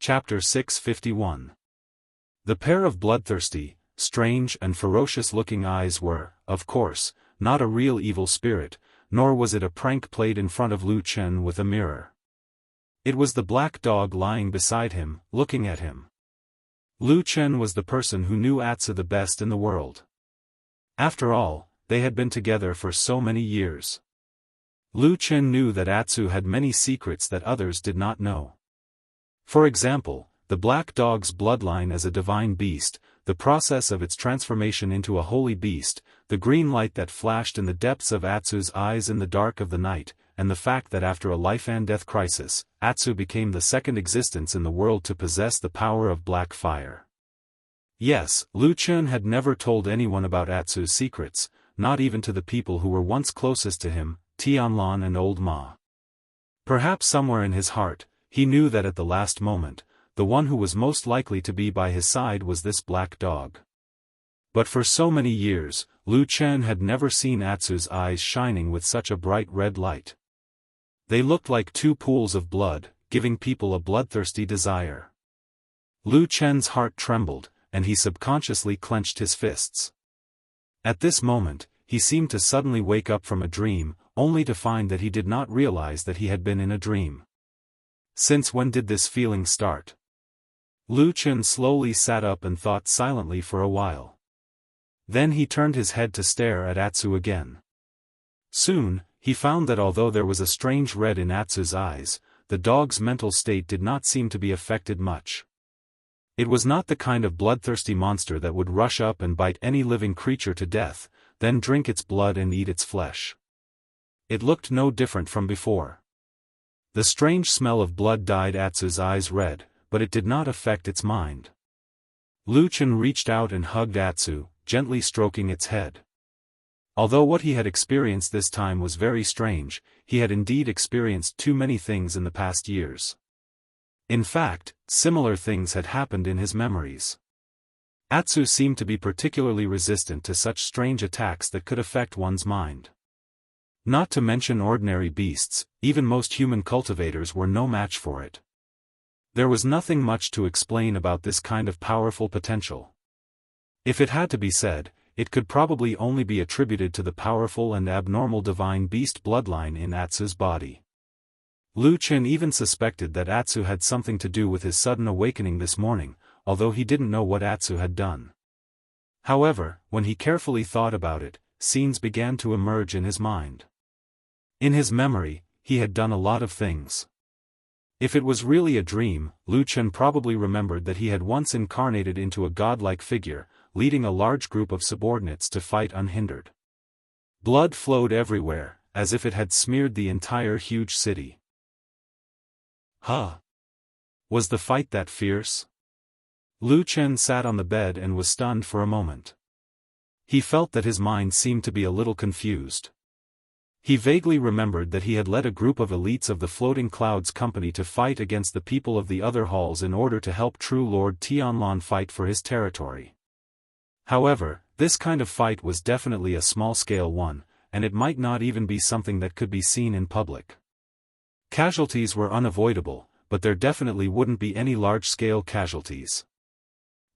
Chapter 651. The pair of bloodthirsty, strange and ferocious-looking eyes were, of course, not a real evil spirit, nor was it a prank played in front of Lu Chen with a mirror. It was the black dog lying beside him, looking at him. Lu Chen was the person who knew Atsu the best in the world. After all, they had been together for so many years. Lu Chen knew that Atsu had many secrets that others did not know. For example, the black dog's bloodline as a divine beast, the process of its transformation into a holy beast, the green light that flashed in the depths of Atsu's eyes in the dark of the night, and the fact that after a life-and-death crisis, Atsu became the second existence in the world to possess the power of black fire. Yes, Lu Chen had never told anyone about Atsu's secrets, not even to the people who were once closest to him, Tianlan and Old Ma. Perhaps somewhere in his heart, he knew that at the last moment, the one who was most likely to be by his side was this black dog. But for so many years, Lu Chen had never seen Atsu's eyes shining with such a bright red light. They looked like two pools of blood, giving people a bloodthirsty desire. Lu Chen's heart trembled, and he subconsciously clenched his fists. At this moment, he seemed to suddenly wake up from a dream, only to find that he did not realize that he had been in a dream. Since when did this feeling start? Lu Chen slowly sat up and thought silently for a while. Then he turned his head to stare at Atsu again. Soon, he found that although there was a strange red in Atsu's eyes, the dog's mental state did not seem to be affected much. It was not the kind of bloodthirsty monster that would rush up and bite any living creature to death, then drink its blood and eat its flesh. It looked no different from before. The strange smell of blood dyed Atsu's eyes red, but it did not affect its mind. Lu Chen reached out and hugged Atsu, gently stroking its head. Although what he had experienced this time was very strange, he had indeed experienced too many things in the past years. In fact, similar things had happened in his memories. Atsu seemed to be particularly resistant to such strange attacks that could affect one's mind. Not to mention ordinary beasts, even most human cultivators were no match for it. There was nothing much to explain about this kind of powerful potential. If it had to be said, it could probably only be attributed to the powerful and abnormal divine beast bloodline in Atsu's body. Lu Chen even suspected that Atsu had something to do with his sudden awakening this morning, although he didn't know what Atsu had done. However, when he carefully thought about it, scenes began to emerge in his mind. In his memory, he had done a lot of things. If it was really a dream, Lu Chen probably remembered that he had once incarnated into a godlike figure, leading a large group of subordinates to fight unhindered. Blood flowed everywhere, as if it had smeared the entire huge city. Was the fight that fierce? Lu Chen sat on the bed and was stunned for a moment. He felt that his mind seemed to be a little confused. He vaguely remembered that he had led a group of elites of the Floating Clouds Company to fight against the people of the other halls in order to help true Lord Tianlan fight for his territory. However, this kind of fight was definitely a small-scale one, and it might not even be something that could be seen in public. Casualties were unavoidable, but there definitely wouldn't be any large-scale casualties.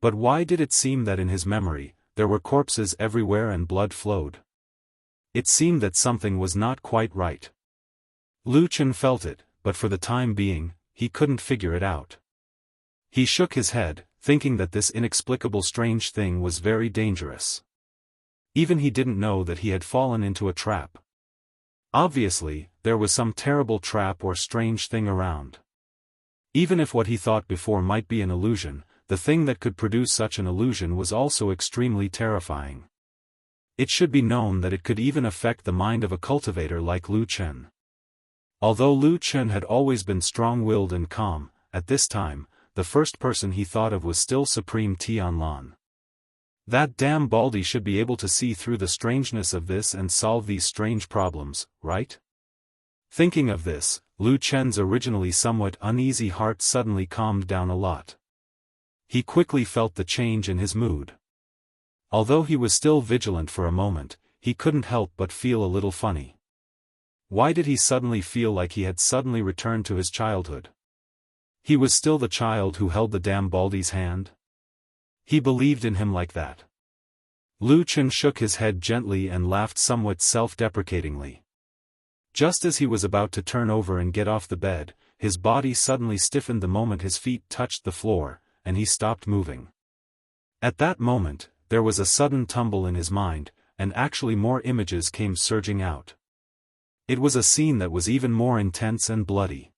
But why did it seem that in his memory, there were corpses everywhere and blood flowed? It seemed that something was not quite right. Lu Chen felt it, but for the time being, he couldn't figure it out. He shook his head, thinking that this inexplicable strange thing was very dangerous. Even he didn't know that he had fallen into a trap. Obviously, there was some terrible trap or strange thing around. Even if what he thought before might be an illusion, the thing that could produce such an illusion was also extremely terrifying. It should be known that it could even affect the mind of a cultivator like Lu Chen. Although Lu Chen had always been strong-willed and calm, at this time, the first person he thought of was still Supreme Tianlan. That damn Baldy should be able to see through the strangeness of this and solve these strange problems, right? Thinking of this, Lu Chen's originally somewhat uneasy heart suddenly calmed down a lot. He quickly felt the change in his mood. Although he was still vigilant for a moment, he couldn't help but feel a little funny. Why did he suddenly feel like he had suddenly returned to his childhood? He was still the child who held the damn Baldy's hand? He believed in him like that. Lu Chen shook his head gently and laughed somewhat self-deprecatingly. Just as he was about to turn over and get off the bed, his body suddenly stiffened the moment his feet touched the floor, and he stopped moving. At that moment, there was a sudden tumble in his mind, and actually more images came surging out. It was a scene that was even more intense and bloody.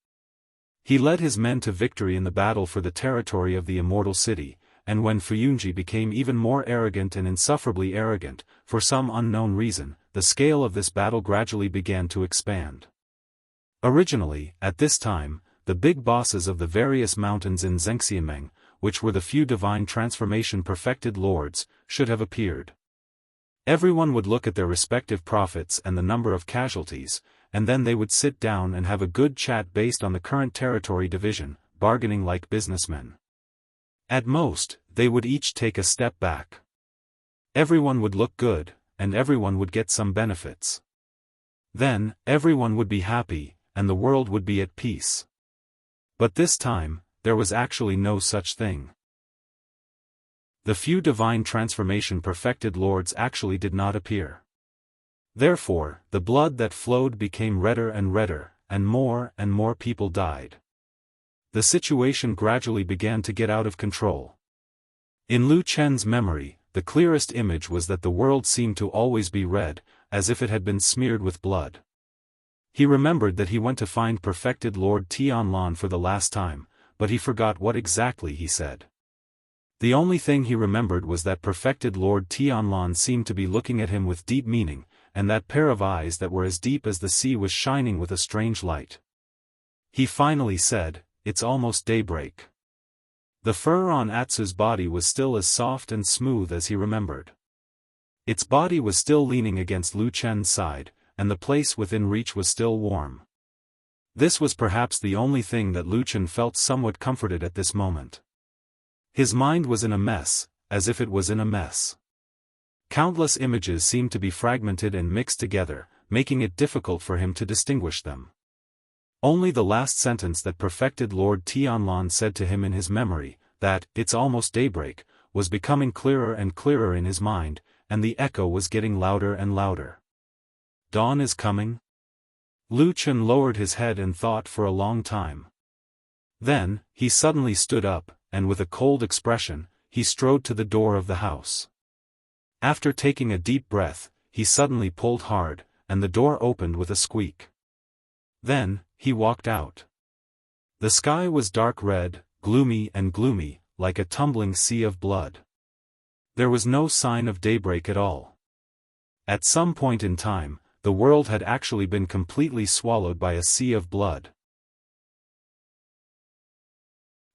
He led his men to victory in the battle for the territory of the Immortal City, and when Fuyunji became even more arrogant and insufferably arrogant, for some unknown reason, the scale of this battle gradually began to expand. Originally, at this time, the big bosses of the various mountains in Zhengxiameng, which were the few divine transformation perfected lords, should have appeared. Everyone would look at their respective profits and the number of casualties, and then they would sit down and have a good chat based on the current territory division, bargaining like businessmen. At most, they would each take a step back. Everyone would look good, and everyone would get some benefits. Then, everyone would be happy, and the world would be at peace. But this time, there was actually no such thing. The few divine transformation perfected lords actually did not appear. Therefore, the blood that flowed became redder, and more people died. The situation gradually began to get out of control. In Lu Chen's memory, the clearest image was that the world seemed to always be red, as if it had been smeared with blood. He remembered that he went to find perfected Lord Tianlan for the last time, but he forgot what exactly he said. The only thing he remembered was that perfected Lord Tianlan seemed to be looking at him with deep meaning, and that pair of eyes that were as deep as the sea was shining with a strange light. He finally said, "It's almost daybreak." The fur on Atsu's body was still as soft and smooth as he remembered. Its body was still leaning against Lu Chen's side, and the place within reach was still warm. This was perhaps the only thing that Lu Chen felt somewhat comforted at this moment. His mind was in a mess, as if it was in a mess. Countless images seemed to be fragmented and mixed together, making it difficult for him to distinguish them. Only the last sentence that perfected Lord Tianlan said to him in his memory, that, "It's almost daybreak," was becoming clearer and clearer in his mind, and the echo was getting louder and louder. Dawn is coming? Lu Chen lowered his head and thought for a long time. Then, he suddenly stood up, and with a cold expression, he strode to the door of the house. After taking a deep breath, he suddenly pulled hard, and the door opened with a squeak. Then, he walked out. The sky was dark red, gloomy, like a tumbling sea of blood. There was no sign of daybreak at all. At some point in time, the world had actually been completely swallowed by a sea of blood.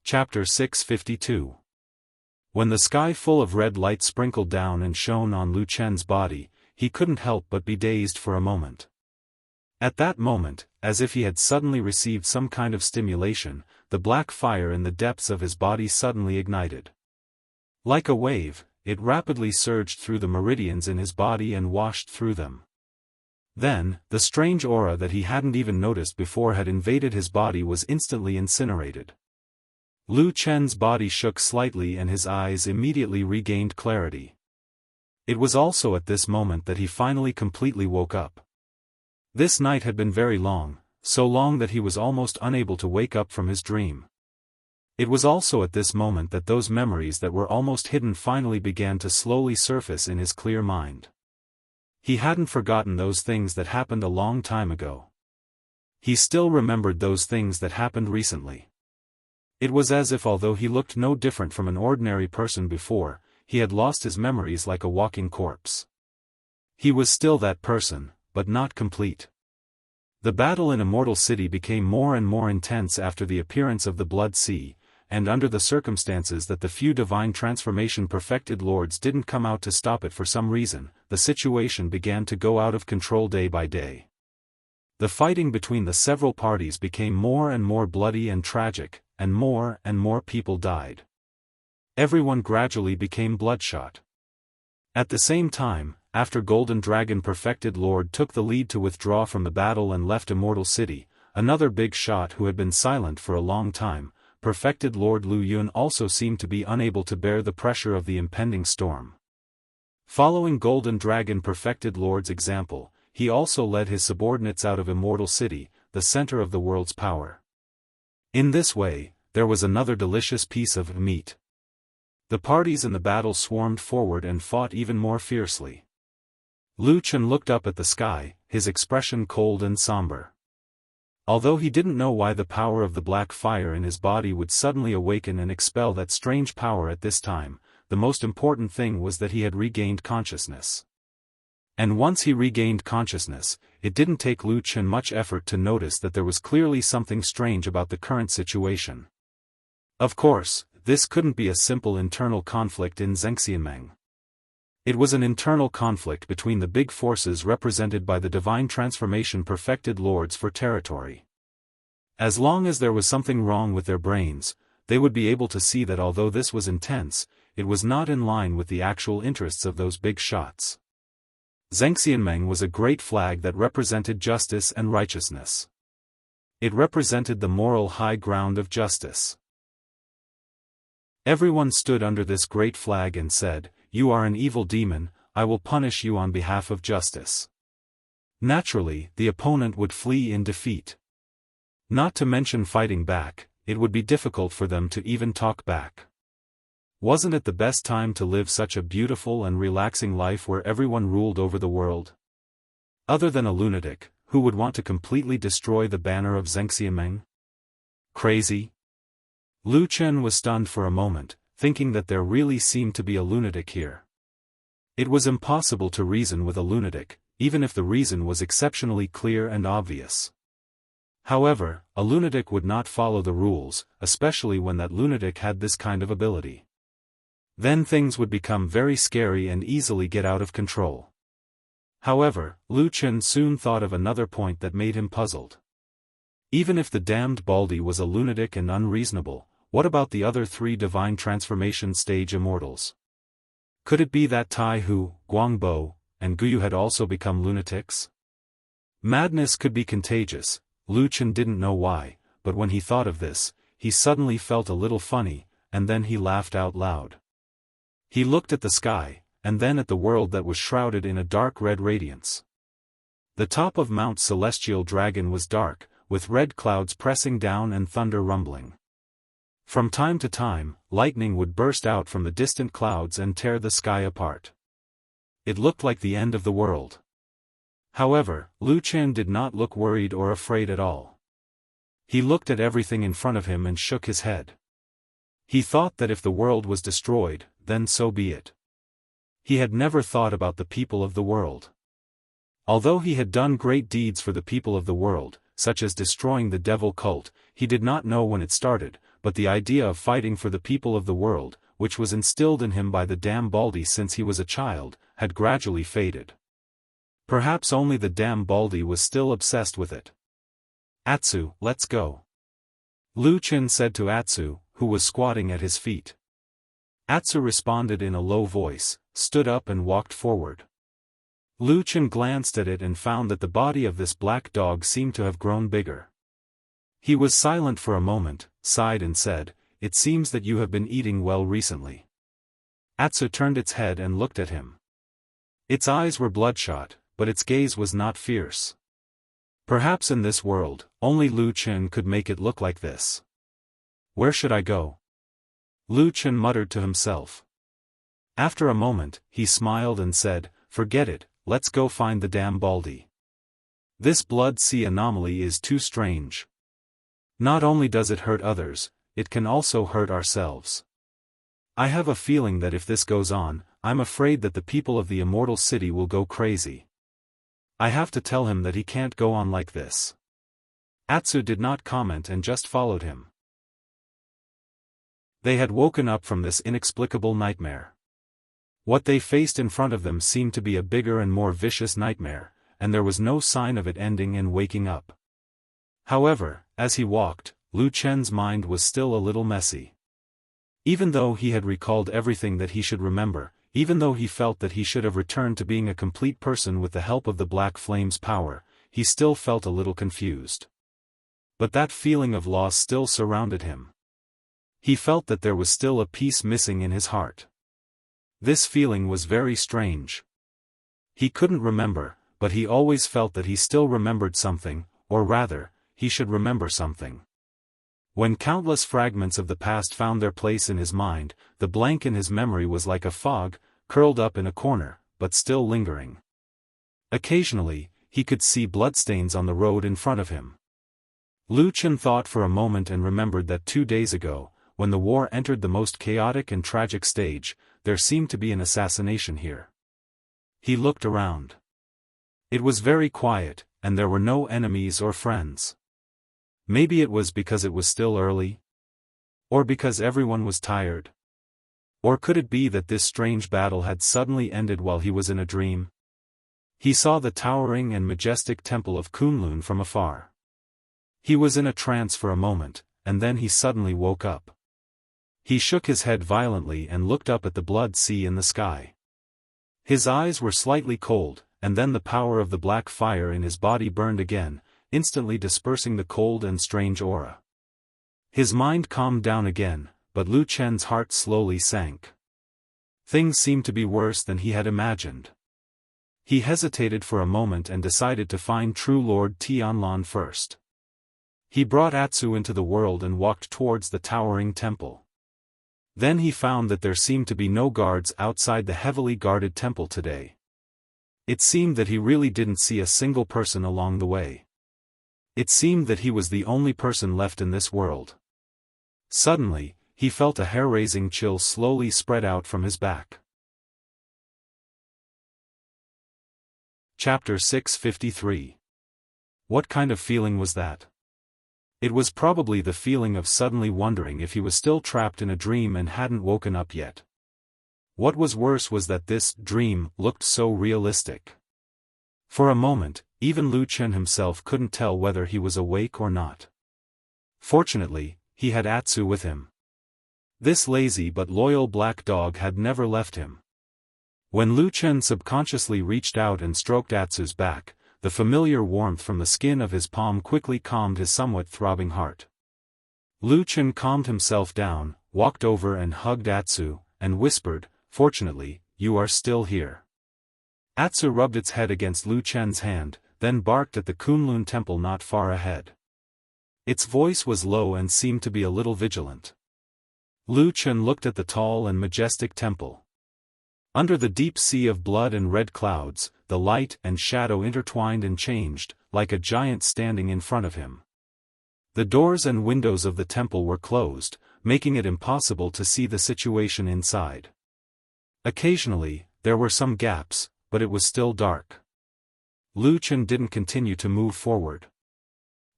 Chapter 652. When the sky full of red light sprinkled down and shone on Lu Chen's body, he couldn't help but be dazed for a moment. At that moment, as if he had suddenly received some kind of stimulation, the black fire in the depths of his body suddenly ignited. Like a wave, it rapidly surged through the meridians in his body and washed through them. Then, the strange aura that he hadn't even noticed before had invaded his body was instantly incinerated. Lu Chen's body shook slightly and his eyes immediately regained clarity. It was also at this moment that he finally completely woke up. This night had been very long, so long that he was almost unable to wake up from his dream. It was also at this moment that those memories that were almost hidden finally began to slowly surface in his clear mind. He hadn't forgotten those things that happened a long time ago. He still remembered those things that happened recently. It was as if although he looked no different from an ordinary person before, he had lost his memories like a walking corpse. He was still that person, but not complete. The battle in Immortal City became more and more intense after the appearance of the Blood Sea, and under the circumstances that the few divine transformation perfected lords didn't come out to stop it for some reason, the situation began to go out of control day by day. The fighting between the several parties became more and more bloody and tragic, and more people died. Everyone gradually became bloodshot. At the same time, after Golden Dragon Perfected Lord took the lead to withdraw from the battle and left Immortal City, another big shot who had been silent for a long time, Perfected Lord Lu Yun also seemed to be unable to bear the pressure of the impending storm. Following Golden Dragon Perfected Lord's example, he also led his subordinates out of Immortal City, the center of the world's power. In this way, there was another delicious piece of meat. The parties in the battle swarmed forward and fought even more fiercely. Lu Chen looked up at the sky, his expression cold and somber. Although he didn't know why the power of the black fire in his body would suddenly awaken and expel that strange power at this time, the most important thing was that he had regained consciousness. And once he regained consciousness, it didn't take Lu Chen much effort to notice that there was clearly something strange about the current situation. Of course, this couldn't be a simple internal conflict in Zhengxianmeng. It was an internal conflict between the big forces represented by the divine transformation perfected lords for territory. As long as there was something wrong with their brains, they would be able to see that although this was intense, it was not in line with the actual interests of those big shots. Zhengxianmeng was a great flag that represented justice and righteousness. It represented the moral high ground of justice. Everyone stood under this great flag and said, "You are an evil demon, I will punish you on behalf of justice." Naturally, the opponent would flee in defeat. Not to mention fighting back, it would be difficult for them to even talk back. Wasn't it the best time to live such a beautiful and relaxing life where everyone ruled over the world? Other than a lunatic, who would want to completely destroy the banner of Zhengxianmeng? Crazy? Lu Chen was stunned for a moment, thinking that there really seemed to be a lunatic here. It was impossible to reason with a lunatic, even if the reason was exceptionally clear and obvious. However, a lunatic would not follow the rules, especially when that lunatic had this kind of ability. Then things would become very scary and easily get out of control. However, Lu Chen soon thought of another point that made him puzzled. Even if the damned Baldy was a lunatic and unreasonable, what about the other three divine transformation stage immortals? Could it be that Tai Hu, Guangbo, and Guyu had also become lunatics? Madness could be contagious. Lu Chen didn't know why, but when he thought of this, he suddenly felt a little funny, and then he laughed out loud. He looked at the sky, and then at the world that was shrouded in a dark red radiance. The top of Mount Celestial Dragon was dark, with red clouds pressing down and thunder rumbling. From time to time, lightning would burst out from the distant clouds and tear the sky apart. It looked like the end of the world. However, Lu Chen did not look worried or afraid at all. He looked at everything in front of him and shook his head. He thought that if the world was destroyed, then so be it. He had never thought about the people of the world. Although he had done great deeds for the people of the world, such as destroying the devil cult, he did not know when it started, but the idea of fighting for the people of the world, which was instilled in him by the damn Baldy since he was a child, had gradually faded. Perhaps only the damn Baldy was still obsessed with it. "Atsu, let's go," Lu Chen said to Atsu, who was squatting at his feet. Atsu responded in a low voice, stood up and walked forward. Lu Chen glanced at it and found that the body of this black dog seemed to have grown bigger. He was silent for a moment, sighed and said, "It seems that you have been eating well recently." Atsu turned its head and looked at him. Its eyes were bloodshot, but its gaze was not fierce. Perhaps in this world, only Lu Chen could make it look like this. "Where should I go?" Lu Chen muttered to himself. After a moment, he smiled and said, "Forget it, let's go find the damn Baldy. This blood sea anomaly is too strange. Not only does it hurt others, it can also hurt ourselves. I have a feeling that if this goes on, I'm afraid that the people of the Immortal City will go crazy. I have to tell him that he can't go on like this." Atsu did not comment and just followed him. They had woken up from this inexplicable nightmare. What they faced in front of them seemed to be a bigger and more vicious nightmare, and there was no sign of it ending and waking up. However, as he walked, Lu Chen's mind was still a little messy. Even though he had recalled everything that he should remember, even though he felt that he should have returned to being a complete person with the help of the Black Flame's power, he still felt a little confused. But that feeling of loss still surrounded him. He felt that there was still a piece missing in his heart. This feeling was very strange. He couldn't remember, but he always felt that he still remembered something, or rather, he should remember something. When countless fragments of the past found their place in his mind, the blank in his memory was like a fog, curled up in a corner, but still lingering. Occasionally, he could see bloodstains on the road in front of him. Lu Chen thought for a moment and remembered that 2 days ago, when the war entered the most chaotic and tragic stage, there seemed to be an assassination here. He looked around. It was very quiet, and there were no enemies or friends. Maybe it was because it was still early? Or because everyone was tired? Or could it be that this strange battle had suddenly ended while he was in a dream? He saw the towering and majestic temple of Kunlun from afar. He was in a trance for a moment, and then he suddenly woke up. He shook his head violently and looked up at the blood sea in the sky. His eyes were slightly cold, and then the power of the black fire in his body burned again, instantly dispersing the cold and strange aura. His mind calmed down again, but Lu Chen's heart slowly sank. Things seemed to be worse than he had imagined. He hesitated for a moment and decided to find true Lord Tianlan first. He brought Atsu into the world and walked towards the towering temple. Then he found that there seemed to be no guards outside the heavily guarded temple today. It seemed that he really didn't see a single person along the way. It seemed that he was the only person left in this world. Suddenly, he felt a hair-raising chill slowly spread out from his back. Chapter 653. What kind of feeling was that? It was probably the feeling of suddenly wondering if he was still trapped in a dream and hadn't woken up yet. What was worse was that this dream looked so realistic. For a moment, even Lu Chen himself couldn't tell whether he was awake or not. Fortunately, he had Atsu with him. This lazy but loyal black dog had never left him. When Lu Chen subconsciously reached out and stroked Atsu's back, the familiar warmth from the skin of his palm quickly calmed his somewhat throbbing heart. Lu Chen calmed himself down, walked over and hugged Atsu, and whispered, "Fortunately, you are still here." Atsu rubbed its head against Lu Chen's hand, then barked at the Kunlun temple not far ahead. Its voice was low and seemed to be a little vigilant. Lu Chen looked at the tall and majestic temple. Under the deep sea of blood and red clouds, the light and shadow intertwined and changed, like a giant standing in front of him. The doors and windows of the temple were closed, making it impossible to see the situation inside. Occasionally, there were some gaps, but it was still dark. Lu Chen didn't continue to move forward.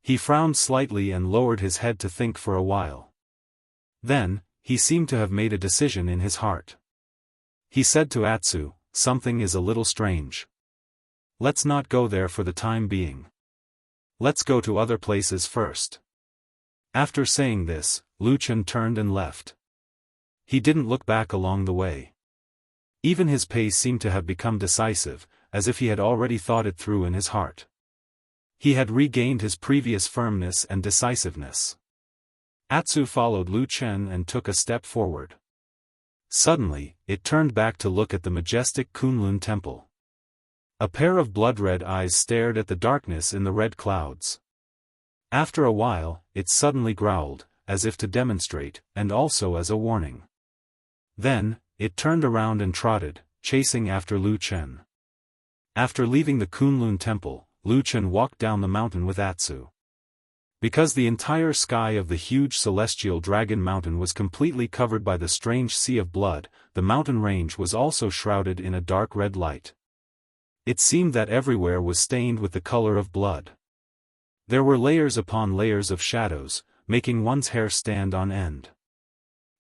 He frowned slightly and lowered his head to think for a while. Then, he seemed to have made a decision in his heart. He said to Atsu, "Something is a little strange. Let's not go there for the time being. Let's go to other places first." After saying this, Lu Chen turned and left. He didn't look back along the way. Even his pace seemed to have become decisive, as if he had already thought it through in his heart. He had regained his previous firmness and decisiveness. Atsu followed Lu Chen and took a step forward. Suddenly, it turned back to look at the majestic Kunlun temple. A pair of blood-red eyes stared at the darkness in the red clouds. After a while, it suddenly growled, as if to demonstrate, and also as a warning. Then, it turned around and trotted, chasing after Lu Chen. After leaving the Kunlun temple, Lu Chen walked down the mountain with Atsu. Because the entire sky of the huge celestial dragon mountain was completely covered by the strange sea of blood, the mountain range was also shrouded in a dark red light. It seemed that everywhere was stained with the color of blood. There were layers upon layers of shadows, making one's hair stand on end.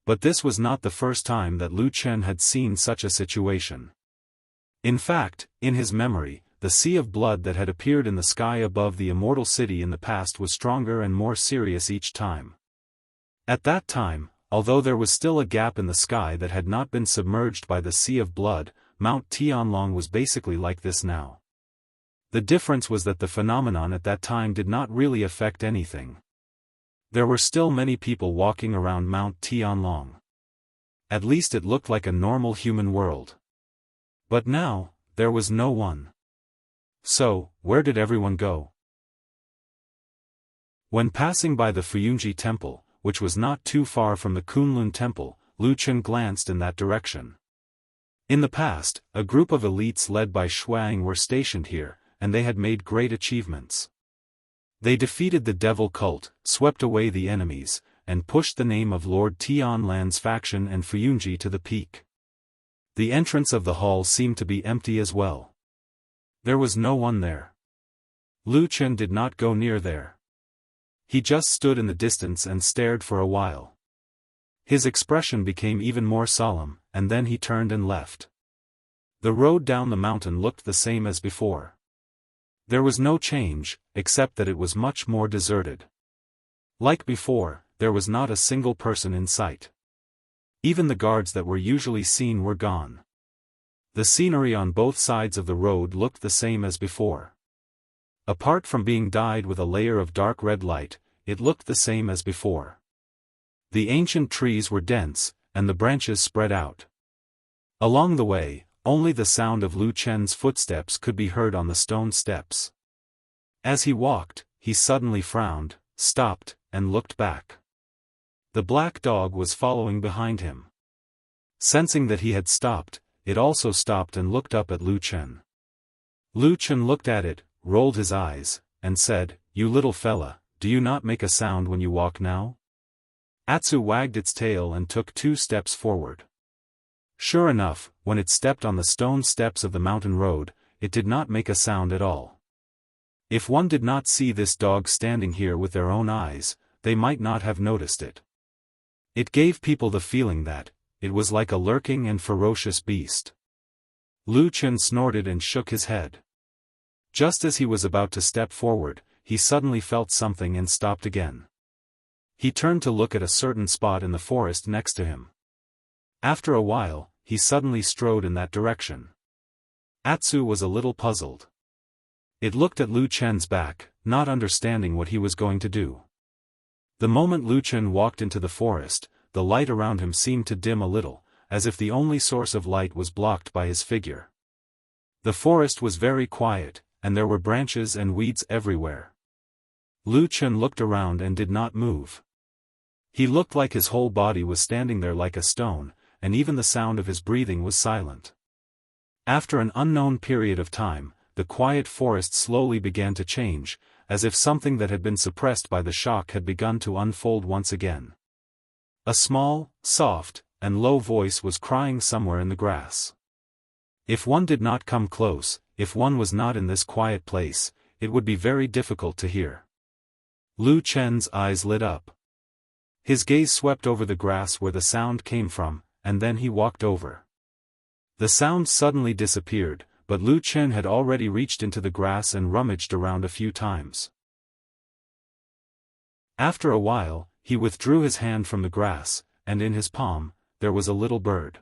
But this was not the first time that Lu Chen had seen such a situation. In fact, in his memory, the sea of blood that had appeared in the sky above the immortal city in the past was stronger and more serious each time. At that time, although there was still a gap in the sky that had not been submerged by the sea of blood, Mount Tianlong was basically like this now. The difference was that the phenomenon at that time did not really affect anything. There were still many people walking around Mount Tianlong. At least it looked like a normal human world. But now, there was no one. So, where did everyone go? When passing by the Fuyunji temple, which was not too far from the Kunlun temple, Lu Chen glanced in that direction. In the past, a group of elites led by Shuang were stationed here, and they had made great achievements. They defeated the devil cult, swept away the enemies, and pushed the name of Lord Tianlan's faction and Fuyunji to the peak. The entrance of the hall seemed to be empty as well. There was no one there. Lu Chen did not go near there. He just stood in the distance and stared for a while. His expression became even more solemn, and then he turned and left. The road down the mountain looked the same as before. There was no change, except that it was much more deserted. Like before, there was not a single person in sight. Even the guards that were usually seen were gone. The scenery on both sides of the road looked the same as before. Apart from being dyed with a layer of dark red light, it looked the same as before. The ancient trees were dense, and the branches spread out. Along the way, only the sound of Lu Chen's footsteps could be heard on the stone steps. As he walked, he suddenly frowned, stopped, and looked back. The black dog was following behind him. Sensing that he had stopped, it also stopped and looked up at Lu Chen. Lu Chen looked at it, rolled his eyes, and said, "You little fella, do you not make a sound when you walk now?" Atsu wagged its tail and took 2 steps forward. Sure enough, when it stepped on the stone steps of the mountain road, it did not make a sound at all. If one did not see this dog standing here with their own eyes, they might not have noticed it. It gave people the feeling that it was like a lurking and ferocious beast. Lu Chen snorted and shook his head. Just as he was about to step forward, he suddenly felt something and stopped again. He turned to look at a certain spot in the forest next to him. After a while, he suddenly strode in that direction. Atsu was a little puzzled. It looked at Lu Chen's back, not understanding what he was going to do. The moment Lu Chen walked into the forest, the light around him seemed to dim a little, as if the only source of light was blocked by his figure. The forest was very quiet, and there were branches and weeds everywhere. Lu Chen looked around and did not move. He looked like his whole body was standing there like a stone, and even the sound of his breathing was silent. After an unknown period of time, the quiet forest slowly began to change, as if something that had been suppressed by the shock had begun to unfold once again. A small, soft, and low voice was crying somewhere in the grass. If one did not come close, if one was not in this quiet place, it would be very difficult to hear. Lu Chen's eyes lit up. His gaze swept over the grass where the sound came from, and then he walked over. The sound suddenly disappeared, but Lu Chen had already reached into the grass and rummaged around a few times. After a while, he withdrew his hand from the grass, and in his palm, there was a little bird.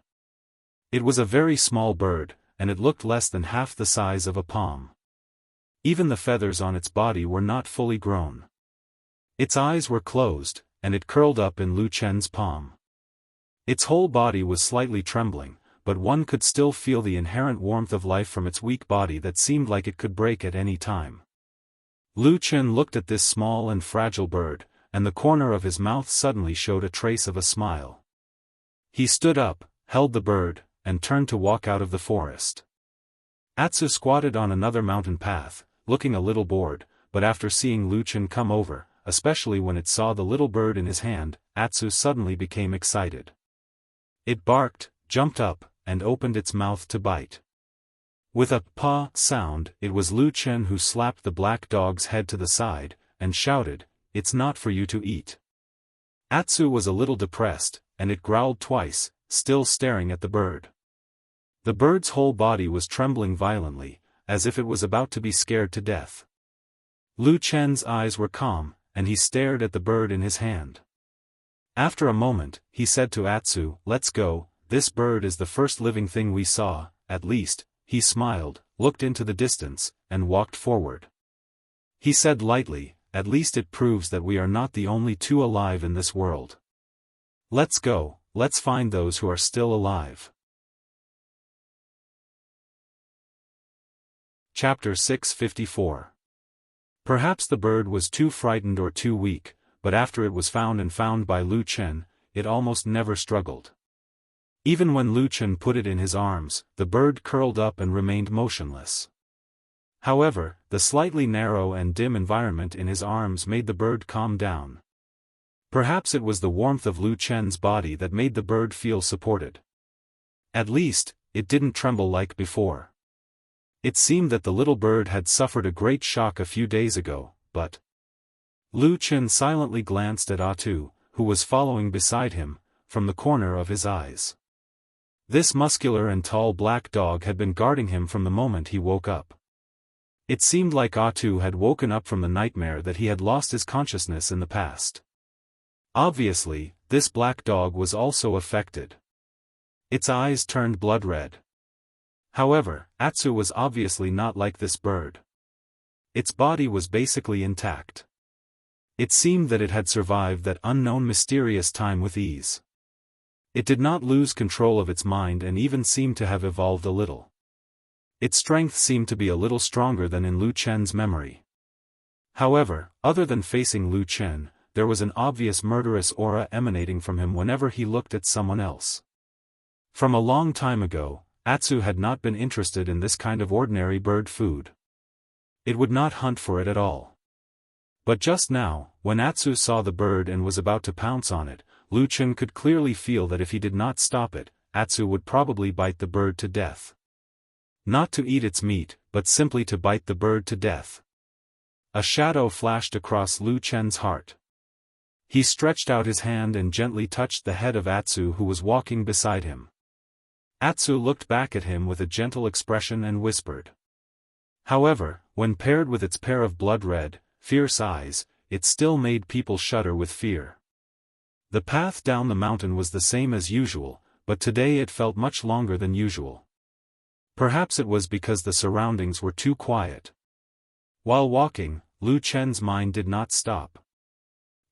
It was a very small bird, and it looked less than half the size of a palm. Even the feathers on its body were not fully grown. Its eyes were closed, and it curled up in Lu Chen's palm. Its whole body was slightly trembling, but one could still feel the inherent warmth of life from its weak body that seemed like it could break at any time. Lu Chen looked at this small and fragile bird, and the corner of his mouth suddenly showed a trace of a smile. He stood up, held the bird, and turned to walk out of the forest. Atsu squatted on another mountain path, looking a little bored, but after seeing Lu Chen come over, especially when it saw the little bird in his hand, Atsu suddenly became excited. It barked, jumped up, and opened its mouth to bite. With a paw sound, it was Lu Chen who slapped the black dog's head to the side, and shouted, "It's not for you to eat." Atsu was a little depressed, and it growled twice, still staring at the bird. The bird's whole body was trembling violently, as if it was about to be scared to death. Lu Chen's eyes were calm, and he stared at the bird in his hand. After a moment, he said to Atsu, "Let's go, this bird is the first living thing we saw, at least." He smiled, looked into the distance, and walked forward. He said lightly, at least it proves that we are not the only two alive in this world. Let's go, let's find those who are still alive. Chapter 654. Perhaps the bird was too frightened or too weak, but after it was found by Lu Chen, it almost never struggled. Even when Lu Chen put it in his arms, the bird curled up and remained motionless. However, the slightly narrow and dim environment in his arms made the bird calm down. Perhaps it was the warmth of Lu Chen's body that made the bird feel supported. At least, it didn't tremble like before. It seemed that the little bird had suffered a great shock a few days ago, but... Lu Chen silently glanced at Atu, who was following beside him, from the corner of his eyes. This muscular and tall black dog had been guarding him from the moment he woke up. It seemed like Atu had woken up from the nightmare that he had lost his consciousness in the past. Obviously, this black dog was also affected. Its eyes turned blood red. However, Atsu was obviously not like this bird. Its body was basically intact. It seemed that it had survived that unknown mysterious time with ease. It did not lose control of its mind and even seemed to have evolved a little. Its strength seemed to be a little stronger than in Lu Chen's memory. However, other than facing Lu Chen, there was an obvious murderous aura emanating from him whenever he looked at someone else. From a long time ago, Atsu had not been interested in this kind of ordinary bird food. It would not hunt for it at all. But just now, when Atsu saw the bird and was about to pounce on it, Lu Chen could clearly feel that if he did not stop it, Atsu would probably bite the bird to death. Not to eat its meat, but simply to bite the bird to death. A shadow flashed across Lu Chen's heart. He stretched out his hand and gently touched the head of Atsu, who was walking beside him. Atsu looked back at him with a gentle expression and whispered. However, when paired with its pair of blood-red, fierce eyes, it still made people shudder with fear. The path down the mountain was the same as usual, but today it felt much longer than usual. Perhaps it was because the surroundings were too quiet. While walking, Lu Chen's mind did not stop.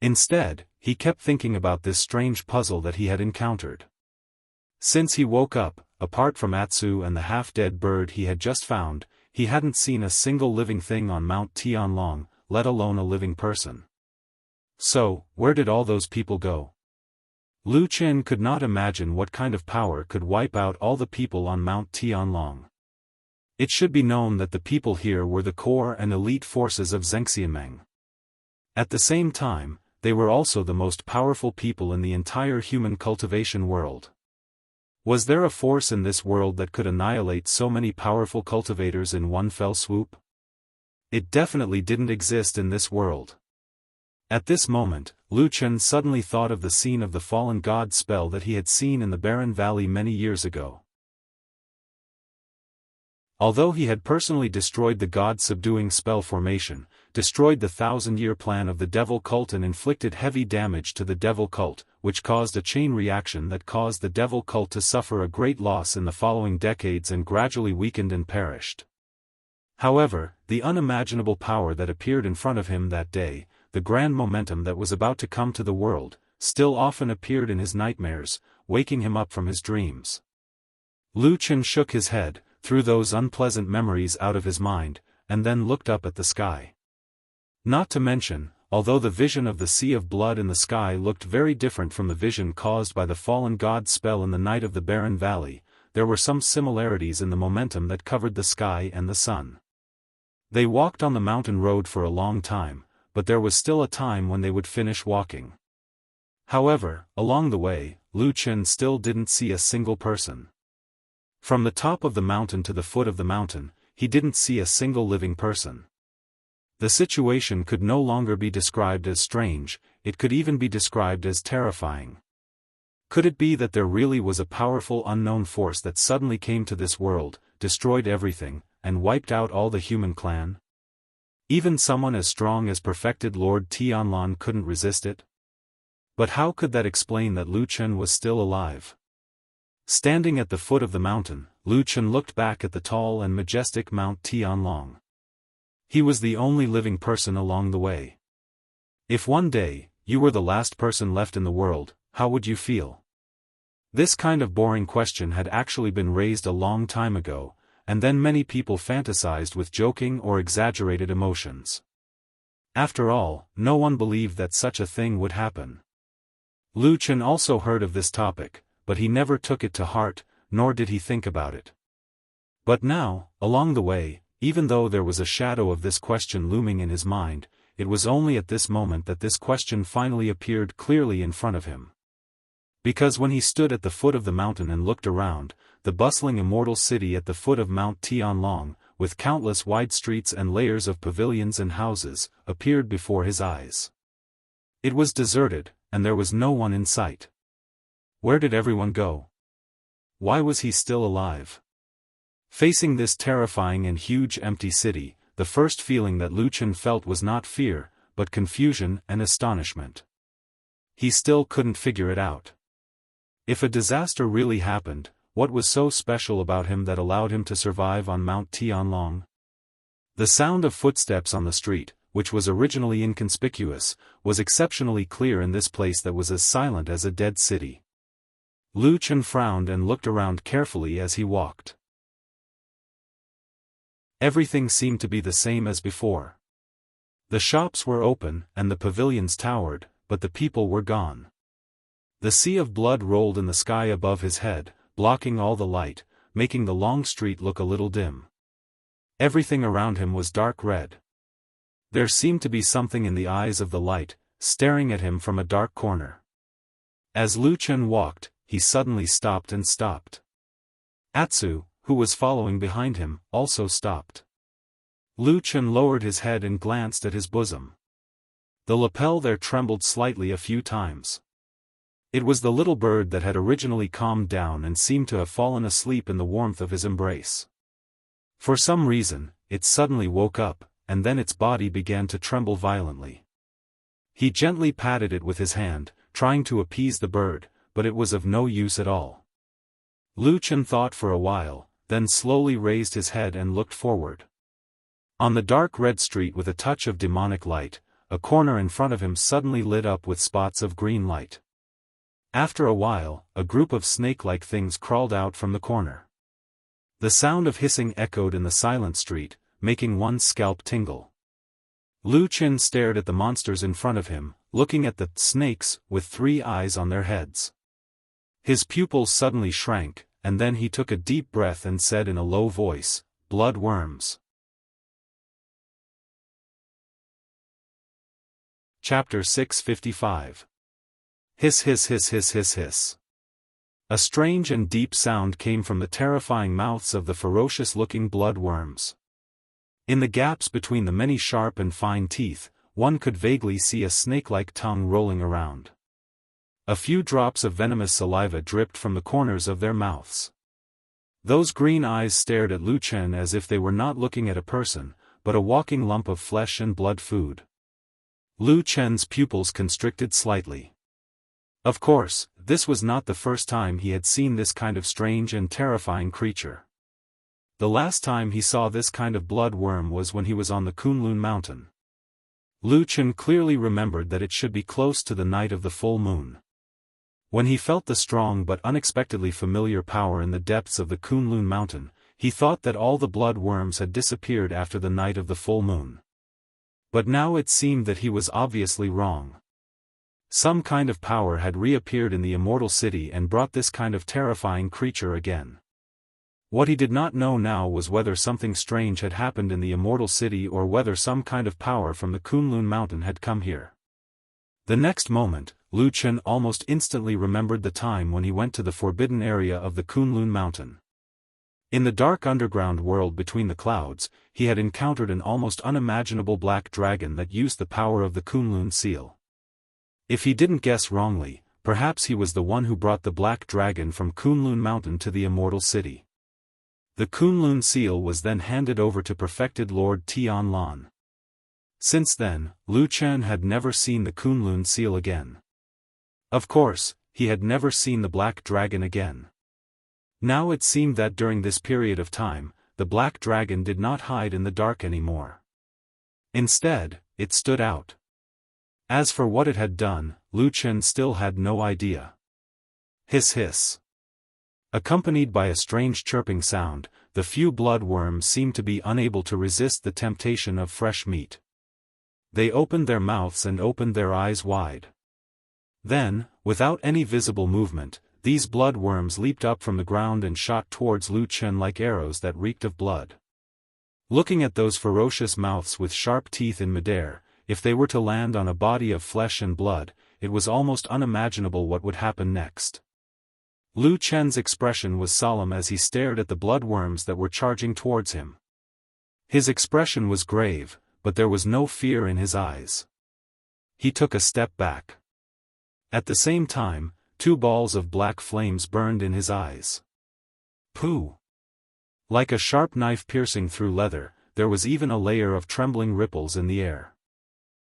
Instead, he kept thinking about this strange puzzle that he had encountered. Since he woke up, apart from Atsu and the half-dead bird he had just found, he hadn't seen a single living thing on Mount Tianlong, let alone a living person. So, where did all those people go? Lu Chen could not imagine what kind of power could wipe out all the people on Mount Tianlong. It should be known that the people here were the core and elite forces of Zhengxiameng. At the same time, they were also the most powerful people in the entire human cultivation world. Was there a force in this world that could annihilate so many powerful cultivators in one fell swoop? It definitely didn't exist in this world. At this moment, Lu Chen suddenly thought of the scene of the fallen god spell that he had seen in the barren valley many years ago. Although he had personally destroyed the god-subduing spell formation, destroyed the 1,000-year plan of the devil cult and inflicted heavy damage to the devil cult, which caused a chain reaction that caused the devil cult to suffer a great loss in the following decades and gradually weakened and perished. However, the unimaginable power that appeared in front of him that day, the grand momentum that was about to come to the world, still often appeared in his nightmares, waking him up from his dreams. Lu Chen shook his head, threw those unpleasant memories out of his mind, and then looked up at the sky. Not to mention, although the vision of the sea of blood in the sky looked very different from the vision caused by the fallen god spell in the night of the barren valley, there were some similarities in the momentum that covered the sky and the sun. They walked on the mountain road for a long time, but there was still a time when they would finish walking. However, along the way, Lu Chen still didn't see a single person. From the top of the mountain to the foot of the mountain, he didn't see a single living person. The situation could no longer be described as strange, it could even be described as terrifying. Could it be that there really was a powerful unknown force that suddenly came to this world, destroyed everything, and wiped out all the human clan? Even someone as strong as perfected Lord Tianlan couldn't resist it? But how could that explain that Lu Chen was still alive? Standing at the foot of the mountain, Lu Chen looked back at the tall and majestic Mount Tianlong. He was the only living person along the way. If one day, you were the last person left in the world, how would you feel? This kind of boring question had actually been raised a long time ago, and then many people fantasized with joking or exaggerated emotions. After all, no one believed that such a thing would happen. Lu Chen also heard of this topic, but he never took it to heart, nor did he think about it. But now, along the way, even though there was a shadow of this question looming in his mind, it was only at this moment that this question finally appeared clearly in front of him. Because when he stood at the foot of the mountain and looked around, the bustling immortal city at the foot of Mount Tianlong, with countless wide streets and layers of pavilions and houses, appeared before his eyes. It was deserted, and there was no one in sight. Where did everyone go? Why was he still alive? Facing this terrifying and huge empty city, the first feeling that Lu Chen felt was not fear, but confusion and astonishment. He still couldn't figure it out. If a disaster really happened, what was so special about him that allowed him to survive on Mount Tianlong? The sound of footsteps on the street, which was originally inconspicuous, was exceptionally clear in this place that was as silent as a dead city. Lu Chen frowned and looked around carefully as he walked. Everything seemed to be the same as before. The shops were open and the pavilions towered, but the people were gone. The sea of blood rolled in the sky above his head, blocking all the light, making the long street look a little dim. Everything around him was dark red. There seemed to be something in the eyes of the light, staring at him from a dark corner. As Lu Chen walked, he suddenly stopped. Atsu, who was following behind him, also stopped. Lu Chen lowered his head and glanced at his bosom. The lapel there trembled slightly a few times. It was the little bird that had originally calmed down and seemed to have fallen asleep in the warmth of his embrace. For some reason, it suddenly woke up, and then its body began to tremble violently. He gently patted it with his hand, trying to appease the bird, but it was of no use at all. Lu Chen thought for a while, then slowly raised his head and looked forward. On the dark red street with a touch of demonic light, a corner in front of him suddenly lit up with spots of green light. After a while, a group of snake-like things crawled out from the corner. The sound of hissing echoed in the silent street, making one's scalp tingle. Lu Chen stared at the monsters in front of him, looking at the snakes with 3 eyes on their heads. His pupils suddenly shrank, and then he took a deep breath and said in a low voice, "Blood worms." Chapter 655. Hiss hiss hiss hiss hiss hiss. A strange and deep sound came from the terrifying mouths of the ferocious-looking blood worms. In the gaps between the many sharp and fine teeth, one could vaguely see a snake-like tongue rolling around. A few drops of venomous saliva dripped from the corners of their mouths. Those green eyes stared at Lu Chen as if they were not looking at a person, but a walking lump of flesh and blood food. Lu Chen's pupils constricted slightly. Of course, this was not the first time he had seen this kind of strange and terrifying creature. The last time he saw this kind of blood worm was when he was on the Kunlun mountain. Lu Chen clearly remembered that it should be close to the night of the full moon. When he felt the strong but unexpectedly familiar power in the depths of the Kunlun mountain, he thought that all the blood worms had disappeared after the night of the full moon. But now it seemed that he was obviously wrong. Some kind of power had reappeared in the immortal city and brought this kind of terrifying creature again. What he did not know now was whether something strange had happened in the immortal city or whether some kind of power from the Kunlun mountain had come here. The next moment, Lu Chen almost instantly remembered the time when he went to the forbidden area of the Kunlun mountain. In the dark underground world between the clouds, he had encountered an almost unimaginable black dragon that used the power of the Kunlun seal. If he didn't guess wrongly, perhaps he was the one who brought the black dragon from Kunlun mountain to the immortal city. The Kunlun seal was then handed over to perfected Lord Tianlan. Since then, Lu Chen had never seen the Kunlun seal again. Of course, he had never seen the black dragon again. Now it seemed that during this period of time, the black dragon did not hide in the dark anymore. Instead, it stood out. As for what it had done, Lu Chen still had no idea. Hiss hiss. Accompanied by a strange chirping sound, the few blood worms seemed to be unable to resist the temptation of fresh meat. They opened their mouths and opened their eyes wide. Then, without any visible movement, these blood worms leaped up from the ground and shot towards Lu Chen like arrows that reeked of blood. Looking at those ferocious mouths with sharp teeth in midair, if they were to land on a body of flesh and blood, it was almost unimaginable what would happen next. Lu Chen's expression was solemn as he stared at the blood worms that were charging towards him. His expression was grave, but there was no fear in his eyes. He took a step back. At the same time, 2 balls of black flames burned in his eyes. Pooh! Like a sharp knife piercing through leather, there was even a layer of trembling ripples in the air.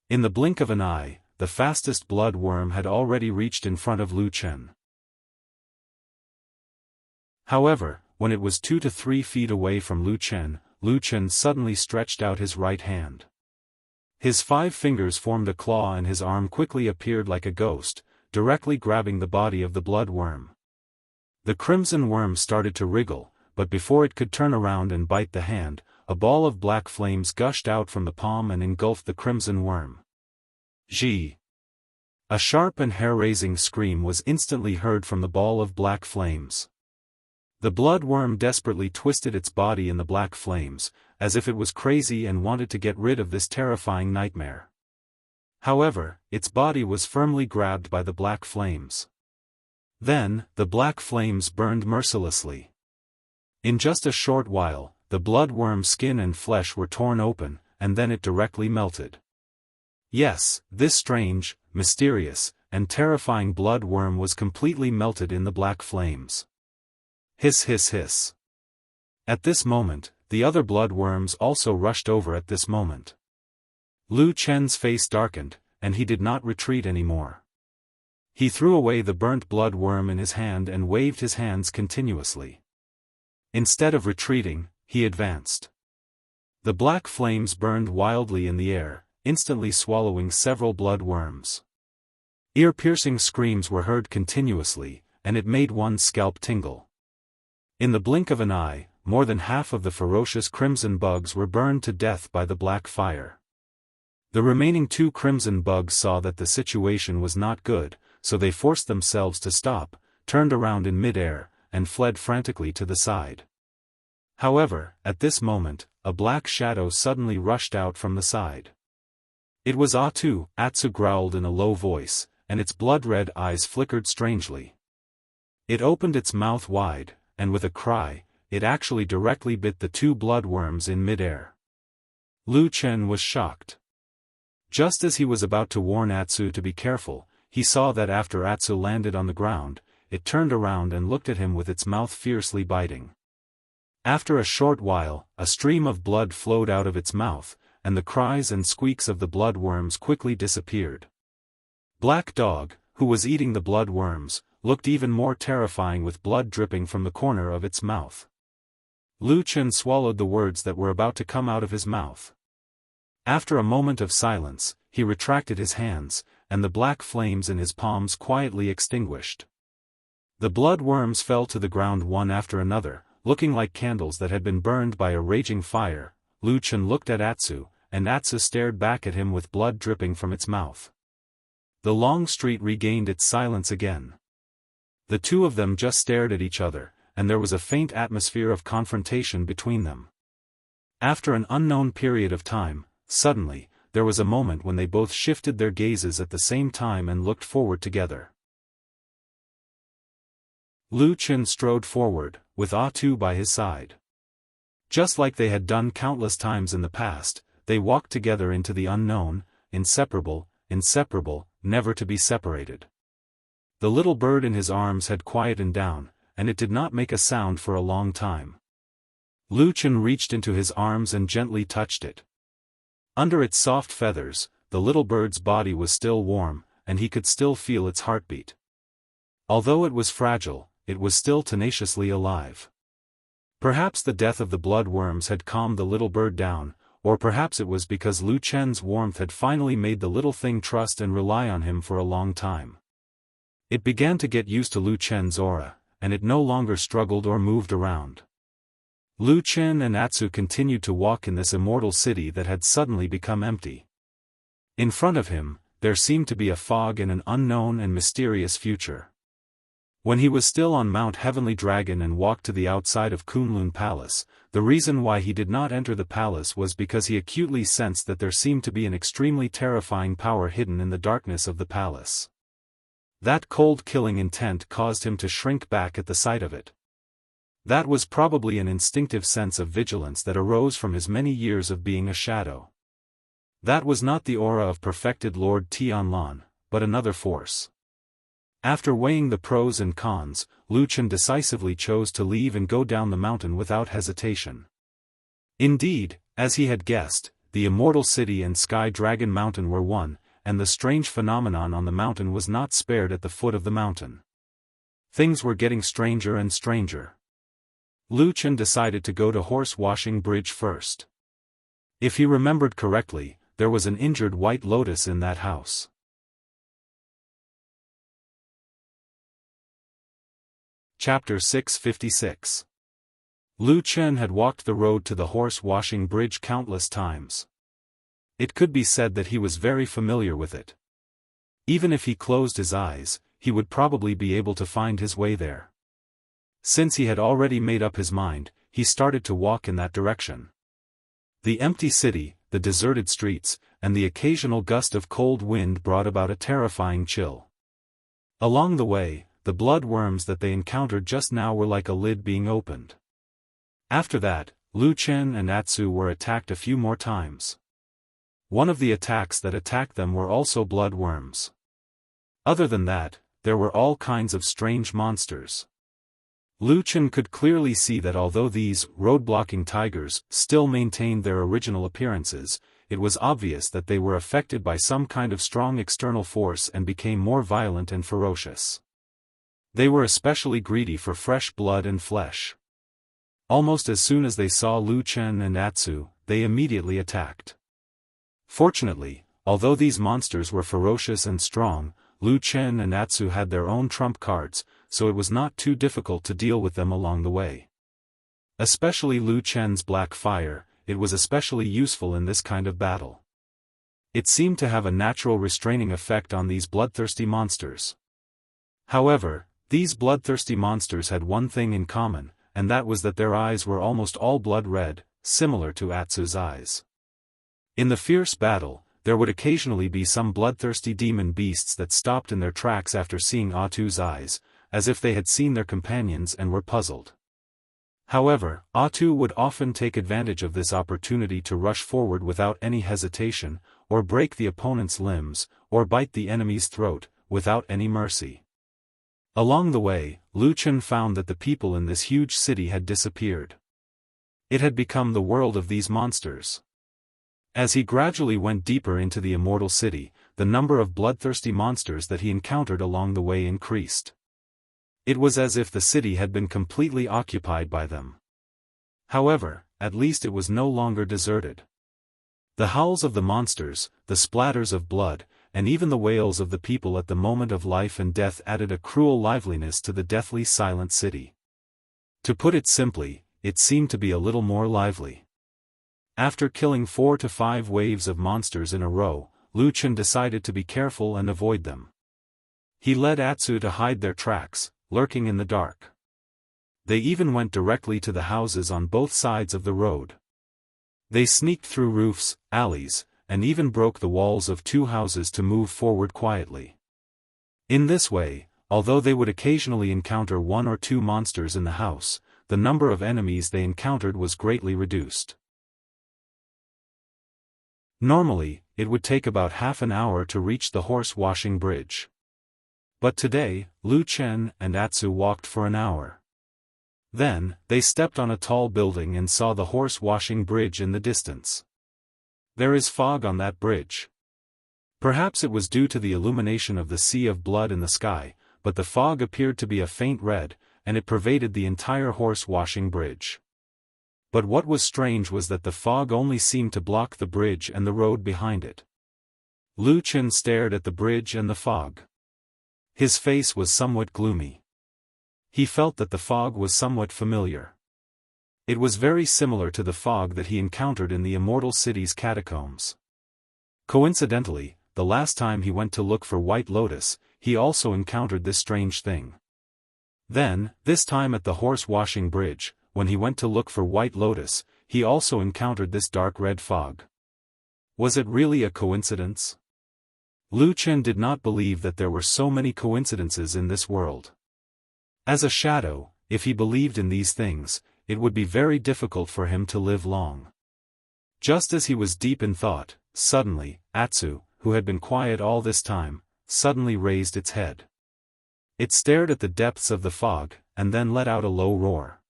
In the blink of an eye, the fastest blood worm had already reached in front of Lu Chen. However, when it was 2 to 3 feet away from Lu Chen suddenly stretched out his right hand. His 5 fingers formed a claw and his arm quickly appeared like a ghost, directly grabbing the body of the blood worm. The crimson worm started to wriggle, but before it could turn around and bite the hand, a ball of black flames gushed out from the palm and engulfed the crimson worm. Zhi! A sharp and hair-raising scream was instantly heard from the ball of black flames. The blood worm desperately twisted its body in the black flames, as if it was crazy and wanted to get rid of this terrifying nightmare. However, its body was firmly grabbed by the black flames. Then, the black flames burned mercilessly. In just a short while, the blood worm's skin and flesh were torn open, and then it directly melted. Yes, this strange, mysterious, and terrifying blood worm was completely melted in the black flames. Hiss hiss hiss. At this moment, the other blood worms also rushed over at this moment. Lu Chen's face darkened, and he did not retreat anymore. He threw away the burnt blood worm in his hand and waved his hands continuously. Instead of retreating, he advanced. The black flames burned wildly in the air, instantly swallowing several blood worms. Ear-piercing screams were heard continuously, and it made one's scalp tingle. In the blink of an eye, more than half of the ferocious crimson bugs were burned to death by the black fire. The remaining 2 crimson bugs saw that the situation was not good, so they forced themselves to stop, turned around in mid-air, and fled frantically to the side. However, at this moment, a black shadow suddenly rushed out from the side. It was Atsu. Atsu growled in a low voice, and its blood-red eyes flickered strangely. It opened its mouth wide, and with a cry, it actually directly bit the 2 blood worms in mid-air. Lu Chen was shocked. Just as he was about to warn Atsu to be careful, he saw that after Atsu landed on the ground, it turned around and looked at him with its mouth fiercely biting. After a short while, a stream of blood flowed out of its mouth, and the cries and squeaks of the blood worms quickly disappeared. Black Dog, who was eating the blood worms, looked even more terrifying with blood dripping from the corner of its mouth. Lu Chen swallowed the words that were about to come out of his mouth. After a moment of silence, he retracted his hands, and the black flames in his palms quietly extinguished. The blood worms fell to the ground one after another, looking like candles that had been burned by a raging fire. Lu Chen looked at Atsu, and Atsu stared back at him with blood dripping from its mouth. The long street regained its silence again. The 2 of them just stared at each other, and there was a faint atmosphere of confrontation between them. After an unknown period of time, suddenly, there was a moment when they both shifted their gazes at the same time and looked forward together. Lu Chen strode forward, with Atsu by his side. Just like they had done countless times in the past, they walked together into the unknown, inseparable, never to be separated. The little bird in his arms had quietened down, and it did not make a sound for a long time. Lu Chen reached into his arms and gently touched it. Under its soft feathers, the little bird's body was still warm, and he could still feel its heartbeat. Although it was fragile, it was still tenaciously alive. Perhaps the death of the blood worms had calmed the little bird down, or perhaps it was because Lu Chen's warmth had finally made the little thing trust and rely on him for a long time. It began to get used to Lu Chen's aura, and it no longer struggled or moved around. Lu Chen and Atsu continued to walk in this immortal city that had suddenly become empty. In front of him, there seemed to be a fog and an unknown and mysterious future. When he was still on Mount Heavenly Dragon and walked to the outside of Kunlun Palace, the reason why he did not enter the palace was because he acutely sensed that there seemed to be an extremely terrifying power hidden in the darkness of the palace. That cold killing intent caused him to shrink back at the sight of it. That was probably an instinctive sense of vigilance that arose from his many years of being a shadow. That was not the aura of perfected Lord Tianlan, but another force. After weighing the pros and cons, Lu Chen decisively chose to leave and go down the mountain without hesitation. Indeed, as he had guessed, the Immortal City and Sky Dragon Mountain were one, and the strange phenomenon on the mountain was not spared at the foot of the mountain. Things were getting stranger and stranger. Lu Chen decided to go to Horse Washing Bridge first. If he remembered correctly, there was an injured white lotus in that house. Chapter 656. Lu Chen had walked the road to the Horse Washing Bridge countless times. It could be said that he was very familiar with it. Even if he closed his eyes, he would probably be able to find his way there. Since he had already made up his mind, he started to walk in that direction. The empty city, the deserted streets, and the occasional gust of cold wind brought about a terrifying chill. Along the way, the blood worms that they encountered just now were like a lid being opened. After that, Lu Chen and Atsu were attacked a few more times. One of the attacks that attacked them were also blood worms. Other than that, there were all kinds of strange monsters. Lu Chen could clearly see that although these road-blocking tigers still maintained their original appearances, it was obvious that they were affected by some kind of strong external force and became more violent and ferocious. They were especially greedy for fresh blood and flesh. Almost as soon as they saw Lu Chen and Atsu, they immediately attacked. Fortunately, although these monsters were ferocious and strong, Lu Chen and Atsu had their own trump cards, so it was not too difficult to deal with them along the way. Especially Lu Chen's black fire, it was especially useful in this kind of battle. It seemed to have a natural restraining effect on these bloodthirsty monsters. However, these bloodthirsty monsters had one thing in common, and that was that their eyes were almost all blood red, similar to Atsu's eyes. In the fierce battle, there would occasionally be some bloodthirsty demon beasts that stopped in their tracks after seeing Atsu's eyes, as if they had seen their companions and were puzzled. However, Atsu would often take advantage of this opportunity to rush forward without any hesitation, or break the opponent's limbs, or bite the enemy's throat, without any mercy. Along the way, Lu Chen found that the people in this huge city had disappeared. It had become the world of these monsters. As he gradually went deeper into the Immortal City, the number of bloodthirsty monsters that he encountered along the way increased. It was as if the city had been completely occupied by them. However, at least it was no longer deserted. The howls of the monsters, the splatters of blood, and even the wails of the people at the moment of life and death added a cruel liveliness to the deathly silent city. To put it simply, it seemed to be a little more lively. After killing 4 to 5 waves of monsters in a row, Lu Chen decided to be careful and avoid them. He led Atsu to hide their tracks, lurking in the dark. They even went directly to the houses on both sides of the road. They sneaked through roofs, alleys, and even broke the walls of 2 houses to move forward quietly. In this way, although they would occasionally encounter 1 or 2 monsters in the house, the number of enemies they encountered was greatly reduced. Normally, it would take about half an hour to reach the Horse Washing Bridge. But today, Lu Chen and Atsu walked for an hour. Then, they stepped on a tall building and saw the Horse Washing Bridge in the distance. There is fog on that bridge. Perhaps it was due to the illumination of the sea of blood in the sky, but the fog appeared to be a faint red, and it pervaded the entire Horse Washing Bridge. But what was strange was that the fog only seemed to block the bridge and the road behind it. Lu Qin stared at the bridge and the fog. His face was somewhat gloomy. He felt that the fog was somewhat familiar. It was very similar to the fog that he encountered in the Immortal City's catacombs. Coincidentally, the last time he went to look for White Lotus, he also encountered this strange thing. Then, this time at the horse-washing bridge, when he went to look for White Lotus, he also encountered this dark red fog. Was it really a coincidence? Lu Qin did not believe that there were so many coincidences in this world. As a shadow, if he believed in these things, it would be very difficult for him to live long. Just as he was deep in thought, suddenly, Atsu, who had been quiet all this time, suddenly raised its head. It stared at the depths of the fog, and then let out a low roar.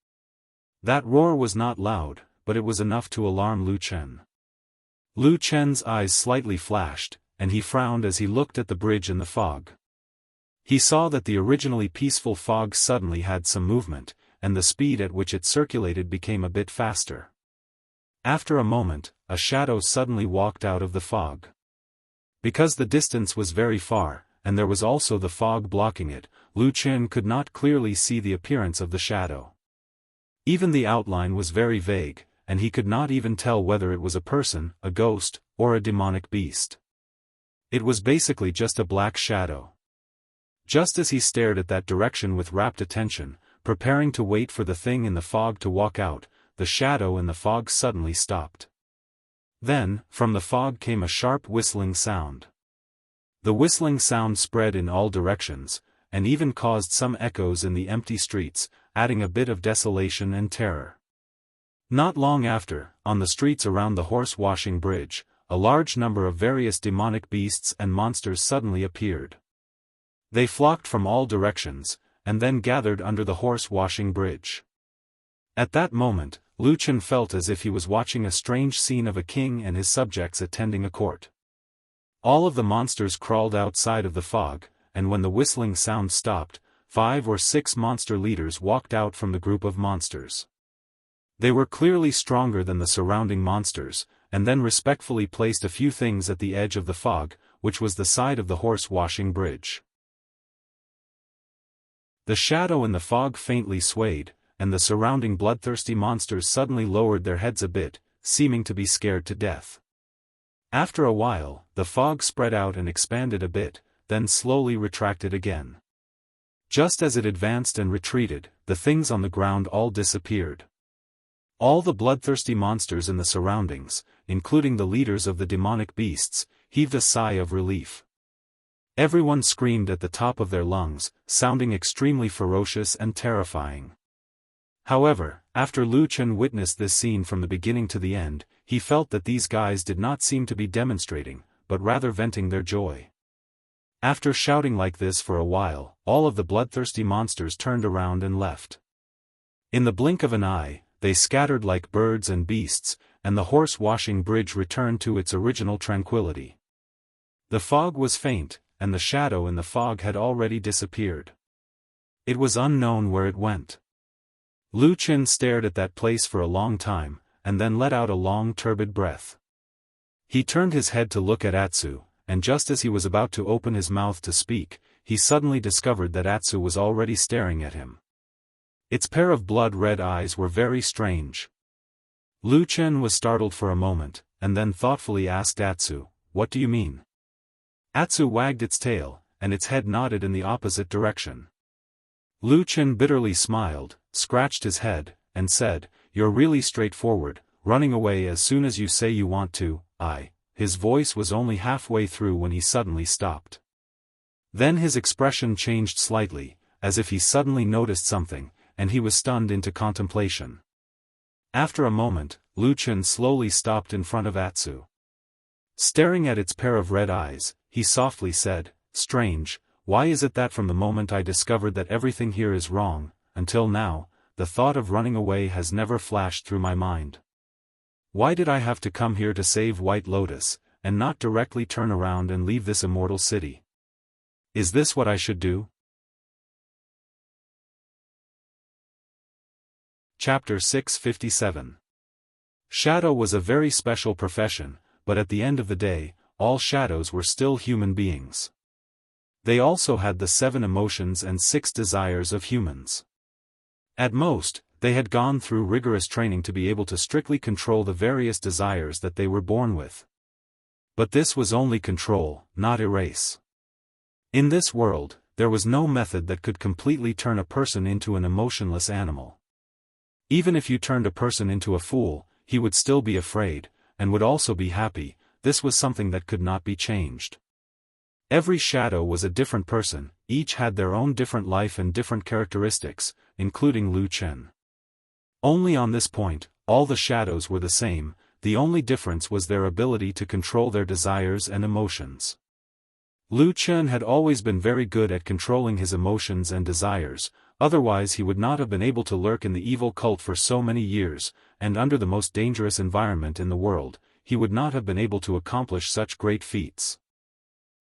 That roar was not loud, but it was enough to alarm Lu Qin. Lu Qin's eyes slightly flashed, and he frowned as he looked at the bridge in the fog. He saw that the originally peaceful fog suddenly had some movement, and the speed at which it circulated became a bit faster. After a moment, a shadow suddenly walked out of the fog. Because the distance was very far, and there was also the fog blocking it, Lu Qin could not clearly see the appearance of the shadow. Even the outline was very vague, and he could not even tell whether it was a person, a ghost, or a demonic beast. It was basically just a black shadow. Just as he stared at that direction with rapt attention, preparing to wait for the thing in the fog to walk out, the shadow in the fog suddenly stopped. Then, from the fog came a sharp whistling sound. The whistling sound spread in all directions, and even caused some echoes in the empty streets, adding a bit of desolation and terror. Not long after, on the streets around the horse-washing bridge, a large number of various demonic beasts and monsters suddenly appeared. They flocked from all directions, and then gathered under the horse-washing bridge. At that moment, Lu Qin felt as if he was watching a strange scene of a king and his subjects attending a court. All of the monsters crawled outside of the fog, and when the whistling sound stopped, 5 or 6 monster leaders walked out from the group of monsters. They were clearly stronger than the surrounding monsters, and then respectfully placed a few things at the edge of the fog, which was the side of the horse-washing bridge. The shadow in the fog faintly swayed, and the surrounding bloodthirsty monsters suddenly lowered their heads a bit, seeming to be scared to death. After a while, the fog spread out and expanded a bit, then slowly retracted again. Just as it advanced and retreated, the things on the ground all disappeared. All the bloodthirsty monsters in the surroundings, including the leaders of the demonic beasts, heaved a sigh of relief. Everyone screamed at the top of their lungs, sounding extremely ferocious and terrifying. However, after Lu Qin witnessed this scene from the beginning to the end, he felt that these guys did not seem to be demonstrating, but rather venting their joy. After shouting like this for a while, all of the bloodthirsty monsters turned around and left. In the blink of an eye, they scattered like birds and beasts, and the horse-washing bridge returned to its original tranquility. The fog was faint, and the shadow in the fog had already disappeared. It was unknown where it went. Lu Qin stared at that place for a long time, and then let out a long turbid breath. He turned his head to look at Atsu, and just as he was about to open his mouth to speak, he suddenly discovered that Atsu was already staring at him. Its pair of blood-red eyes were very strange. Lu Qin was startled for a moment, and then thoughtfully asked Atsu, "What do you mean?" Atsu wagged its tail, and its head nodded in the opposite direction. Lu Qin bitterly smiled, scratched his head, and said, "You're really straightforward, running away as soon as you say you want to." His voice was only halfway through when he suddenly stopped. Then his expression changed slightly, as if he suddenly noticed something, and he was stunned into contemplation. After a moment, Lu Qin slowly stopped in front of Atsu. Staring at its pair of red eyes, he softly said, "Strange, why is it that from the moment I discovered that everything here is wrong, until now, the thought of running away has never flashed through my mind? Why did I have to come here to save White Lotus, and not directly turn around and leave this immortal city? Is this what I should do?" Chapter 657. Shadow was a very special profession, but at the end of the day, all shadows were still human beings. They also had the 7 emotions and 6 desires of humans. At most, they had gone through rigorous training to be able to strictly control the various desires that they were born with. But this was only control, not erase. In this world, there was no method that could completely turn a person into an emotionless animal. Even if you turned a person into a fool, he would still be afraid, and would also be happy. This was something that could not be changed. Every shadow was a different person, each had their own different life and different characteristics, including Lu Chen. Only on this point, all the shadows were the same, the only difference was their ability to control their desires and emotions. Lu Chen had always been very good at controlling his emotions and desires, otherwise he would not have been able to lurk in the evil cult for so many years, and under the most dangerous environment in the world, he would not have been able to accomplish such great feats.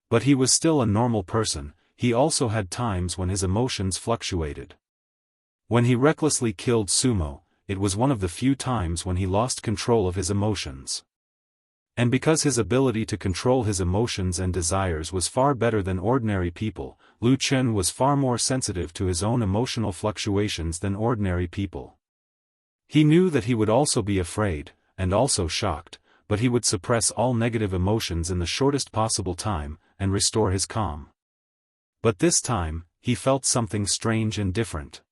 But he was still a normal person. He also had times when his emotions fluctuated. When he recklessly killed Sumo, it was one of the few times when he lost control of his emotions. And because his ability to control his emotions and desires was far better than ordinary people, Lu Chen was far more sensitive to his own emotional fluctuations than ordinary people. He knew that he would also be afraid, and also shocked, but he would suppress all negative emotions in the shortest possible time, and restore his calm. But this time, he felt something strange and different.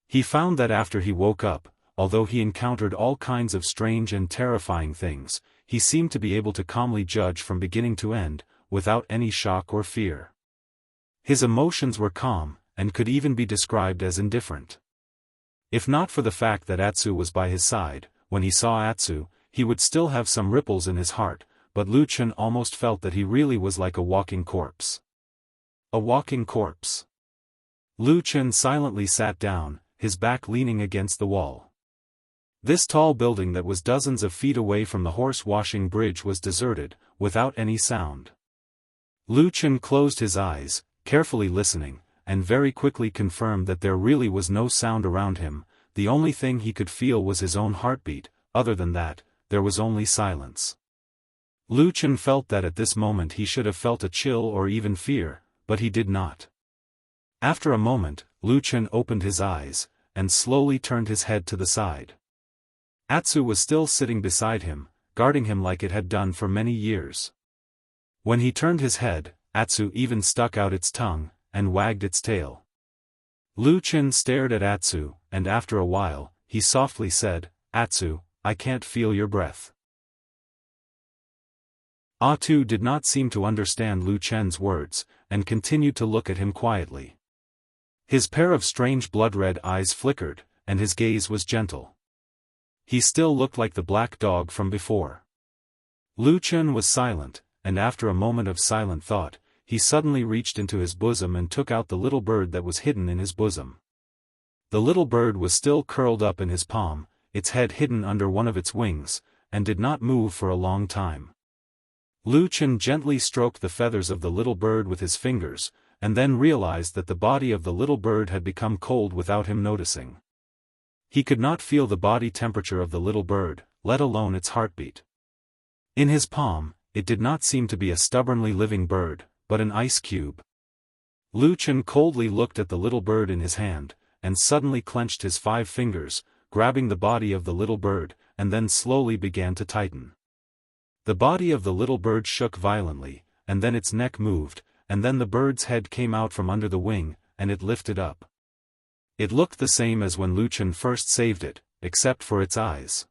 He found that after he woke up, although he encountered all kinds of strange and terrifying things, he seemed to be able to calmly judge from beginning to end, without any shock or fear. His emotions were calm, and could even be described as indifferent. If not for the fact that Atsu was by his side, when he saw Atsu, he would still have some ripples in his heart, but Lu Chen almost felt that he really was like a walking corpse. A walking corpse. Lu Chen silently sat down, his back leaning against the wall. This tall building that was dozens of feet away from the horse-washing bridge was deserted, without any sound. Lu Chen closed his eyes, carefully listening, and very quickly confirmed that there really was no sound around him. The only thing he could feel was his own heartbeat. Other than that, there was only silence. Lu Chen felt that at this moment he should have felt a chill or even fear, but he did not. After a moment, Lu Chen opened his eyes, and slowly turned his head to the side. Atsu was still sitting beside him, guarding him like it had done for many years. When he turned his head, Atsu even stuck out its tongue, and wagged its tail. Lu Chen stared at Atsu, and after a while, he softly said, "Atsu, I can't feel your breath." Atsu did not seem to understand Lu Chen's words, and continued to look at him quietly. His pair of strange blood-red eyes flickered, and his gaze was gentle. He still looked like the black dog from before. Lu Chen was silent, and after a moment of silent thought, he suddenly reached into his bosom and took out the little bird that was hidden in his bosom. The little bird was still curled up in his palm, its head hidden under one of its wings, and did not move for a long time. Lu Chen gently stroked the feathers of the little bird with his fingers, and then realized that the body of the little bird had become cold without him noticing. He could not feel the body temperature of the little bird, let alone its heartbeat. In his palm, it did not seem to be a stubbornly living bird, but an ice cube. Lu Chen coldly looked at the little bird in his hand, and suddenly clenched his 5 fingers, grabbing the body of the little bird, and then slowly began to tighten. The body of the little bird shook violently, and then its neck moved, and then the bird's head came out from under the wing, and it lifted up. It looked the same as when Lu Chen first saved it, except for its eyes.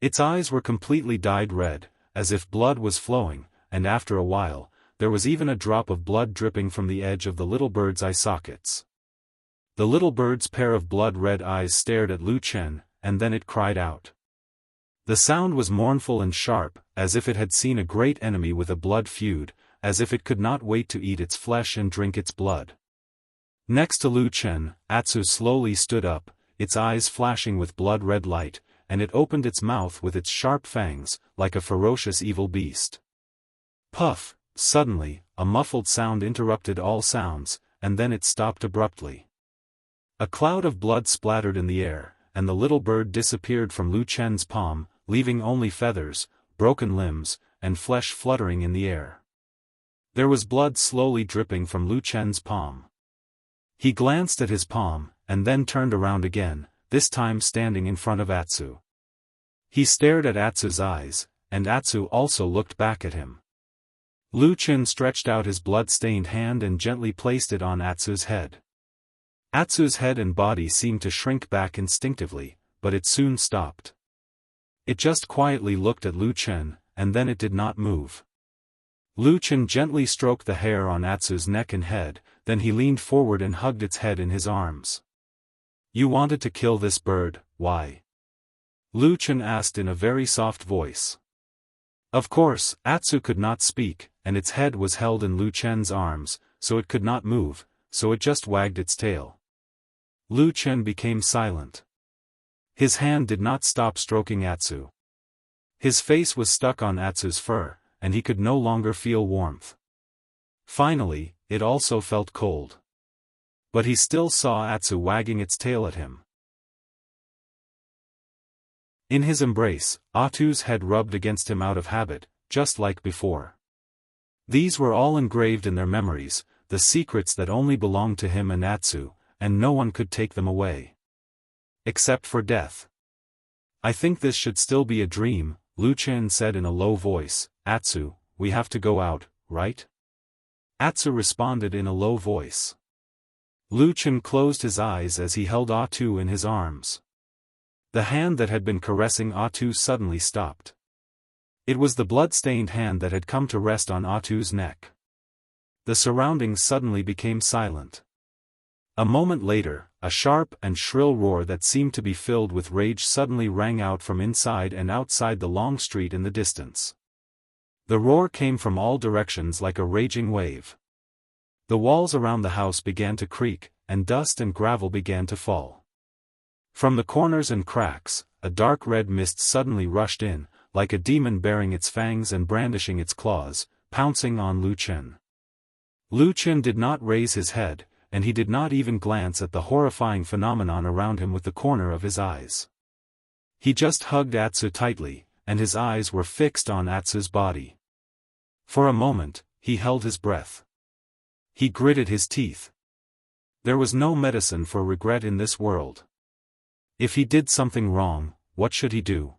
Its eyes were completely dyed red, as if blood was flowing, and after a while, there was even a drop of blood dripping from the edge of the little bird's eye sockets. The little bird's pair of blood-red eyes stared at Lu Chen, and then it cried out. The sound was mournful and sharp, as if it had seen a great enemy with a blood feud, as if it could not wait to eat its flesh and drink its blood. Next to Lu Chen, Atsu slowly stood up, its eyes flashing with blood-red light, and it opened its mouth with its sharp fangs, like a ferocious evil beast. Puff! Suddenly, a muffled sound interrupted all sounds, and then it stopped abruptly. A cloud of blood splattered in the air, and the little bird disappeared from Lu Chen's palm, leaving only feathers, broken limbs, and flesh fluttering in the air. There was blood slowly dripping from Lu Chen's palm. He glanced at his palm, and then turned around again, this time standing in front of Atsu. He stared at Atsu's eyes, and Atsu also looked back at him. Lu Chen stretched out his blood-stained hand and gently placed it on Atsu's head. Atsu's head and body seemed to shrink back instinctively, but it soon stopped. It just quietly looked at Lu Chen, and then it did not move. Lu Chen gently stroked the hair on Atsu's neck and head, then he leaned forward and hugged its head in his arms. "You wanted to kill this bird, why?" Lu Chen asked in a very soft voice. Of course, Atsu could not speak, and its head was held in Lu Chen's arms, so it could not move, so it just wagged its tail. Lu Chen became silent. His hand did not stop stroking Atsu. His face was stuck on Atsu's fur, and he could no longer feel warmth. Finally, it also felt cold. But he still saw Atsu wagging its tail at him. In his embrace, Atsu's head rubbed against him out of habit, just like before. These were all engraved in their memories, the secrets that only belonged to him and Atsu, and no one could take them away. Except for death. "I think this should still be a dream," Lu Chen said in a low voice. "Atsu, we have to go out, right?" Atsu responded in a low voice. Lu Chen closed his eyes as he held Atsu in his arms. The hand that had been caressing Atsu suddenly stopped. It was the blood-stained hand that had come to rest on Atsu's neck. The surroundings suddenly became silent. A moment later, a sharp and shrill roar that seemed to be filled with rage suddenly rang out from inside and outside the long street in the distance. The roar came from all directions like a raging wave. The walls around the house began to creak, and dust and gravel began to fall. From the corners and cracks, a dark red mist suddenly rushed in, like a demon baring its fangs and brandishing its claws, pouncing on Lu Chen. Lu Chen did not raise his head, and he did not even glance at the horrifying phenomenon around him with the corner of his eyes. He just hugged Atsu tightly, and his eyes were fixed on Atsu's body. For a moment, he held his breath. He gritted his teeth. There was no medicine for regret in this world. If he did something wrong, what should he do?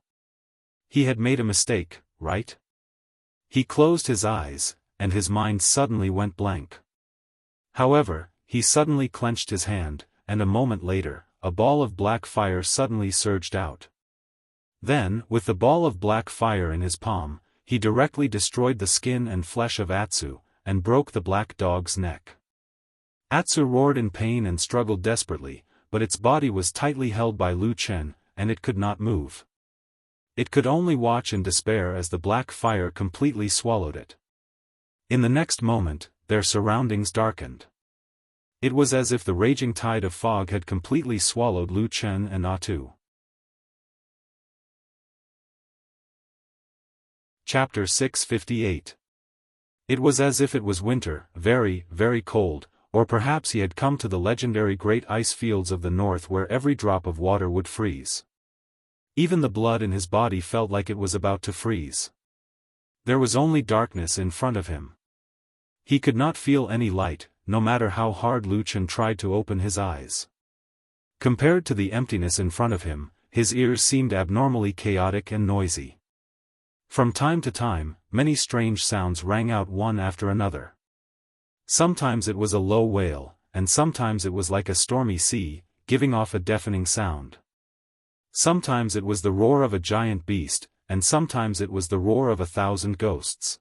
He had made a mistake, right? He closed his eyes, and his mind suddenly went blank. However, he suddenly clenched his hand, and a moment later, a ball of black fire suddenly surged out. Then, with the ball of black fire in his palm, he directly destroyed the skin and flesh of Atsu, and broke the black dog's neck. Atsu roared in pain and struggled desperately, but its body was tightly held by Lu Chen, and it could not move. It could only watch in despair as the black fire completely swallowed it. In the next moment, their surroundings darkened. It was as if the raging tide of fog had completely swallowed Lu Chen and Atsu. Chapter 658. It was as if it was winter, very, very cold, or perhaps he had come to the legendary great ice fields of the north where every drop of water would freeze. Even the blood in his body felt like it was about to freeze. There was only darkness in front of him. He could not feel any light, no matter how hard Lu Chen tried to open his eyes. Compared to the emptiness in front of him, his ears seemed abnormally chaotic and noisy. From time to time, many strange sounds rang out one after another. Sometimes it was a low wail, and sometimes it was like a stormy sea, giving off a deafening sound. Sometimes it was the roar of a giant beast, and sometimes it was the roar of 1,000 ghosts.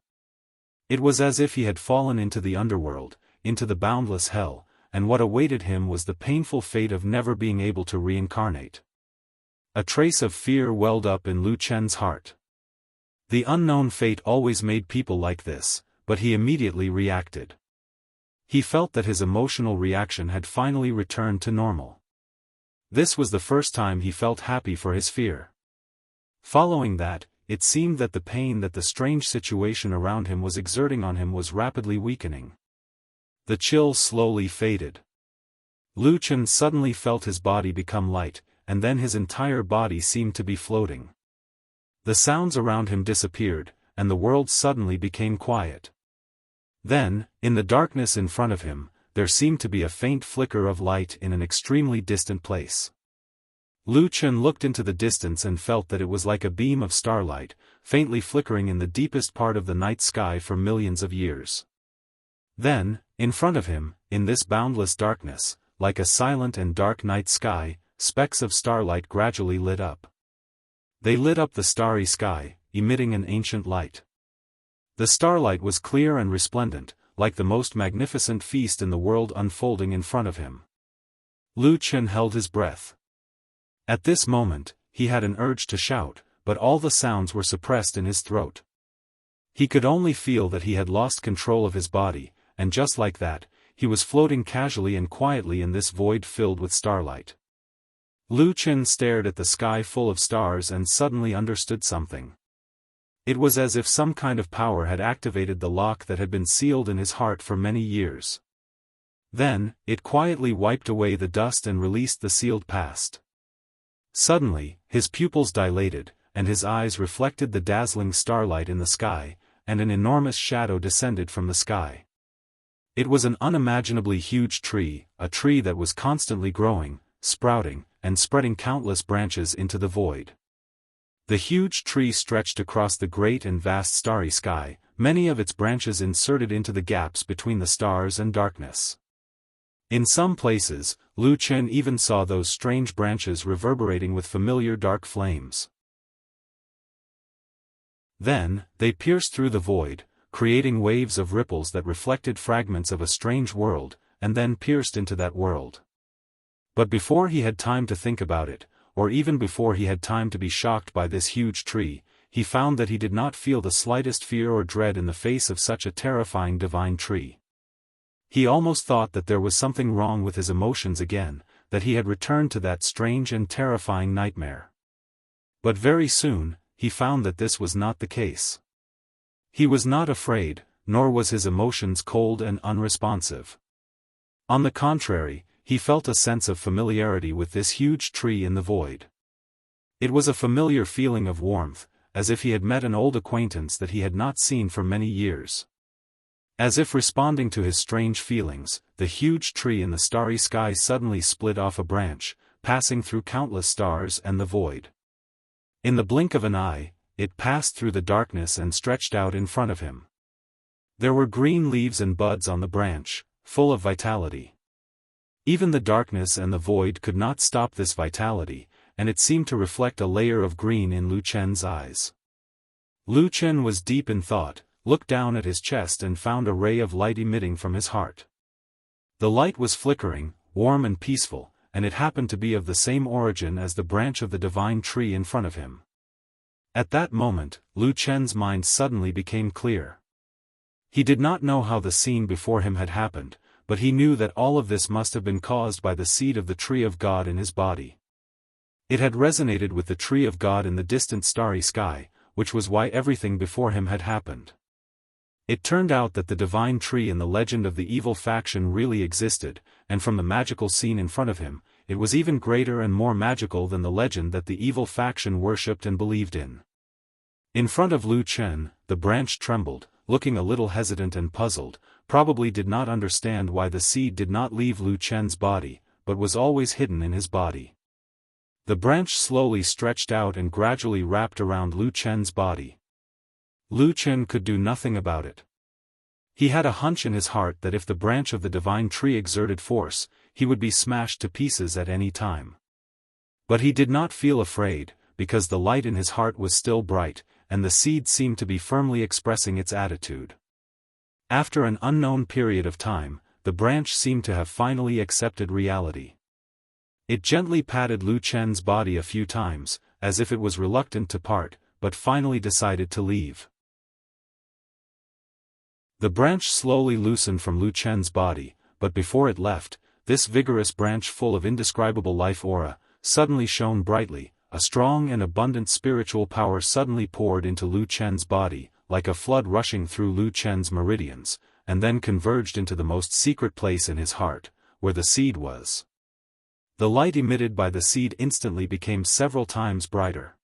It was as if he had fallen into the underworld, into the boundless hell, and what awaited him was the painful fate of never being able to reincarnate. A trace of fear welled up in Lu Chen's heart. The unknown fate always made people like this, but he immediately reacted. He felt that his emotional reaction had finally returned to normal. This was the first time he felt happy for his fear. Following that, it seemed that the pain that the strange situation around him was exerting on him was rapidly weakening. The chill slowly faded. Lu Chen suddenly felt his body become light, and then his entire body seemed to be floating. The sounds around him disappeared, and the world suddenly became quiet. Then, in the darkness in front of him, there seemed to be a faint flicker of light in an extremely distant place. Lu Chen looked into the distance and felt that it was like a beam of starlight, faintly flickering in the deepest part of the night sky for millions of years. Then, in front of him, in this boundless darkness, like a silent and dark night sky, specks of starlight gradually lit up. They lit up the starry sky, emitting an ancient light. The starlight was clear and resplendent, like the most magnificent feast in the world unfolding in front of him. Lu Chen held his breath. At this moment, he had an urge to shout, but all the sounds were suppressed in his throat. He could only feel that he had lost control of his body, and just like that, he was floating casually and quietly in this void filled with starlight. Lu Chen stared at the sky full of stars and suddenly understood something. It was as if some kind of power had activated the lock that had been sealed in his heart for many years. Then, it quietly wiped away the dust and released the sealed past. Suddenly, his pupils dilated, and his eyes reflected the dazzling starlight in the sky, and an enormous shadow descended from the sky. It was an unimaginably huge tree, a tree that was constantly growing, sprouting, and spreading countless branches into the void. The huge tree stretched across the great and vast starry sky, many of its branches inserted into the gaps between the stars and darkness. In some places, Lu Chen even saw those strange branches reverberating with familiar dark flames. Then, they pierced through the void, creating waves of ripples that reflected fragments of a strange world, and then pierced into that world. But before he had time to think about it, or even before he had time to be shocked by this huge tree, he found that he did not feel the slightest fear or dread in the face of such a terrifying divine tree. He almost thought that there was something wrong with his emotions again, that he had returned to that strange and terrifying nightmare. But very soon, he found that this was not the case. He was not afraid, nor was his emotions cold and unresponsive. On the contrary, he felt a sense of familiarity with this huge tree in the void. It was a familiar feeling of warmth, as if he had met an old acquaintance that he had not seen for many years. As if responding to his strange feelings, the huge tree in the starry sky suddenly split off a branch, passing through countless stars and the void. In the blink of an eye, it passed through the darkness and stretched out in front of him. There were green leaves and buds on the branch, full of vitality. Even the darkness and the void could not stop this vitality, and it seemed to reflect a layer of green in Lu Chen's eyes. Lu Chen was deep in thought, looked down at his chest and found a ray of light emitting from his heart. The light was flickering, warm and peaceful, and it happened to be of the same origin as the branch of the divine tree in front of him. At that moment, Lu Chen's mind suddenly became clear. He did not know how the scene before him had happened, but he knew that all of this must have been caused by the seed of the tree of God in his body. It had resonated with the tree of God in the distant starry sky, which was why everything before him had happened. It turned out that the divine tree in the legend of the evil faction really existed, and from the magical scene in front of him, it was even greater and more magical than the legend that the evil faction worshipped and believed in. In front of Lu Chen, the branch trembled, looking a little hesitant and puzzled, probably did not understand why the seed did not leave Lu Chen's body, but was always hidden in his body. The branch slowly stretched out and gradually wrapped around Lu Chen's body. Lu Chen could do nothing about it. He had a hunch in his heart that if the branch of the divine tree exerted force, he would be smashed to pieces at any time. But he did not feel afraid, because the light in his heart was still bright, and the seed seemed to be firmly expressing its attitude. After an unknown period of time, the branch seemed to have finally accepted reality. It gently patted Lu Chen's body a few times, as if it was reluctant to part, but finally decided to leave. The branch slowly loosened from Lu Chen's body, but before it left, this vigorous branch full of indescribable life aura, suddenly shone brightly. A strong and abundant spiritual power suddenly poured into Lu Chen's body, like a flood rushing through Lu Chen's meridians, and then converged into the most secret place in his heart, where the seed was. The light emitted by the seed instantly became several times brighter.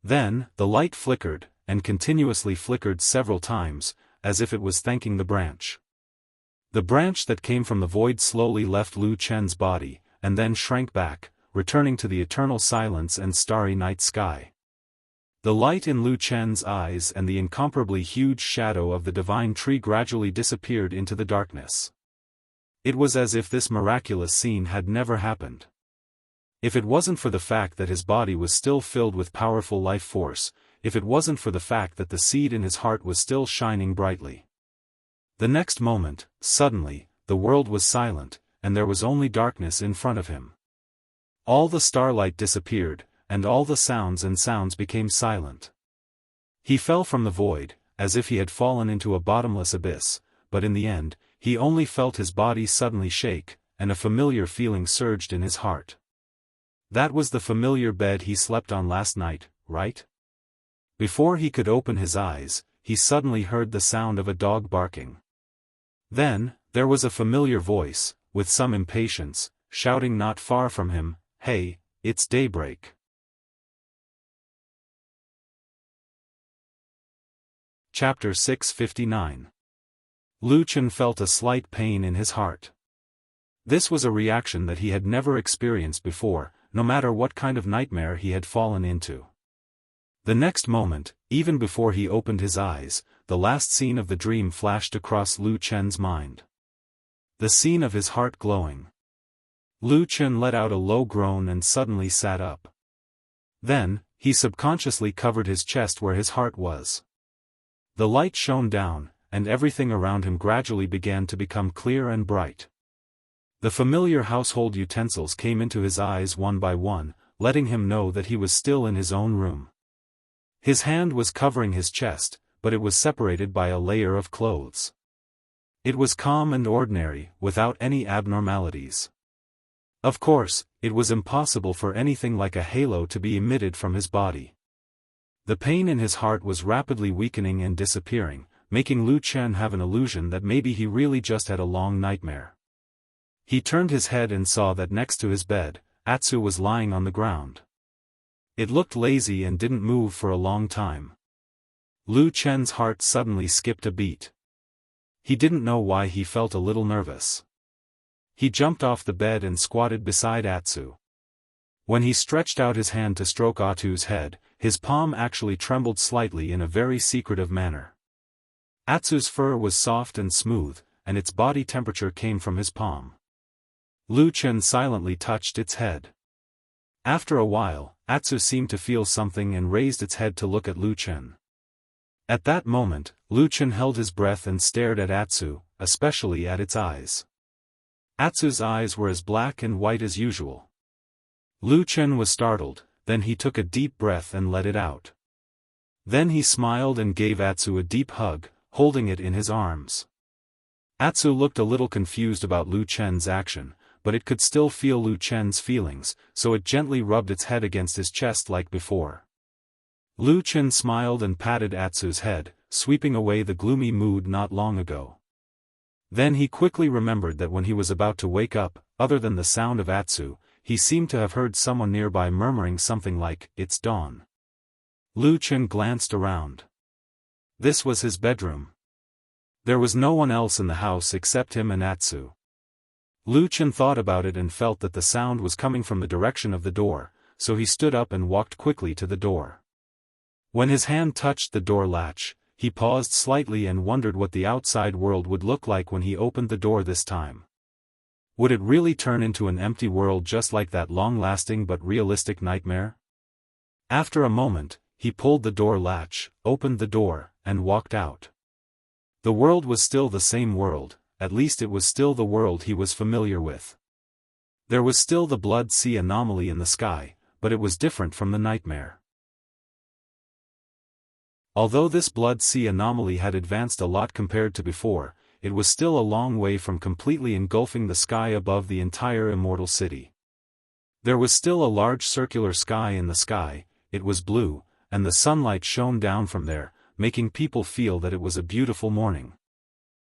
Then, the light flickered, and continuously flickered several times, as if it was thanking the branch. The branch that came from the void slowly left Lu Chen's body, and then shrank back, returning to the eternal silence and starry night sky. The light in Lu Chen's eyes and the incomparably huge shadow of the divine tree gradually disappeared into the darkness. It was as if this miraculous scene had never happened. If it wasn't for the fact that his body was still filled with powerful life force, if it wasn't for the fact that the seed in his heart was still shining brightly. The next moment, suddenly, the world was silent, and there was only darkness in front of him. All the starlight disappeared, and all the sounds became silent. He fell from the void, as if he had fallen into a bottomless abyss, but in the end, he only felt his body suddenly shake, and a familiar feeling surged in his heart. That was the familiar bed he slept on last night, right? Before he could open his eyes, he suddenly heard the sound of a dog barking. Then, there was a familiar voice, with some impatience, shouting not far from him, "Hey, it's daybreak." Chapter 659. Lu Chen felt a slight pain in his heart. This was a reaction that he had never experienced before, no matter what kind of nightmare he had fallen into. The next moment, even before he opened his eyes, the last scene of the dream flashed across Lu Chen's mind. The scene of his heart glowing. Lu Chen let out a low groan and suddenly sat up. Then, he subconsciously covered his chest where his heart was. The light shone down, and everything around him gradually began to become clear and bright. The familiar household utensils came into his eyes one by one, letting him know that he was still in his own room. His hand was covering his chest, but it was separated by a layer of clothes. It was calm and ordinary, without any abnormalities. Of course, it was impossible for anything like a halo to be emitted from his body. The pain in his heart was rapidly weakening and disappearing, making Lu Chen have an illusion that maybe he really just had a long nightmare. He turned his head and saw that next to his bed, Atsu was lying on the ground. It looked lazy and didn't move for a long time. Lu Chen's heart suddenly skipped a beat. He didn't know why he felt a little nervous. He jumped off the bed and squatted beside Atsu. When he stretched out his hand to stroke Atsu's head, his palm actually trembled slightly in a very secretive manner. Atsu's fur was soft and smooth, and its body temperature came from his palm. Lu Chen silently touched its head. After a while, Atsu seemed to feel something and raised its head to look at Lu Chen. At that moment, Lu Chen held his breath and stared at Atsu, especially at its eyes. Atsu's eyes were as black and white as usual. Lu Chen was startled, then he took a deep breath and let it out. Then he smiled and gave Atsu a deep hug, holding it in his arms. Atsu looked a little confused about Lu Chen's action, but it could still feel Lu Chen's feelings, so it gently rubbed its head against his chest like before. Lu Chen smiled and patted Atsu's head, sweeping away the gloomy mood not long ago. Then he quickly remembered that when he was about to wake up, other than the sound of Atsu, he seemed to have heard someone nearby murmuring something like, "It's dawn." Lu Chen glanced around. This was his bedroom. There was no one else in the house except him and Atsu. Lu Chen thought about it and felt that the sound was coming from the direction of the door, so he stood up and walked quickly to the door. When his hand touched the door latch, he paused slightly and wondered what the outside world would look like when he opened the door this time. Would it really turn into an empty world just like that long-lasting but realistic nightmare? After a moment, he pulled the door latch, opened the door, and walked out. The world was still the same world, at least it was still the world he was familiar with. There was still the blood sea anomaly in the sky, but it was different from the nightmare. Although this blood sea anomaly had advanced a lot compared to before, it was still a long way from completely engulfing the sky above the entire immortal city. There was still a large circular sky in the sky, it was blue, and the sunlight shone down from there, making people feel that it was a beautiful morning.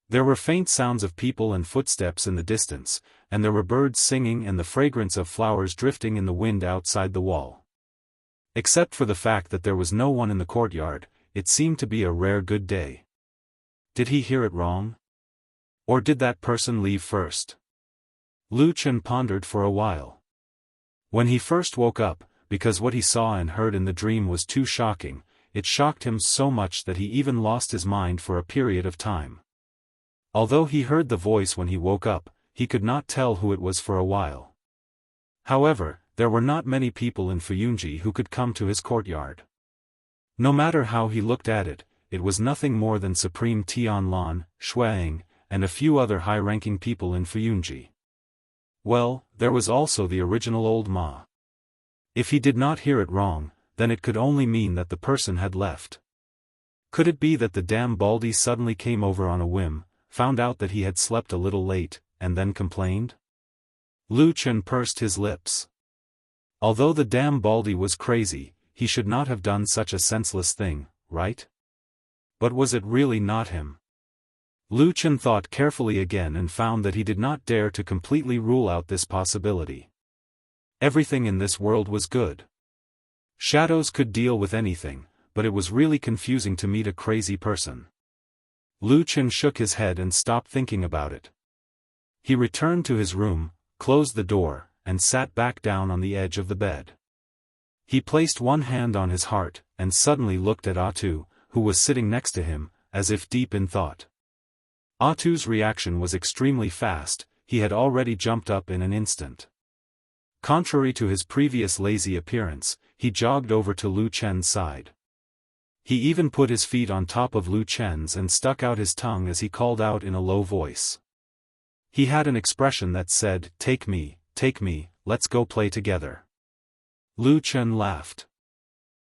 There were faint sounds of people and footsteps in the distance, and there were birds singing and the fragrance of flowers drifting in the wind outside the wall. Except for the fact that there was no one in the courtyard, it seemed to be a rare good day. Did he hear it wrong? Or did that person leave first? Lu Chen pondered for a while. When he first woke up, because what he saw and heard in the dream was too shocking, it shocked him so much that he even lost his mind for a period of time. Although he heard the voice when he woke up, he could not tell who it was for a while. However, there were not many people in Fuyunji who could come to his courtyard. No matter how he looked at it, it was nothing more than Supreme Tianlan, Shuang, and a few other high-ranking people in Fuyunji. Well, there was also the original old Ma. If he did not hear it wrong, then it could only mean that the person had left. Could it be that the damn Baldy suddenly came over on a whim, found out that he had slept a little late, and then complained? Lu Chen pursed his lips. Although the damn Baldy was crazy, he should not have done such a senseless thing, right? But was it really not him? Lu Chen thought carefully again and found that he did not dare to completely rule out this possibility. Everything in this world was good. Shadows could deal with anything, but it was really confusing to meet a crazy person. Lu Chen shook his head and stopped thinking about it. He returned to his room, closed the door, and sat back down on the edge of the bed. He placed one hand on his heart, and suddenly looked at Atu, who was sitting next to him, as if deep in thought. Atu's reaction was extremely fast, he had already jumped up in an instant. Contrary to his previous lazy appearance, he jogged over to Lu Chen's side. He even put his feet on top of Lu Chen's and stuck out his tongue as he called out in a low voice. He had an expression that said, take me, let's go play together." Lu Chen laughed.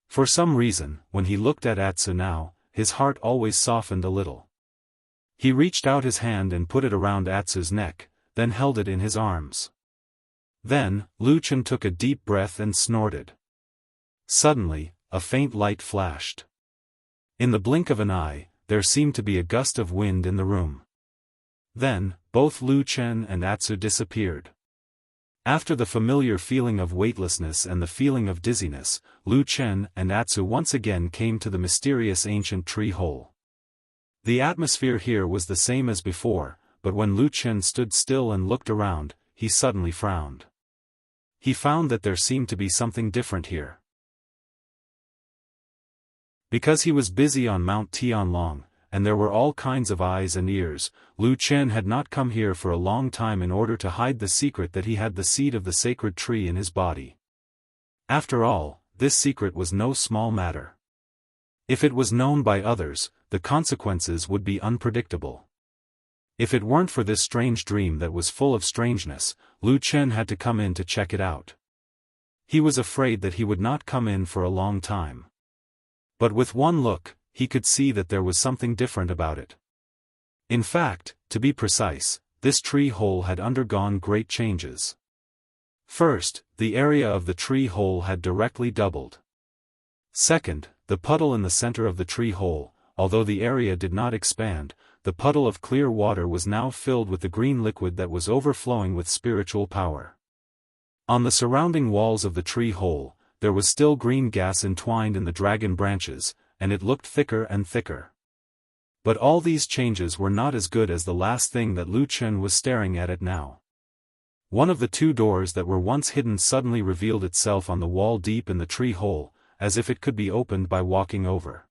For some reason, when he looked at Atsu now, his heart always softened a little. He reached out his hand and put it around Atsu's neck, then held it in his arms. Then, Lu Chen took a deep breath and snorted. Suddenly, a faint light flashed. In the blink of an eye, there seemed to be a gust of wind in the room. Then, both Lu Chen and Atsu disappeared. After the familiar feeling of weightlessness and the feeling of dizziness, Lu Chen and Atsu once again came to the mysterious ancient tree hole. The atmosphere here was the same as before, but when Lu Chen stood still and looked around, he suddenly frowned. He found that there seemed to be something different here. Because he was busy on Mount Tianlong, and there were all kinds of eyes and ears, Lu Chen had not come here for a long time in order to hide the secret that he had the seed of the sacred tree in his body. After all, this secret was no small matter. If it was known by others, the consequences would be unpredictable. If it weren't for this strange dream that was full of strangeness, Lu Chen had to come in to check it out. He was afraid that he would not come in for a long time. But with one look, he could see that there was something different about it. In fact, to be precise, this tree hole had undergone great changes. First, the area of the tree hole had directly doubled. Second, the puddle in the center of the tree hole, although the area did not expand, the puddle of clear water was now filled with the green liquid that was overflowing with spiritual power. On the surrounding walls of the tree hole, there was still green gas entwined in the dragon branches, and it looked thicker and thicker. But all these changes were not as good as the last thing that Lu Chen was staring at it now. One of the two doors that were once hidden suddenly revealed itself on the wall deep in the tree hole, as if it could be opened by walking over.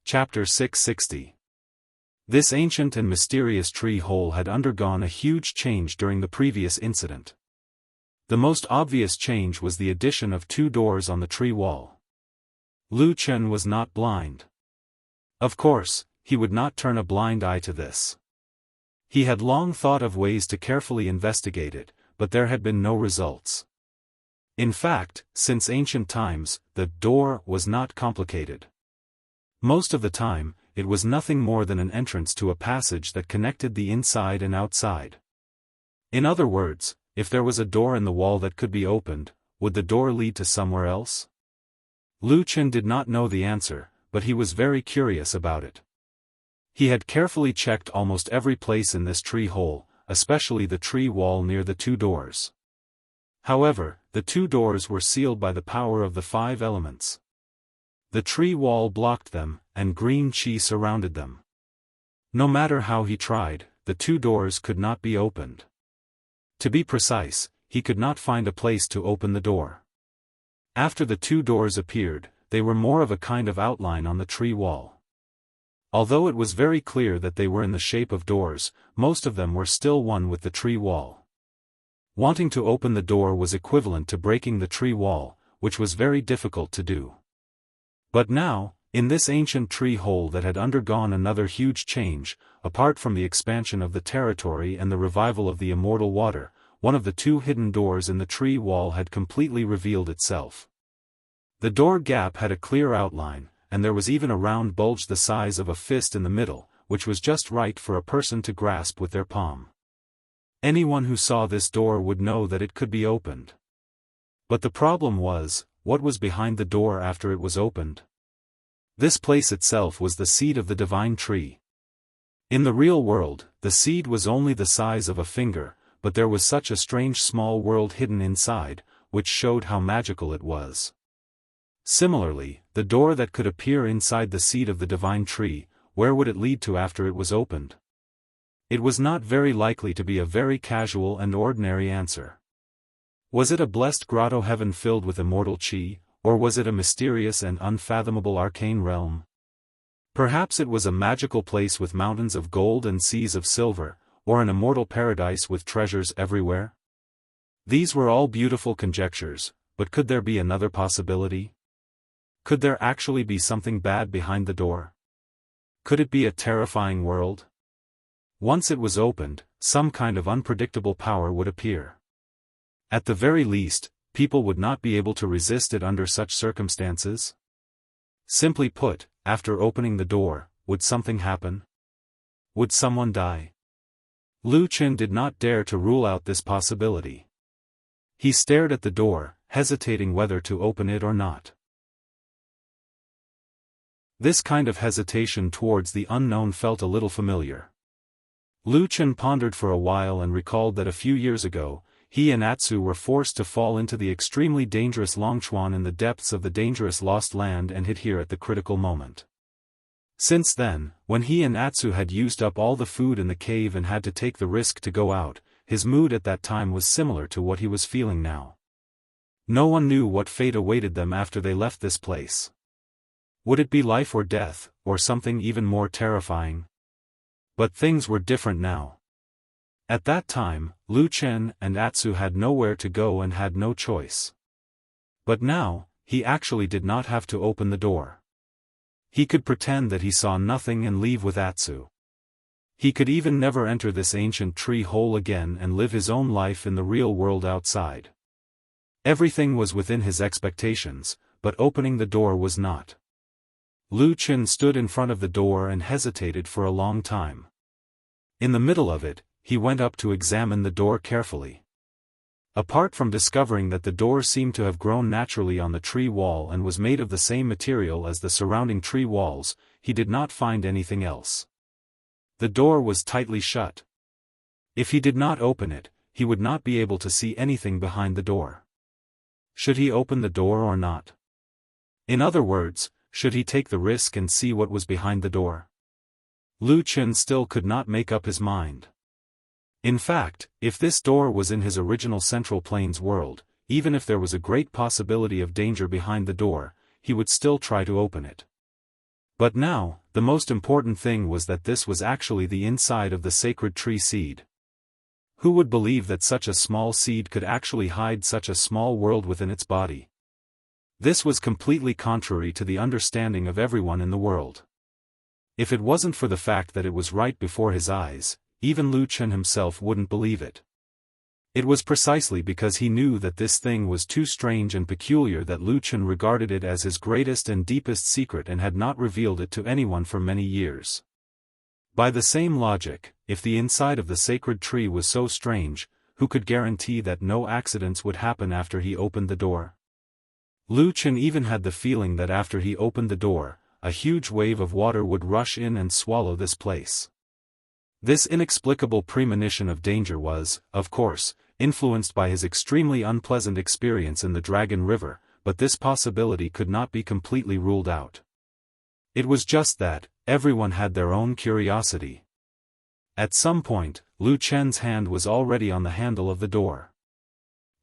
Chapter 660. This ancient and mysterious tree hole had undergone a huge change during the previous incident. The most obvious change was the addition of two doors on the tree wall. Lu Chen was not blind. Of course, he would not turn a blind eye to this. He had long thought of ways to carefully investigate it, but there had been no results. In fact, since ancient times, the door was not complicated. Most of the time, it was nothing more than an entrance to a passage that connected the inside and outside. In other words, if there was a door in the wall that could be opened, would the door lead to somewhere else? Lu Chen did not know the answer, but he was very curious about it. He had carefully checked almost every place in this tree hole, especially the tree wall near the two doors. However, the two doors were sealed by the power of the 5 elements. The tree wall blocked them, and green qi surrounded them. No matter how he tried, the two doors could not be opened. To be precise, he could not find a place to open the door. After the two doors appeared, they were more of a kind of outline on the tree wall. Although it was very clear that they were in the shape of doors, most of them were still one with the tree wall. Wanting to open the door was equivalent to breaking the tree wall, which was very difficult to do. But now, in this ancient tree hole that had undergone another huge change, apart from the expansion of the territory and the revival of the immortal water, one of the two hidden doors in the tree wall had completely revealed itself. The door gap had a clear outline, and there was even a round bulge the size of a fist in the middle, which was just right for a person to grasp with their palm. Anyone who saw this door would know that it could be opened. But the problem was, what was behind the door after it was opened? This place itself was the seed of the divine tree. In the real world, the seed was only the size of a finger, but there was such a strange small world hidden inside, which showed how magical it was. Similarly, the door that could appear inside the seed of the divine tree, where would it lead to after it was opened? It was not very likely to be a very casual and ordinary answer. Was it a blessed grotto heaven filled with immortal qi, or was it a mysterious and unfathomable arcane realm? Perhaps it was a magical place with mountains of gold and seas of silver, or an immortal paradise with treasures everywhere? These were all beautiful conjectures, but could there be another possibility? Could there actually be something bad behind the door? Could it be a terrifying world? Once it was opened, some kind of unpredictable power would appear. At the very least, people would not be able to resist it under such circumstances. Simply put, after opening the door, would something happen? Would someone die? Lu Qin did not dare to rule out this possibility. He stared at the door, hesitating whether to open it or not. This kind of hesitation towards the unknown felt a little familiar. Lu Qin pondered for a while and recalled that a few years ago, he and Atsu were forced to fall into the extremely dangerous Longchuan in the depths of the dangerous Lost Land and hid here at the critical moment. Since then, when he and Atsu had used up all the food in the cave and had to take the risk to go out, his mood at that time was similar to what he was feeling now. No one knew what fate awaited them after they left this place. Would it be life or death, or something even more terrifying? But things were different now. At that time, Lu Qin and Atsu had nowhere to go and had no choice. But now, he actually did not have to open the door. He could pretend that he saw nothing and leave with Atsu. He could even never enter this ancient tree hole again and live his own life in the real world outside. Everything was within his expectations, but opening the door was not. Lu Qin stood in front of the door and hesitated for a long time. In the middle of it, he went up to examine the door carefully. Apart from discovering that the door seemed to have grown naturally on the tree wall and was made of the same material as the surrounding tree walls, he did not find anything else. The door was tightly shut. If he did not open it, he would not be able to see anything behind the door. Should he open the door or not? In other words, should he take the risk and see what was behind the door? Lu Qin still could not make up his mind. In fact, if this door was in his original Central Plains world, even if there was a great possibility of danger behind the door, he would still try to open it. But now, the most important thing was that this was actually the inside of the sacred tree seed. Who would believe that such a small seed could actually hide such a small world within its body? This was completely contrary to the understanding of everyone in the world. If it wasn't for the fact that it was right before his eyes, even Lu Qin himself wouldn't believe it. It was precisely because he knew that this thing was too strange and peculiar that Lu Qin regarded it as his greatest and deepest secret and had not revealed it to anyone for many years. By the same logic, if the inside of the sacred tree was so strange, who could guarantee that no accidents would happen after he opened the door? Lu Qin even had the feeling that after he opened the door, a huge wave of water would rush in and swallow this place. This inexplicable premonition of danger was, of course, influenced by his extremely unpleasant experience in the Dragon River, but this possibility could not be completely ruled out. It was just that, everyone had their own curiosity. At some point, Lu Chen's hand was already on the handle of the door.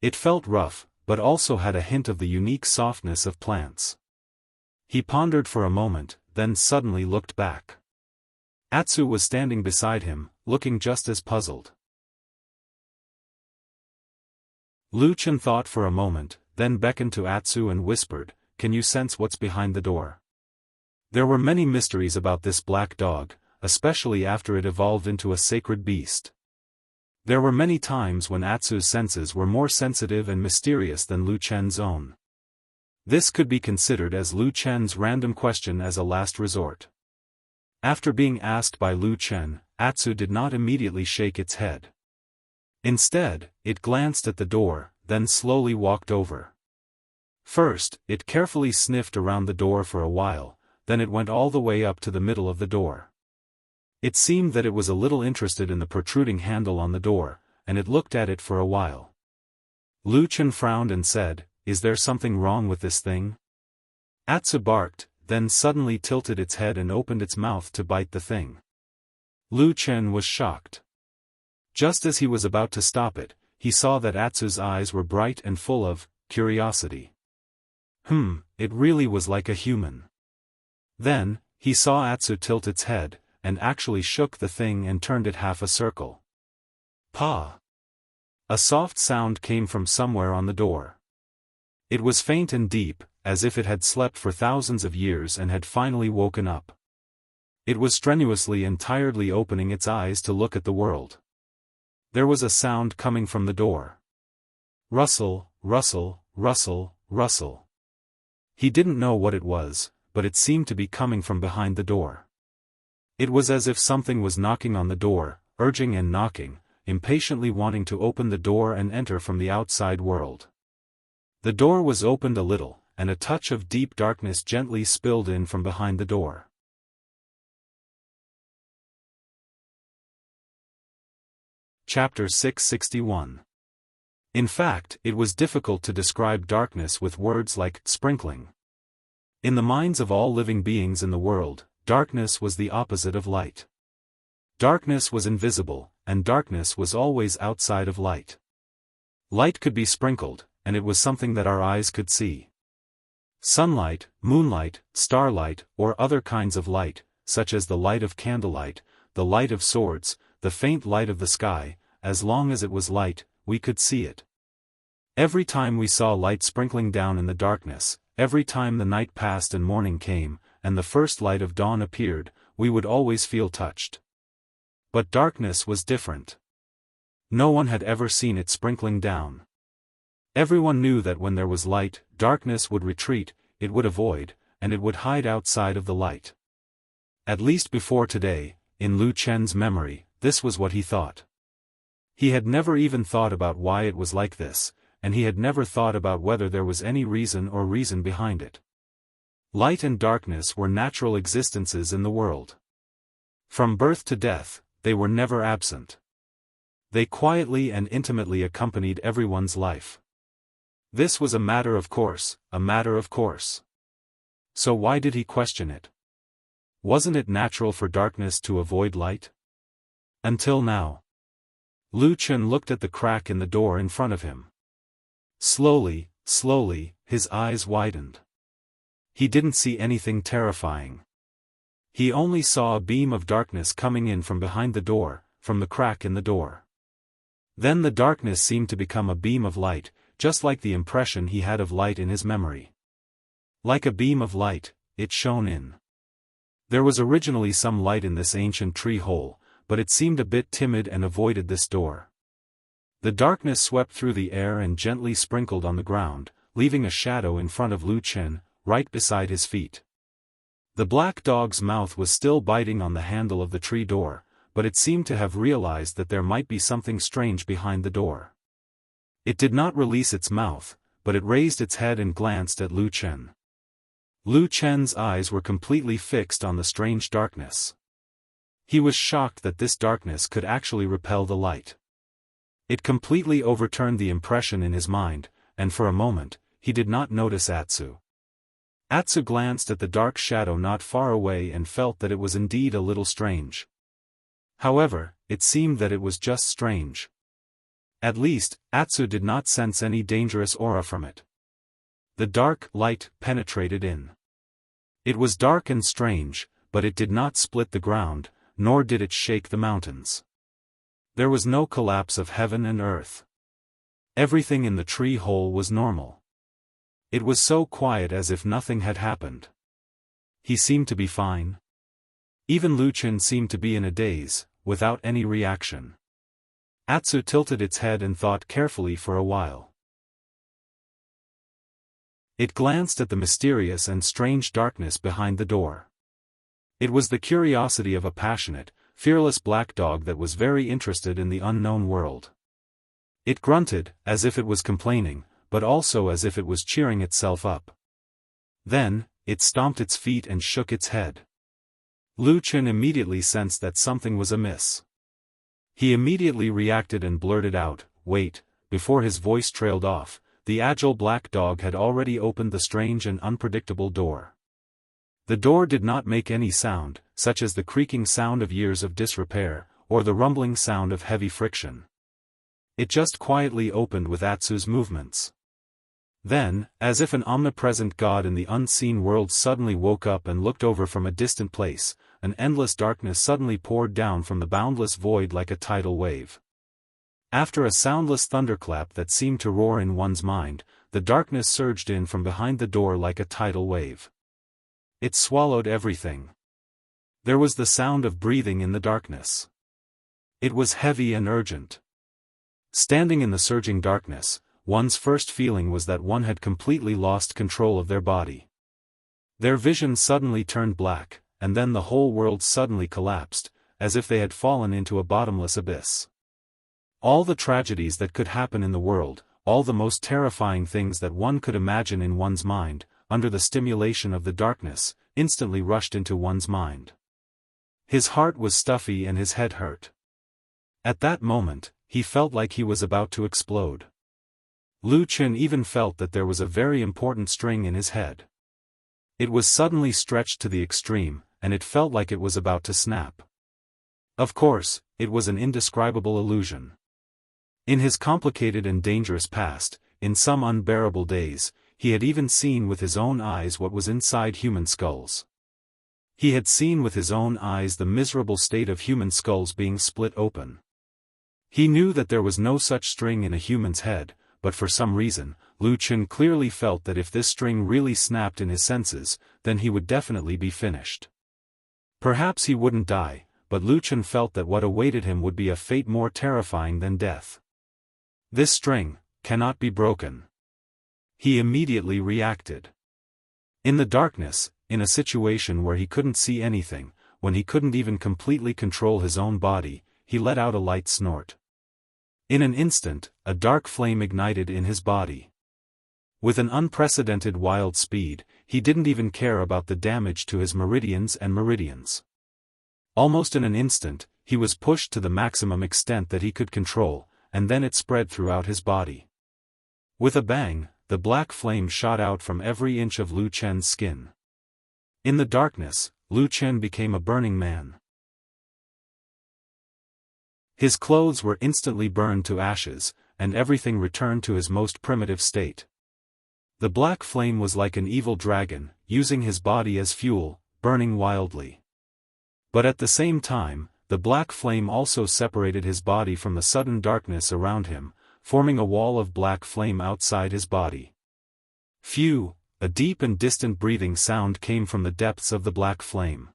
It felt rough, but also had a hint of the unique softness of plants. He pondered for a moment, then suddenly looked back. Atsu was standing beside him, looking just as puzzled. Lu Chen thought for a moment, then beckoned to Atsu and whispered, "Can you sense what's behind the door?" There were many mysteries about this black dog, especially after it evolved into a sacred beast. There were many times when Atsu's senses were more sensitive and mysterious than Lu Chen's own. This could be considered as Lu Chen's random question as a last resort. After being asked by Lu Chen, Atsu did not immediately shake its head. Instead, it glanced at the door, then slowly walked over. First, it carefully sniffed around the door for a while, then it went all the way up to the middle of the door. It seemed that it was a little interested in the protruding handle on the door, and it looked at it for a while. Lu Chen frowned and said, "Is there something wrong with this thing?" Atsu barked, then suddenly tilted its head and opened its mouth to bite the thing. Lu Chen was shocked. Just as he was about to stop it, he saw that Atsu's eyes were bright and full of curiosity. It really was like a human. Then, he saw Atsu tilt its head, and actually shook the thing and turned it half a circle. Pa! A soft sound came from somewhere on the door. It was faint and deep, as if it had slept for thousands of years and had finally woken up. It was strenuously and tiredly opening its eyes to look at the world. There was a sound coming from the door. Rustle, rustle, rustle, rustle. He didn't know what it was, but it seemed to be coming from behind the door. It was as if something was knocking on the door, urging and knocking, impatiently wanting to open the door and enter from the outside world. The door was opened a little, and a touch of deep darkness gently spilled in from behind the door. Chapter 661. In fact, it was difficult to describe darkness with words like sprinkling. In the minds of all living beings in the world, darkness was the opposite of light. Darkness was invisible, and darkness was always outside of light. Light could be sprinkled, and it was something that our eyes could see. Sunlight, moonlight, starlight, or other kinds of light, such as the light of candlelight, the light of swords, the faint light of the sky, as long as it was light, we could see it. Every time we saw light sprinkling down in the darkness, every time the night passed and morning came, and the first light of dawn appeared, we would always feel touched. But darkness was different. No one had ever seen it sprinkling down. Everyone knew that when there was light, darkness would retreat, it would avoid, and it would hide outside of the light. At least before today, in Lu Chen's memory, this was what he thought. He had never even thought about why it was like this, and he had never thought about whether there was any reason behind it. Light and darkness were natural existences in the world. From birth to death, they were never absent. They quietly and intimately accompanied everyone's life. This was a matter of course, a matter of course. So why did he question it? Wasn't it natural for darkness to avoid light? Until now. Lu Chen looked at the crack in the door in front of him. Slowly, slowly, his eyes widened. He didn't see anything terrifying. He only saw a beam of darkness coming in from behind the door, from the crack in the door. Then the darkness seemed to become a beam of light, just like the impression he had of light in his memory. Like a beam of light, it shone in. There was originally some light in this ancient tree hole, but it seemed a bit timid and avoided this door. The darkness swept through the air and gently sprinkled on the ground, leaving a shadow in front of Lu Chen, right beside his feet. The black dog's mouth was still biting on the handle of the tree door, but it seemed to have realized that there might be something strange behind the door. It did not release its mouth, but it raised its head and glanced at Lu Chen. Lu Chen's eyes were completely fixed on the strange darkness. He was shocked that this darkness could actually repel the light. It completely overturned the impression in his mind, and for a moment, he did not notice Atsu. Atsu glanced at the dark shadow not far away and felt that it was indeed a little strange. However, it seemed that it was just strange. At least, Atsu did not sense any dangerous aura from it. The dark light penetrated in. It was dark and strange, but it did not split the ground, nor did it shake the mountains. There was no collapse of heaven and earth. Everything in the tree hole was normal. It was so quiet as if nothing had happened. He seemed to be fine. Even Lu Qin seemed to be in a daze, without any reaction. Atsu tilted its head and thought carefully for a while. It glanced at the mysterious and strange darkness behind the door. It was the curiosity of a passionate, fearless black dog that was very interested in the unknown world. It grunted, as if it was complaining, but also as if it was cheering itself up. Then, it stomped its feet and shook its head. Lu Qin immediately sensed that something was amiss. He immediately reacted and blurted out, "Wait," before his voice trailed off. The agile black dog had already opened the strange and unpredictable door. The door did not make any sound, such as the creaking sound of years of disrepair, or the rumbling sound of heavy friction. It just quietly opened with Atsu's movements. Then, as if an omnipresent god in the unseen world suddenly woke up and looked over from a distant place, an endless darkness suddenly poured down from the boundless void like a tidal wave. After a soundless thunderclap that seemed to roar in one's mind, the darkness surged in from behind the door like a tidal wave. It swallowed everything. There was the sound of breathing in the darkness. It was heavy and urgent. Standing in the surging darkness, one's first feeling was that one had completely lost control of their body. Their vision suddenly turned black, and then the whole world suddenly collapsed, as if they had fallen into a bottomless abyss. All the tragedies that could happen in the world, all the most terrifying things that one could imagine in one's mind, under the stimulation of the darkness, instantly rushed into one's mind. His heart was stuffy and his head hurt. At that moment, he felt like he was about to explode. Lu Qin even felt that there was a very important string in his head. It was suddenly stretched to the extreme, and it felt like it was about to snap. Of course, it was an indescribable illusion. In his complicated and dangerous past, in some unbearable days, he had even seen with his own eyes what was inside human skulls. He had seen with his own eyes the miserable state of human skulls being split open. He knew that there was no such string in a human's head, but for some reason, Lu Qin clearly felt that if this string really snapped in his senses, then he would definitely be finished. Perhaps he wouldn't die, but Lu Qin felt that what awaited him would be a fate more terrifying than death. This string cannot be broken. He immediately reacted. In the darkness, in a situation where he couldn't see anything, when he couldn't even completely control his own body, he let out a light snort. In an instant, a dark flame ignited in his body. With an unprecedented wild speed, he didn't even care about the damage to his meridians and meridians. Almost in an instant, he was pushed to the maximum extent that he could control, and then it spread throughout his body. With a bang, the black flame shot out from every inch of Lu Qin's skin. In the darkness, Lu Qin became a burning man. His clothes were instantly burned to ashes, and everything returned to his most primitive state. The black flame was like an evil dragon, using his body as fuel, burning wildly. But at the same time, the black flame also separated his body from the sudden darkness around him, forming a wall of black flame outside his body. Phew! A deep and distant breathing sound came from the depths of the black flame.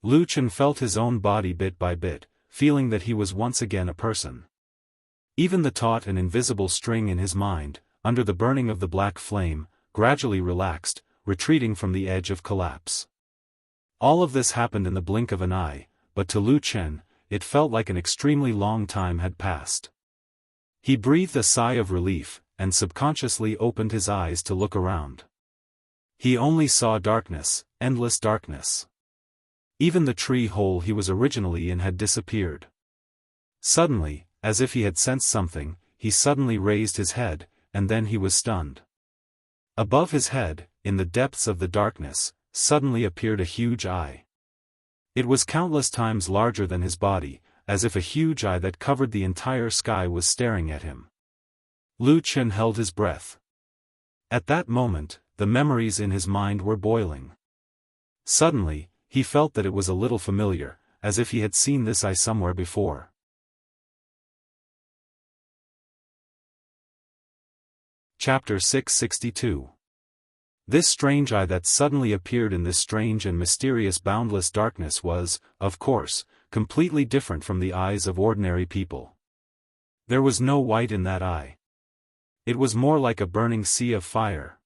Lu Qin felt his own body bit by bit, feeling that he was once again a person. Even the taut and invisible string in his mind, under the burning of the black flame, gradually relaxed, retreating from the edge of collapse. All of this happened in the blink of an eye, but to Lu Qin, it felt like an extremely long time had passed. He breathed a sigh of relief, and subconsciously opened his eyes to look around. He only saw darkness, endless darkness. Even the tree hole he was originally in had disappeared. Suddenly, as if he had sensed something, he suddenly raised his head, and then he was stunned. Above his head, in the depths of the darkness, suddenly appeared a huge eye. It was countless times larger than his body, as if a huge eye that covered the entire sky was staring at him. Lu Chen held his breath. At that moment, the memories in his mind were boiling. Suddenly, he felt that it was a little familiar, as if he had seen this eye somewhere before. Chapter 662. This strange eye that suddenly appeared in this strange and mysterious boundless darkness was, of course, completely different from the eyes of ordinary people. There was no white in that eye. It was more like a burning sea of fire.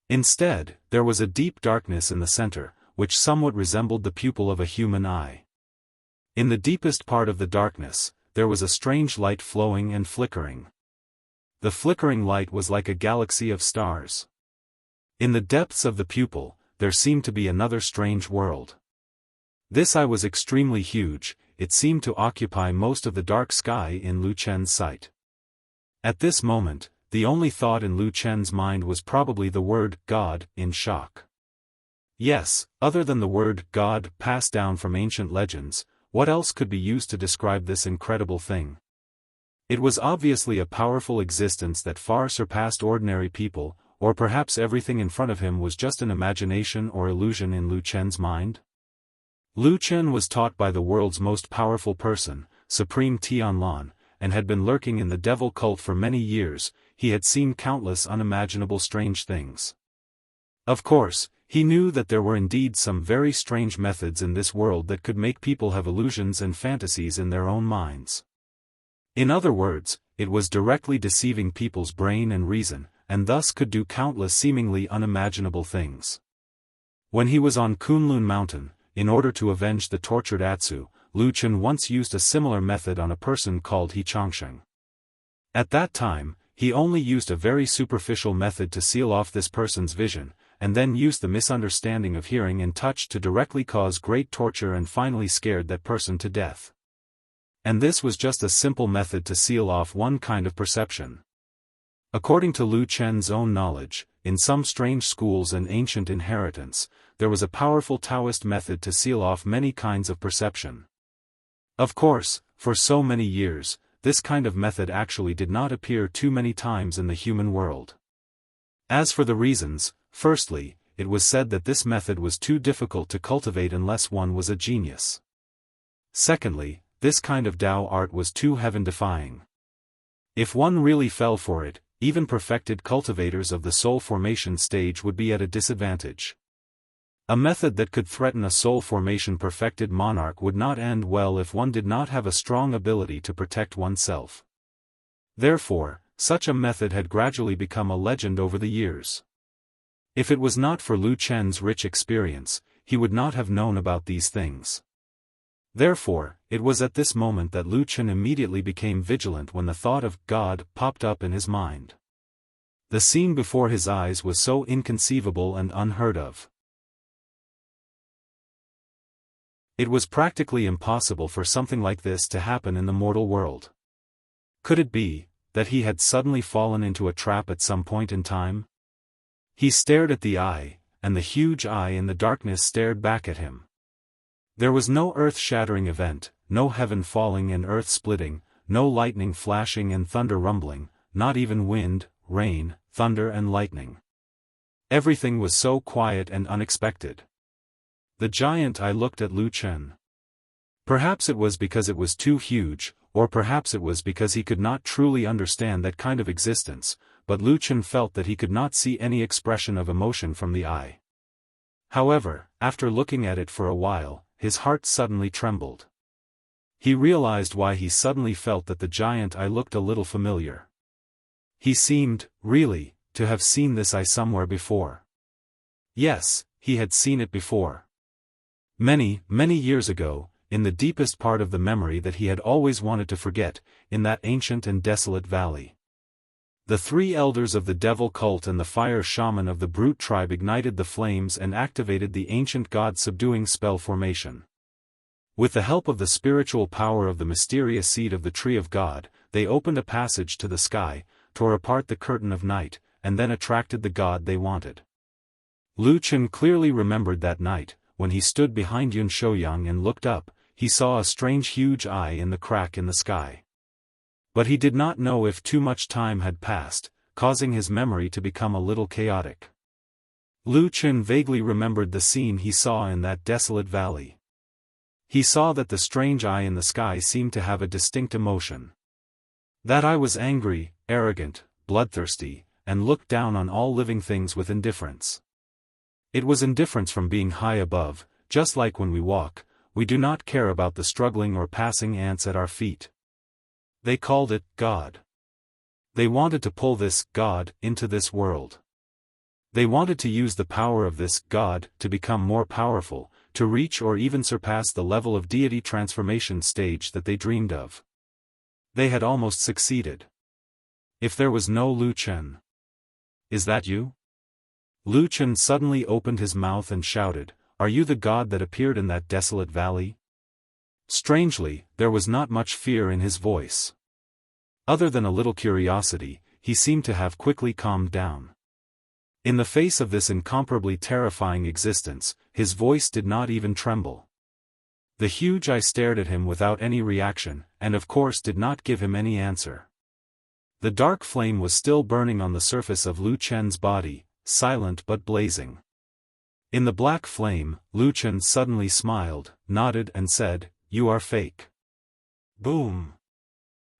Instead, there was a deep darkness in the center, which somewhat resembled the pupil of a human eye. In the deepest part of the darkness, there was a strange light flowing and flickering. The flickering light was like a galaxy of stars. In the depths of the pupil, there seemed to be another strange world. This eye was extremely huge, it seemed to occupy most of the dark sky in Lu Chen's sight. At this moment, the only thought in Lu Chen's mind was probably the word God, in shock. Yes, other than the word God passed down from ancient legends, what else could be used to describe this incredible thing? It was obviously a powerful existence that far surpassed ordinary people, or perhaps everything in front of him was just an imagination or illusion in Lu Chen's mind? Lu Chen was taught by the world's most powerful person, Supreme Tianlan, and had been lurking in the devil cult for many years. He had seen countless unimaginable strange things. Of course, he knew that there were indeed some very strange methods in this world that could make people have illusions and fantasies in their own minds. In other words, it was directly deceiving people's brain and reason, and thus could do countless seemingly unimaginable things. When he was on Kunlun Mountain, in order to avenge the tortured Atsu, Lu Chen once used a similar method on a person called He Changsheng. At that time, he only used a very superficial method to seal off this person's vision, and then used the misunderstanding of hearing and touch to directly cause great torture and finally scared that person to death. And this was just a simple method to seal off one kind of perception. According to Lu Chen's own knowledge, in some strange schools and ancient inheritance, there was a powerful Daoist method to seal off many kinds of perception. Of course, for so many years, this kind of method actually did not appear too many times in the human world. As for the reasons, firstly, it was said that this method was too difficult to cultivate unless one was a genius. Secondly, this kind of Dao art was too heaven-defying. If one really fell for it, even perfected cultivators of the soul formation stage would be at a disadvantage. A method that could threaten a soul formation perfected monarch would not end well if one did not have a strong ability to protect oneself. Therefore, such a method had gradually become a legend over the years. If it was not for Lu Chen's rich experience, he would not have known about these things. Therefore, it was at this moment that Lu Chen immediately became vigilant when the thought of God popped up in his mind. The scene before his eyes was so inconceivable and unheard of. It was practically impossible for something like this to happen in the mortal world. Could it be that he had suddenly fallen into a trap at some point in time? He stared at the eye, and the huge eye in the darkness stared back at him. There was no earth-shattering event, no heaven falling and earth splitting, no lightning flashing and thunder rumbling, not even wind, rain, thunder and lightning. Everything was so quiet and unexpected. The giant eye looked at Lu Chen. Perhaps it was because it was too huge, or perhaps it was because he could not truly understand that kind of existence, but Lu Chen felt that he could not see any expression of emotion from the eye. However, after looking at it for a while, his heart suddenly trembled. He realized why he suddenly felt that the giant eye looked a little familiar. He seemed, really, to have seen this eye somewhere before. Yes, he had seen it before. Many, many years ago, in the deepest part of the memory that he had always wanted to forget, in that ancient and desolate valley. The three elders of the devil cult and the fire shaman of the brute tribe ignited the flames and activated the ancient god-subduing spell formation. With the help of the spiritual power of the mysterious seed of the tree of God, they opened a passage to the sky, tore apart the curtain of night, and then attracted the god they wanted. Lu Chen clearly remembered that night, when he stood behind Yun Shouyang and looked up, he saw a strange huge eye in the crack in the sky. But he did not know if too much time had passed, causing his memory to become a little chaotic. Lu Chen vaguely remembered the scene he saw in that desolate valley. He saw that the strange eye in the sky seemed to have a distinct emotion. That eye was angry, arrogant, bloodthirsty, and looked down on all living things with indifference. It was indifference from being high above, just like when we walk, we do not care about the struggling or passing ants at our feet. They called it God. They wanted to pull this God into this world. They wanted to use the power of this God to become more powerful, to reach or even surpass the level of deity transformation stage that they dreamed of. They had almost succeeded. If there was no Lu Chen. Is that you? Lu Chen suddenly opened his mouth and shouted, "Are you the god that appeared in that desolate valley?" Strangely, there was not much fear in his voice. Other than a little curiosity, he seemed to have quickly calmed down. In the face of this incomparably terrifying existence, his voice did not even tremble. The huge eye stared at him without any reaction, and of course did not give him any answer. The dark flame was still burning on the surface of Lu Chen's body, silent but blazing. In the black flame, Lu Chen suddenly smiled, nodded and said, "You are fake." Boom!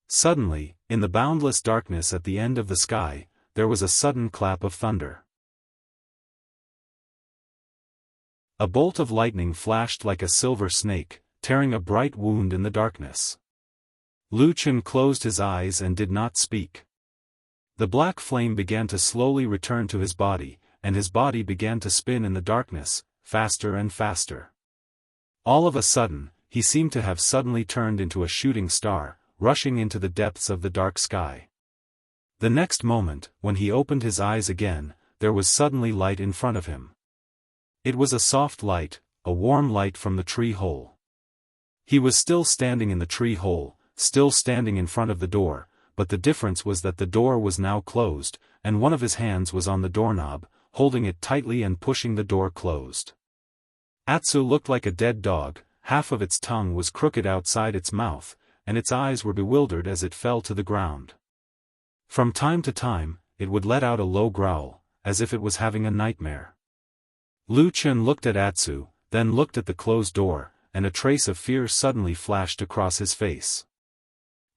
Suddenly, in the boundless darkness at the end of the sky, there was a sudden clap of thunder. A bolt of lightning flashed like a silver snake, tearing a bright wound in the darkness. Lu Chen closed his eyes and did not speak. The black flame began to slowly return to his body, and his body began to spin in the darkness, faster and faster. All of a sudden, he seemed to have suddenly turned into a shooting star, rushing into the depths of the dark sky. The next moment, when he opened his eyes again, there was suddenly light in front of him. It was a soft light, a warm light from the tree hole. He was still standing in the tree hole, still standing in front of the door, but the difference was that the door was now closed, and one of his hands was on the doorknob, holding it tightly and pushing the door closed. Atsu looked like a dead dog, half of its tongue was crooked outside its mouth, and its eyes were bewildered as it fell to the ground. From time to time, it would let out a low growl, as if it was having a nightmare. Lu Chen looked at Atsu, then looked at the closed door, and a trace of fear suddenly flashed across his face.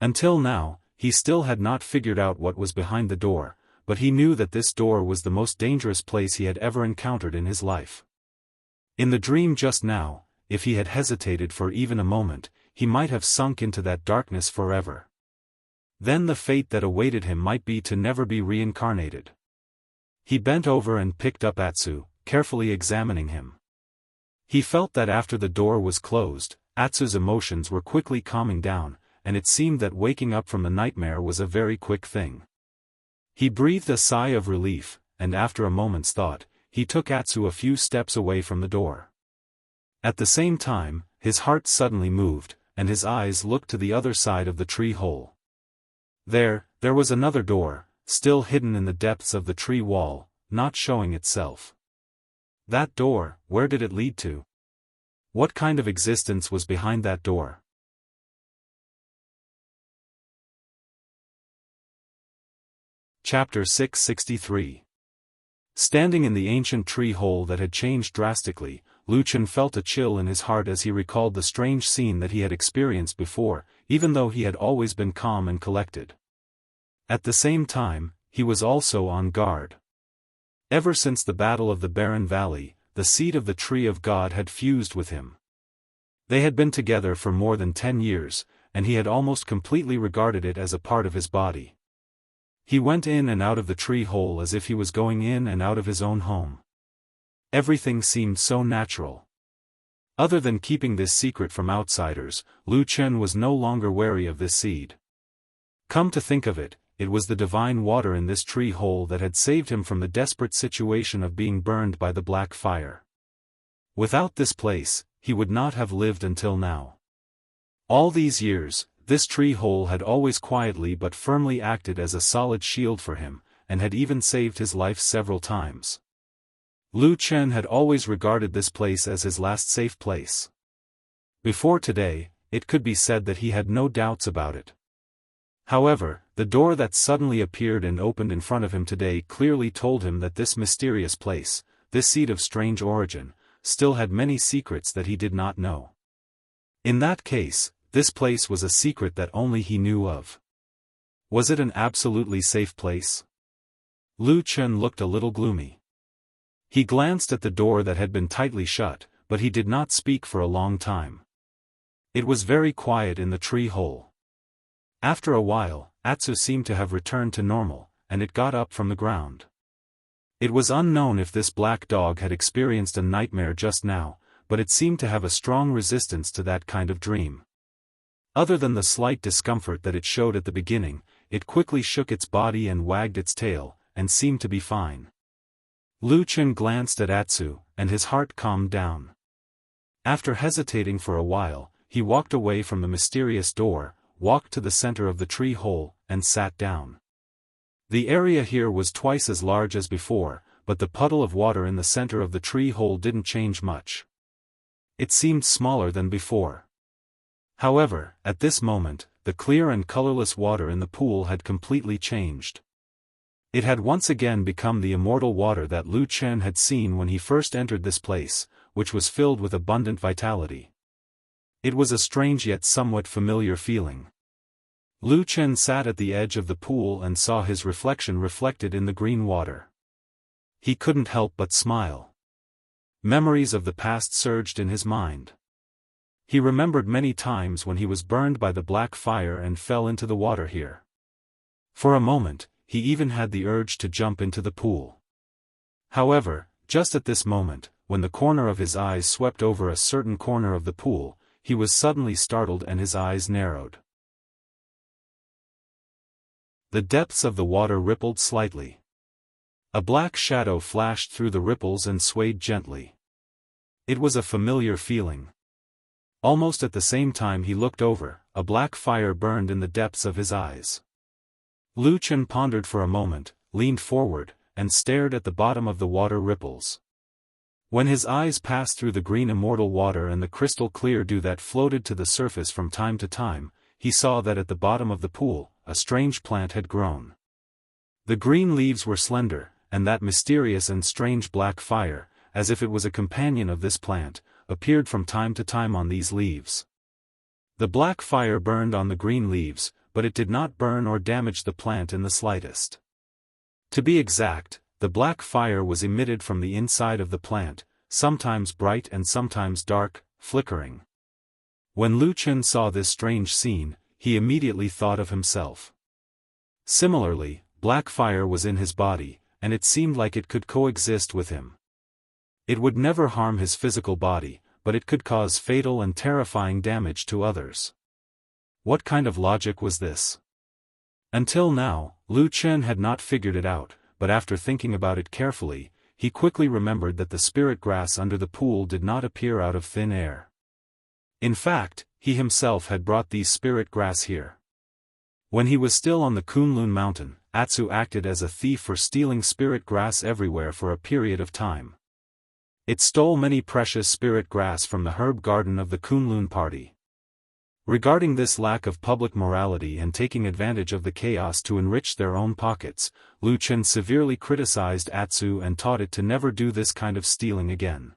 Until now, he still had not figured out what was behind the door, but he knew that this door was the most dangerous place he had ever encountered in his life. In the dream just now, if he had hesitated for even a moment, he might have sunk into that darkness forever. Then the fate that awaited him might be to never be reincarnated. He bent over and picked up Atsu, carefully examining him. He felt that after the door was closed, Atsu's emotions were quickly calming down, and it seemed that waking up from the nightmare was a very quick thing. He breathed a sigh of relief, and after a moment's thought, he took Atsu a few steps away from the door. At the same time, his heart suddenly moved, and his eyes looked to the other side of the tree hole. There was another door, still hidden in the depths of the tree wall, not showing itself. That door, where did it lead to? What kind of existence was behind that door? Chapter 663. Standing in the ancient tree hole that had changed drastically, Lu Chen felt a chill in his heart as he recalled the strange scene that he had experienced before, even though he had always been calm and collected. At the same time, he was also on guard. Ever since the Battle of the Barren Valley, the seed of the Tree of God had fused with him. They had been together for more than 10 years, and he had almost completely regarded it as a part of his body. He went in and out of the tree hole as if he was going in and out of his own home. Everything seemed so natural. Other than keeping this secret from outsiders, Lu Chen was no longer wary of this seed. Come to think of it, it was the divine water in this tree hole that had saved him from the desperate situation of being burned by the black fire. Without this place, he would not have lived until now. All these years, this tree hole had always quietly but firmly acted as a solid shield for him, and had even saved his life several times. Lu Chen had always regarded this place as his last safe place. Before today, it could be said that he had no doubts about it. However, the door that suddenly appeared and opened in front of him today clearly told him that this mysterious place, this seed of strange origin, still had many secrets that he did not know. In that case, this place was a secret that only he knew of. Was it an absolutely safe place? Lu Chen looked a little gloomy. He glanced at the door that had been tightly shut, but he did not speak for a long time. It was very quiet in the tree hole. After a while, Atsu seemed to have returned to normal, and it got up from the ground. It was unknown if this black dog had experienced a nightmare just now, but it seemed to have a strong resistance to that kind of dream. Other than the slight discomfort that it showed at the beginning, it quickly shook its body and wagged its tail, and seemed to be fine. Lu Chen glanced at Atsu, and his heart calmed down. After hesitating for a while, he walked away from the mysterious door, walked to the center of the tree hole, and sat down. The area here was twice as large as before, but the puddle of water in the center of the tree hole didn't change much. It seemed smaller than before. However, at this moment, the clear and colorless water in the pool had completely changed. It had once again become the immortal water that Lu Chen had seen when he first entered this place, which was filled with abundant vitality. It was a strange yet somewhat familiar feeling. Lu Chen sat at the edge of the pool and saw his reflection reflected in the green water. He couldn't help but smile. Memories of the past surged in his mind. He remembered many times when he was burned by the black fire and fell into the water here. For a moment, he even had the urge to jump into the pool. However, just at this moment, when the corner of his eyes swept over a certain corner of the pool, he was suddenly startled and his eyes narrowed. The depths of the water rippled slightly. A black shadow flashed through the ripples and swayed gently. It was a familiar feeling. Almost at the same time he looked over, a black fire burned in the depths of his eyes. Lu Chen pondered for a moment, leaned forward, and stared at the bottom of the water ripples. When his eyes passed through the green immortal water and the crystal clear dew that floated to the surface from time to time, he saw that at the bottom of the pool, a strange plant had grown. The green leaves were slender, and that mysterious and strange black fire, as if it was a companion of this plant, appeared from time to time on these leaves. The black fire burned on the green leaves, but it did not burn or damage the plant in the slightest. To be exact, the black fire was emitted from the inside of the plant, sometimes bright and sometimes dark, flickering. When Lu Chen saw this strange scene, he immediately thought of himself. Similarly, black fire was in his body, and it seemed like it could coexist with him. It would never harm his physical body, but it could cause fatal and terrifying damage to others. What kind of logic was this? Until now, Lu Chen had not figured it out, but after thinking about it carefully, he quickly remembered that the spirit grass under the pool did not appear out of thin air. In fact, he himself had brought these spirit grass here. When he was still on the Kunlun mountain, Atsu acted as a thief for stealing spirit grass everywhere for a period of time. It stole many precious spirit grass from the herb garden of the Kunlun party. Regarding this lack of public morality and taking advantage of the chaos to enrich their own pockets, Lu Chen severely criticized Atsu and taught it to never do this kind of stealing again.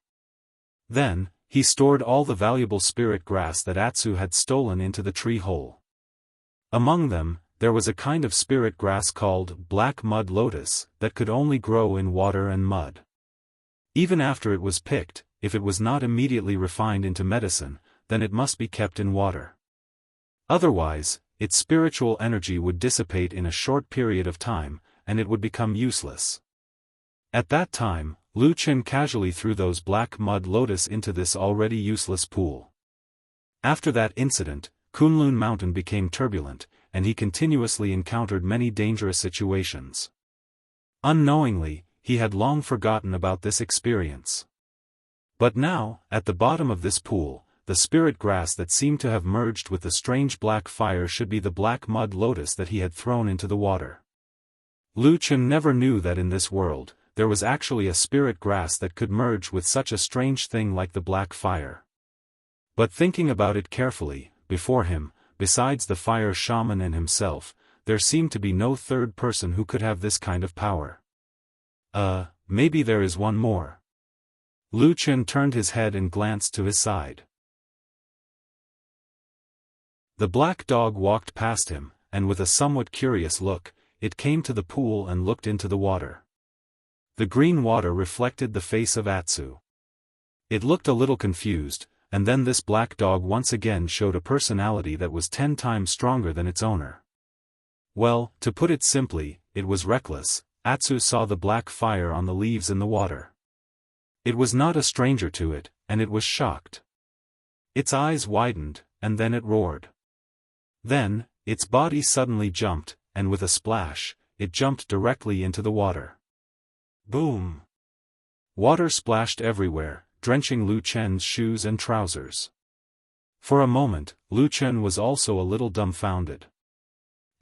Then, he stored all the valuable spirit grass that Atsu had stolen into the tree hole. Among them, there was a kind of spirit grass called black mud lotus that could only grow in water and mud. Even after it was picked, if it was not immediately refined into medicine, then it must be kept in water. Otherwise, its spiritual energy would dissipate in a short period of time, and it would become useless. At that time, Lu Chen casually threw those black mud lotus into this already useless pool. After that incident, Kunlun Mountain became turbulent, and he continuously encountered many dangerous situations. Unknowingly, he had long forgotten about this experience. But now, at the bottom of this pool, the spirit grass that seemed to have merged with the strange black fire should be the black mud lotus that he had thrown into the water. Lu Chen never knew that in this world, there was actually a spirit grass that could merge with such a strange thing like the black fire. But thinking about it carefully, before him, besides the fire shaman and himself, there seemed to be no third person who could have this kind of power. Maybe there is one more. Lu Chen turned his head and glanced to his side. The black dog walked past him, and with a somewhat curious look, it came to the pool and looked into the water. The green water reflected the face of Atsu. It looked a little confused, and then this black dog once again showed a personality that was 10 times stronger than its owner. Well, to put it simply, it was reckless. Atsu saw the black fire on the leaves in the water. It was not a stranger to it, and it was shocked. Its eyes widened, and then it roared. Then, its body suddenly jumped, and with a splash, it jumped directly into the water. Boom! Water splashed everywhere, drenching Lu Chen's shoes and trousers. For a moment, Lu Chen was also a little dumbfounded.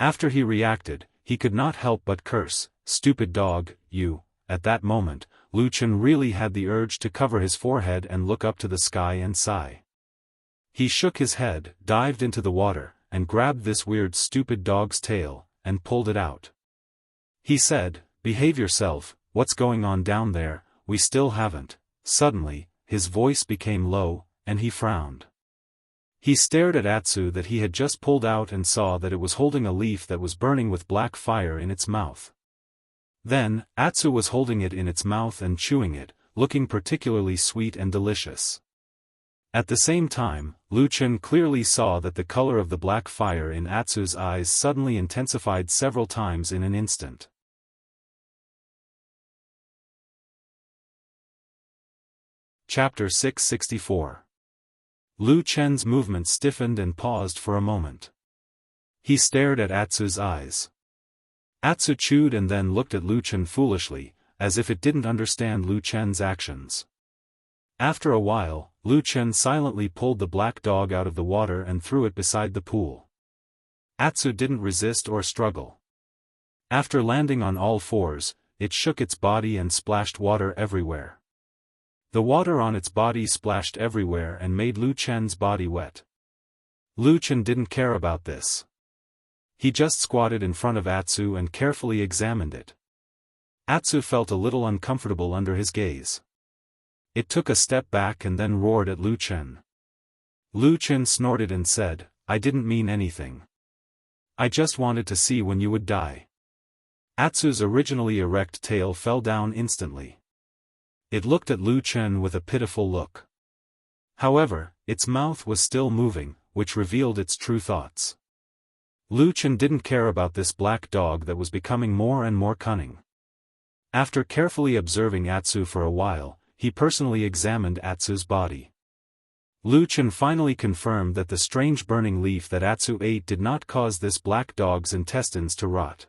After he reacted, he could not help but curse, "Stupid dog, you." At that moment, Lu Chen really had the urge to cover his forehead and look up to the sky and sigh. He shook his head, dived into the water, and grabbed this weird stupid dog's tail, and pulled it out. He said, "Behave yourself, what's going on down there, we still haven't." Suddenly, his voice became low, and he frowned. He stared at Atsu that he had just pulled out and saw that it was holding a leaf that was burning with black fire in its mouth. Then, Atsu was holding it in its mouth and chewing it, looking particularly sweet and delicious. At the same time, Lu Chen clearly saw that the color of the black fire in Atsu's eyes suddenly intensified several times in an instant. Chapter 664. Lu Chen's movement stiffened and paused for a moment. He stared at Atsu's eyes. Atsu chewed and then looked at Lu Chen foolishly, as if it didn't understand Lu Chen's actions. After a while, Lu Chen silently pulled the black dog out of the water and threw it beside the pool. Atsu didn't resist or struggle. After landing on all fours, it shook its body and splashed water everywhere. The water on its body splashed everywhere and made Lu Chen's body wet. Lu Chen didn't care about this. He just squatted in front of Atsu and carefully examined it. Atsu felt a little uncomfortable under his gaze. It took a step back and then roared at Lu Chen. Lu Chen snorted and said, "I didn't mean anything. I just wanted to see when you would die." Atsu's originally erect tail fell down instantly. It looked at Lu Chen with a pitiful look. However, its mouth was still moving, which revealed its true thoughts. Lu Chen didn't care about this black dog that was becoming more and more cunning. After carefully observing Atsu for a while, he personally examined Atsu's body. Lu Chen finally confirmed that the strange burning leaf that Atsu ate did not cause this black dog's intestines to rot.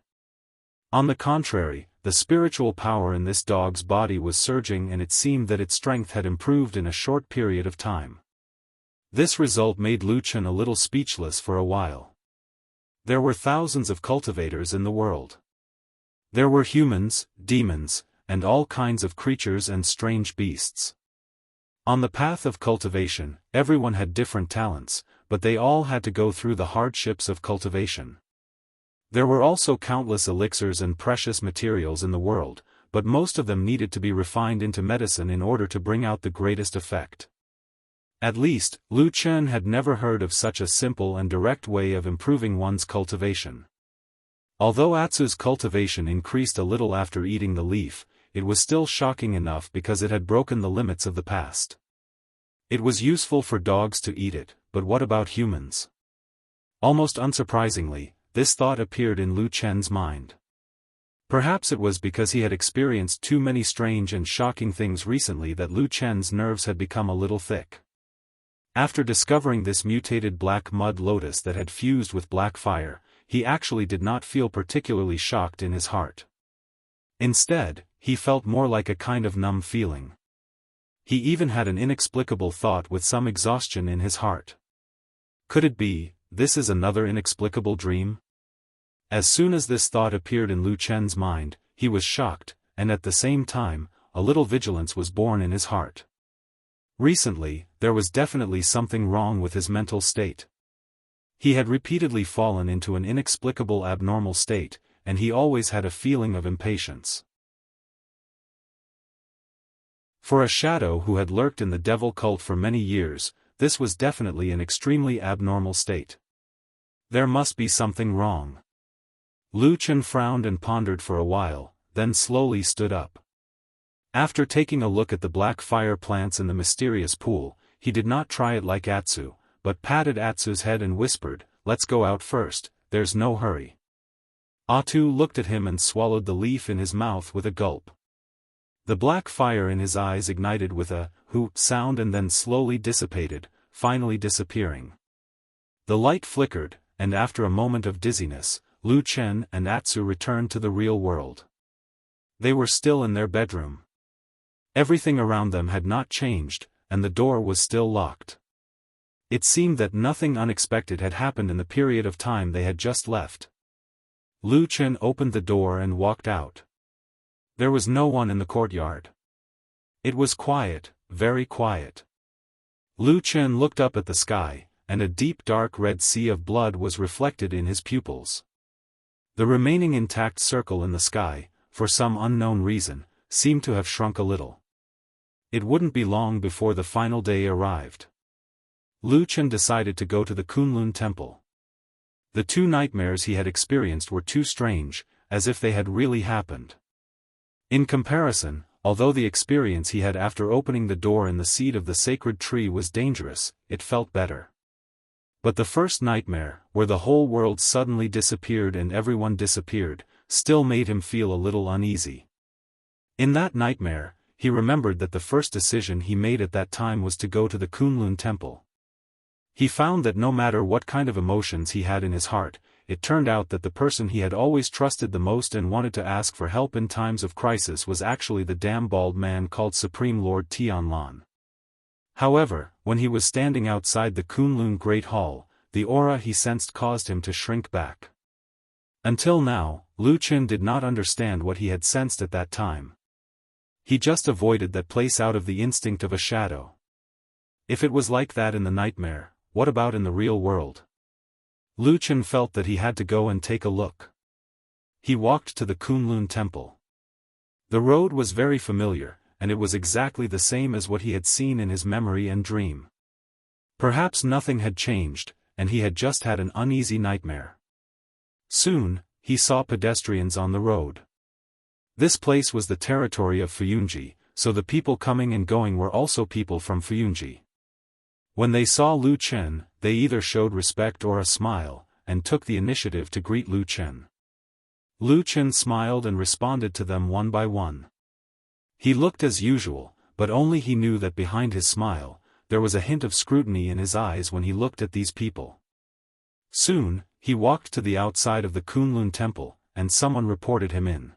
On the contrary, the spiritual power in this dog's body was surging and it seemed that its strength had improved in a short period of time. This result made Lu Chen a little speechless for a while. There were thousands of cultivators in the world. There were humans, demons, and all kinds of creatures and strange beasts. On the path of cultivation, everyone had different talents, but they all had to go through the hardships of cultivation. There were also countless elixirs and precious materials in the world, but most of them needed to be refined into medicine in order to bring out the greatest effect. At least, Lu Chen had never heard of such a simple and direct way of improving one's cultivation. Although Atsu's cultivation increased a little after eating the leaf, it was still shocking enough because it had broken the limits of the past. It was useful for dogs to eat it, but what about humans? Almost unsurprisingly, this thought appeared in Lu Chen's mind. Perhaps it was because he had experienced too many strange and shocking things recently that Lu Chen's nerves had become a little thick. After discovering this mutated black mud lotus that had fused with black fire, he actually did not feel particularly shocked in his heart. Instead, he felt more like a kind of numb feeling. He even had an inexplicable thought with some exhaustion in his heart. Could it be, this is another inexplicable dream? As soon as this thought appeared in Lu Chen's mind, he was shocked, and at the same time, a little vigilance was born in his heart. Recently, there was definitely something wrong with his mental state. He had repeatedly fallen into an inexplicable abnormal state, and he always had a feeling of impatience. For a shadow who had lurked in the devil cult for many years, this was definitely an extremely abnormal state. There must be something wrong. Lu Chen frowned and pondered for a while, then slowly stood up. After taking a look at the black fire plants in the mysterious pool, he did not try it like Atsu, but patted Atsu's head and whispered, "Let's go out first, there's no hurry." Atsu looked at him and swallowed the leaf in his mouth with a gulp. The black fire in his eyes ignited with a "hoo" sound and then slowly dissipated, finally disappearing. The light flickered, and after a moment of dizziness, Lu Chen and Atsu returned to the real world. They were still in their bedroom. Everything around them had not changed, and the door was still locked. It seemed that nothing unexpected had happened in the period of time they had just left. Lu Chen opened the door and walked out. There was no one in the courtyard. It was quiet, very quiet. Lu Chen looked up at the sky, and a deep dark red sea of blood was reflected in his pupils. The remaining intact circle in the sky, for some unknown reason, seemed to have shrunk a little. It wouldn't be long before the final day arrived. Lu Chen decided to go to the Kunlun temple. The two nightmares he had experienced were too strange, as if they had really happened. In comparison, although the experience he had after opening the door in the seed of the sacred tree was dangerous, it felt better. But the first nightmare, where the whole world suddenly disappeared and everyone disappeared, still made him feel a little uneasy. In that nightmare, he remembered that the first decision he made at that time was to go to the Kunlun temple. He found that no matter what kind of emotions he had in his heart, it turned out that the person he had always trusted the most and wanted to ask for help in times of crisis was actually the damn bald man called Supreme Lord Tianlan. However, when he was standing outside the Kunlun Great Hall, the aura he sensed caused him to shrink back. Until now, Lu Chen did not understand what he had sensed at that time. He just avoided that place out of the instinct of a shadow. If it was like that in the nightmare, what about in the real world? Lu Chen felt that he had to go and take a look. He walked to the Kunlun temple. The road was very familiar, and it was exactly the same as what he had seen in his memory and dream. Perhaps nothing had changed, and he had just had an uneasy nightmare. Soon, he saw pedestrians on the road. This place was the territory of Fuyunji, so the people coming and going were also people from Fuyunji. When they saw Lu Chen, they either showed respect or a smile, and took the initiative to greet Lu Chen. Lu Chen smiled and responded to them one by one. He looked as usual, but only he knew that behind his smile, there was a hint of scrutiny in his eyes when he looked at these people. Soon, he walked to the outside of the Kunlun temple, and someone reported him in.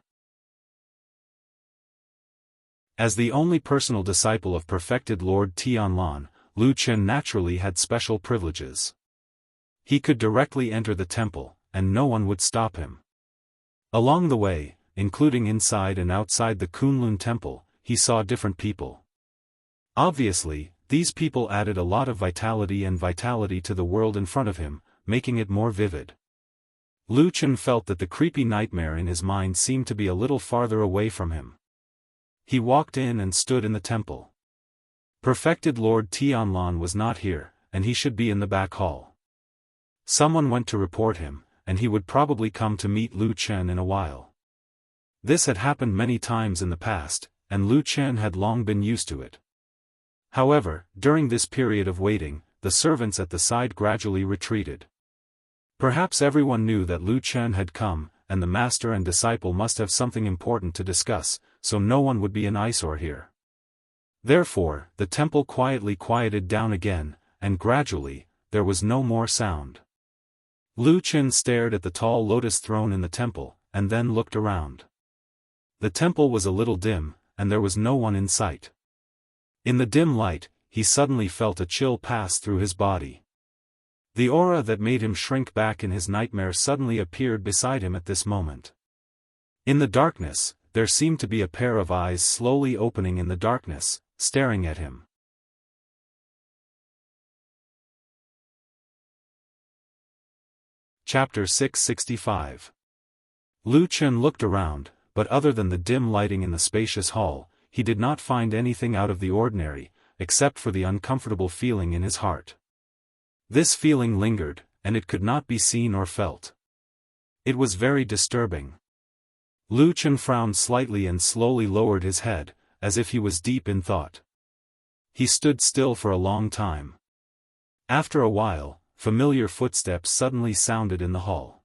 As the only personal disciple of perfected Lord Tianlan, Lu Chen naturally had special privileges. He could directly enter the temple, and no one would stop him. Along the way, including inside and outside the Kunlun temple, he saw different people. Obviously, these people added a lot of vitality to the world in front of him, making it more vivid. Lu Chen felt that the creepy nightmare in his mind seemed to be a little farther away from him. He walked in and stood in the temple. Perfected Lord Tianlan was not here, and he should be in the back hall. Someone went to report him, and he would probably come to meet Lu Chen in a while. This had happened many times in the past, and Lu Chen had long been used to it. However, during this period of waiting, the servants at the side gradually retreated. Perhaps everyone knew that Lu Chen had come, and the master and disciple must have something important to discuss, so no one would be an eyesore here. Therefore, the temple quietly quieted down again, and gradually, there was no more sound. Lu Chen stared at the tall lotus throne in the temple, and then looked around. The temple was a little dim, and there was no one in sight. In the dim light, he suddenly felt a chill pass through his body. The aura that made him shrink back in his nightmare suddenly appeared beside him at this moment. In the darkness, there seemed to be a pair of eyes slowly opening in the darkness, staring at him. Chapter 665. Lu Chen looked around, but other than the dim lighting in the spacious hall, he did not find anything out of the ordinary, except for the uncomfortable feeling in his heart. This feeling lingered, and it could not be seen or felt. It was very disturbing. Lu Chen frowned slightly and slowly lowered his head, as if he was deep in thought. He stood still for a long time. After a while, familiar footsteps suddenly sounded in the hall.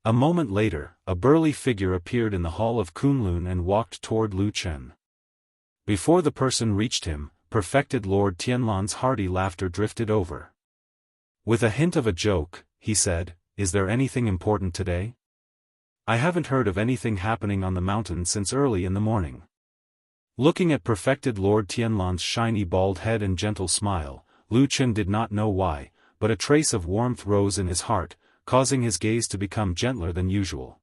A moment later, a burly figure appeared in the hall of Kunlun and walked toward Lu Chen. Before the person reached him, perfected Lord Tianlan's hearty laughter drifted over. With a hint of a joke, he said, "Is there anything important today? I haven't heard of anything happening on the mountain since early in the morning." Looking at perfected Lord Tianlan's shiny bald head and gentle smile, Lu Chen did not know why, but a trace of warmth rose in his heart, causing his gaze to become gentler than usual.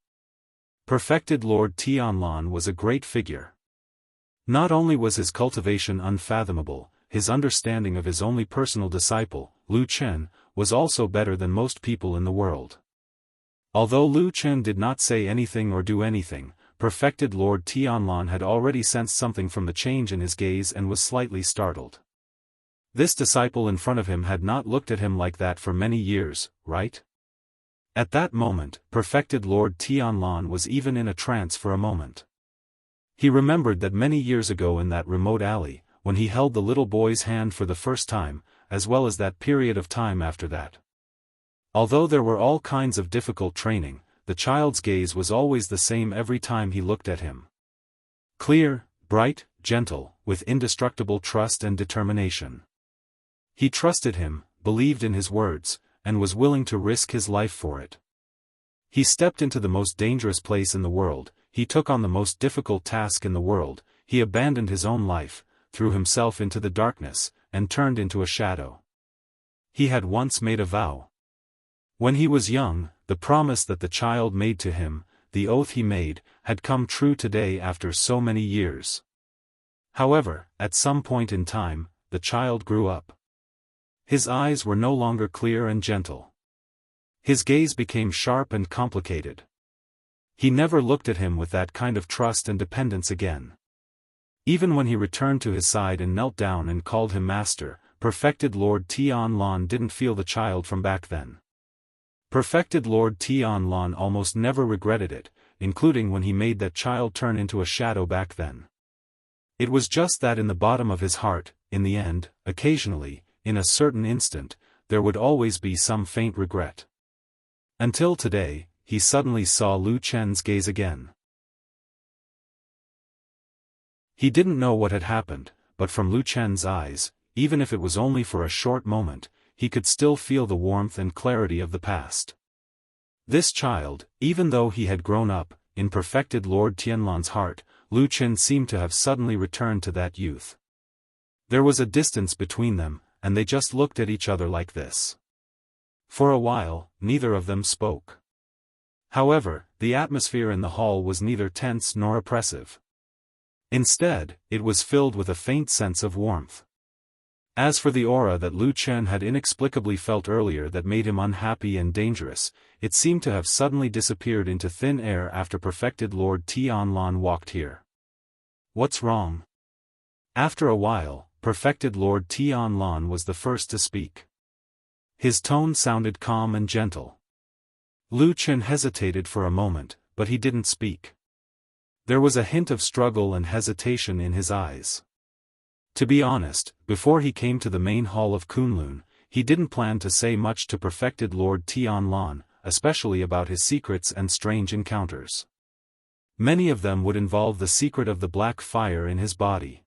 Perfected Lord Tianlan was a great figure. Not only was his cultivation unfathomable, his understanding of his only personal disciple, Lu Chen, was also better than most people in the world. Although Lu Chen did not say anything or do anything, perfected Lord Tianlan had already sensed something from the change in his gaze and was slightly startled. This disciple in front of him had not looked at him like that for many years, right? At that moment, perfected Lord Tianlan was even in a trance for a moment. He remembered that many years ago in that remote alley, when he held the little boy's hand for the first time, as well as that period of time after that. Although there were all kinds of difficult training, the child's gaze was always the same every time he looked at him. Clear, bright, gentle, with indestructible trust and determination. He trusted him, believed in his words, and was willing to risk his life for it. He stepped into the most dangerous place in the world, he took on the most difficult task in the world, he abandoned his own life, threw himself into the darkness, and turned into a shadow. He had once made a vow. When he was young, the promise that the child made to him, the oath he made, had come true today after so many years. However, at some point in time, the child grew up. His eyes were no longer clear and gentle. His gaze became sharp and complicated. He never looked at him with that kind of trust and dependence again. Even when he returned to his side and knelt down and called him master, perfected Lord Tianlan didn't feel the child from back then. Perfected Lord Tianlan almost never regretted it, including when he made that child turn into a shadow back then. It was just that in the bottom of his heart, in the end, occasionally, in a certain instant, there would always be some faint regret. Until today, he suddenly saw Lu Chen's gaze again. He didn't know what had happened, but from Lu Chen's eyes, even if it was only for a short moment, he could still feel the warmth and clarity of the past. This child, even though he had grown up, in perfected Lord Tianlan's heart, Lu Chen seemed to have suddenly returned to that youth. There was a distance between them, and they just looked at each other like this. For a while, neither of them spoke. However, the atmosphere in the hall was neither tense nor oppressive. Instead, it was filled with a faint sense of warmth. As for the aura that Lu Chen had inexplicably felt earlier that made him unhappy and dangerous, it seemed to have suddenly disappeared into thin air after perfected Lord Tianlan walked here. What's wrong? After a while, perfected Lord Tianlan was the first to speak. His tone sounded calm and gentle. Lu Chen hesitated for a moment, but he didn't speak. There was a hint of struggle and hesitation in his eyes. To be honest, before he came to the main hall of Kunlun, he didn't plan to say much to perfected Lord Tianlan, especially about his secrets and strange encounters. Many of them would involve the secret of the black fire in his body.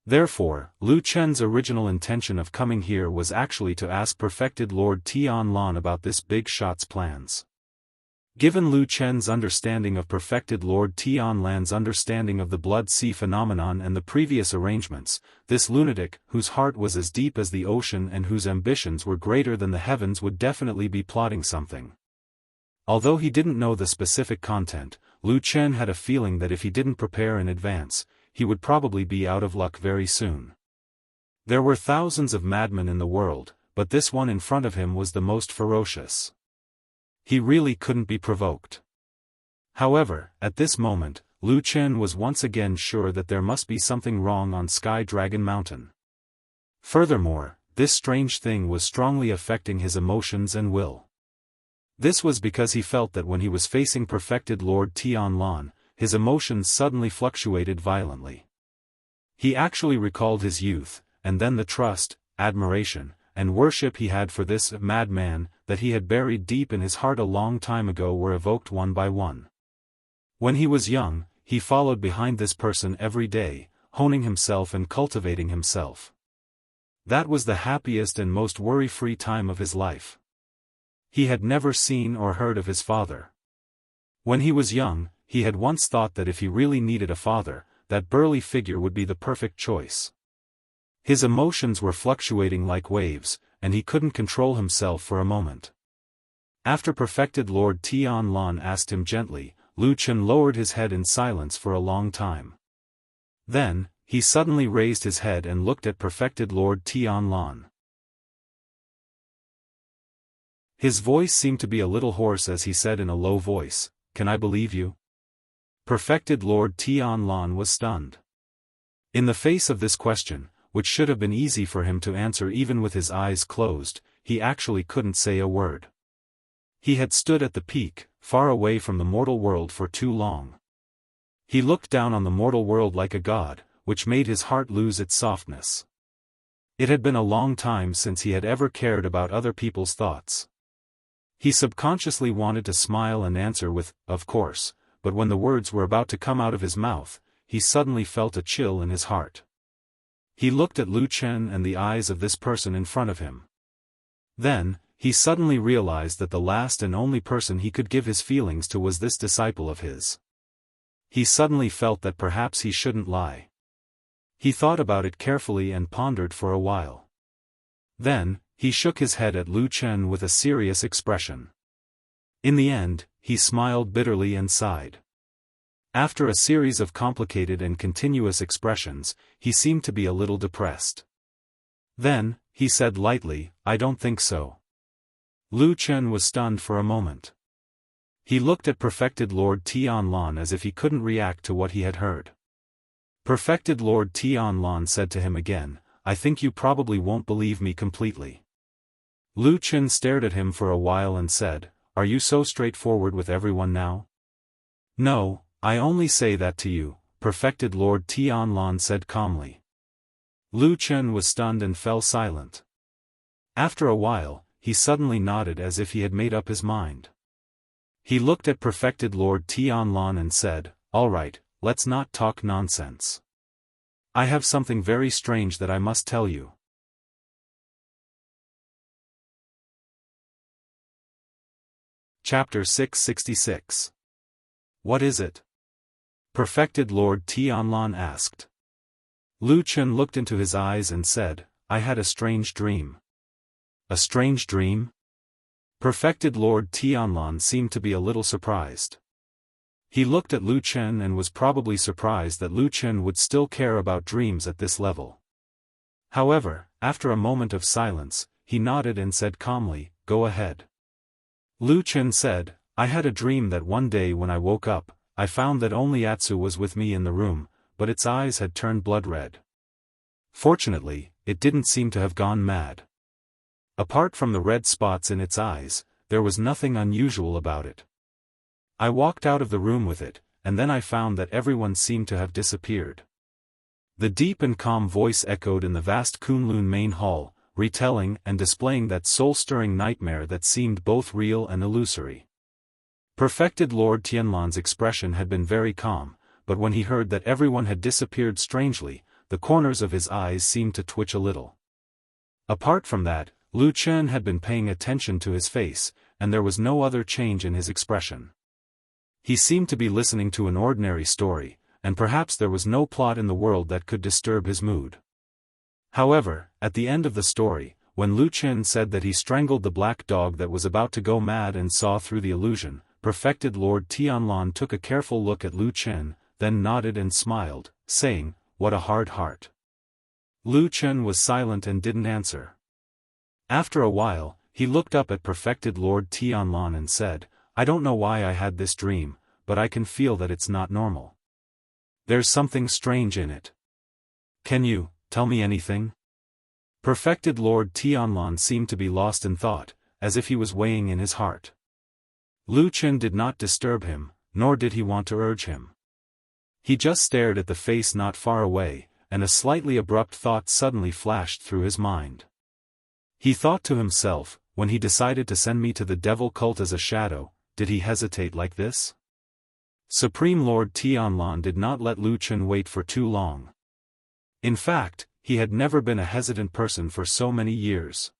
Therefore, Lu Chen's original intention of coming here was actually to ask perfected Lord Tianlan about this big shot's plans. Given Lu Chen's understanding of perfected Lord Tianlan's understanding of the Blood Sea phenomenon and the previous arrangements, this lunatic, whose heart was as deep as the ocean and whose ambitions were greater than the heavens, would definitely be plotting something. Although he didn't know the specific content, Lu Chen had a feeling that if he didn't prepare in advance, he would probably be out of luck very soon. There were thousands of madmen in the world, but this one in front of him was the most ferocious. He really couldn't be provoked. However, at this moment, Lu Chen was once again sure that there must be something wrong on Sky Dragon Mountain. Furthermore, this strange thing was strongly affecting his emotions and will. This was because he felt that when he was facing perfected Lord Tianlan, his emotions suddenly fluctuated violently. He actually recalled his youth, and then the trust, admiration, and worship he had for this madman that he had buried deep in his heart a long time ago were evoked one by one. When he was young, he followed behind this person every day, honing himself and cultivating himself. That was the happiest and most worry-free time of his life. He had never seen or heard of his father. When he was young, he had once thought that if he really needed a father, that burly figure would be the perfect choice. His emotions were fluctuating like waves, and he couldn't control himself for a moment. After perfected Lord Tianlan asked him gently, Lu Chen lowered his head in silence for a long time. Then, he suddenly raised his head and looked at perfected Lord Tianlan. His voice seemed to be a little hoarse as he said in a low voice, "Can I believe you?" Perfected Lord Tianlan was stunned. In the face of this question, which should have been easy for him to answer even with his eyes closed, he actually couldn't say a word. He had stood at the peak, far away from the mortal world for too long. He looked down on the mortal world like a god, which made his heart lose its softness. It had been a long time since he had ever cared about other people's thoughts. He subconsciously wanted to smile and answer with, "Of course," but when the words were about to come out of his mouth, he suddenly felt a chill in his heart. He looked at Lu Chen and the eyes of this person in front of him. Then, he suddenly realized that the last and only person he could give his feelings to was this disciple of his. He suddenly felt that perhaps he shouldn't lie. He thought about it carefully and pondered for a while. Then, he shook his head at Lu Chen with a serious expression. In the end, he smiled bitterly and sighed. After a series of complicated and continuous expressions, he seemed to be a little depressed. Then, he said lightly, "I don't think so." Lu Chen was stunned for a moment. He looked at perfected Lord Tianlan as if he couldn't react to what he had heard. Perfected Lord Tianlan said to him again, "I think you probably won't believe me completely." Lu Chen stared at him for a while and said, "Are you so straightforward with everyone now?" "No, I only say that to you," perfected Lord Tianlan said calmly. Lu Chen was stunned and fell silent. After a while, he suddenly nodded as if he had made up his mind. He looked at perfected Lord Tianlan and said, "All right, let's not talk nonsense. I have something very strange that I must tell you." Chapter 666. What is it? Perfected Lord Tianlan asked. Lu Chen looked into his eyes and said, "I had a strange dream." "A strange dream?" Perfected Lord Tianlan seemed to be a little surprised. He looked at Lu Chen and was probably surprised that Lu Chen would still care about dreams at this level. However, after a moment of silence, he nodded and said calmly, "Go ahead." Lu Chen said, "I had a dream that one day when I woke up, I found that only Atsu was with me in the room, but its eyes had turned blood red. Fortunately, it didn't seem to have gone mad. Apart from the red spots in its eyes, there was nothing unusual about it. I walked out of the room with it, and then I found that everyone seemed to have disappeared." The deep and calm voice echoed in the vast Kunlun main hall, retelling and displaying that soul-stirring nightmare that seemed both real and illusory. Perfected Lord Tianlan's expression had been very calm, but when he heard that everyone had disappeared strangely, the corners of his eyes seemed to twitch a little. Apart from that, Lu Chen had been paying attention to his face, and there was no other change in his expression. He seemed to be listening to an ordinary story, and perhaps there was no plot in the world that could disturb his mood. However, at the end of the story, when Lu Chen said that he strangled the black dog that was about to go mad and saw through the illusion, perfected Lord Tianlan took a careful look at Lu Chen, then nodded and smiled, saying, "What a hard heart." Lu Chen was silent and didn't answer. After a while, he looked up at perfected Lord Tianlan and said, "I don't know why I had this dream, but I can feel that it's not normal. There's something strange in it. Can you tell me anything?" Perfected Lord Tianlan seemed to be lost in thought, as if he was weighing in his heart. Lu Chen did not disturb him, nor did he want to urge him. He just stared at the face not far away, and a slightly abrupt thought suddenly flashed through his mind. He thought to himself, when he decided to send me to the devil cult as a shadow, did he hesitate like this? Supreme Lord Tianlan did not let Lu Chen wait for too long. In fact, he had never been a hesitant person for so many years.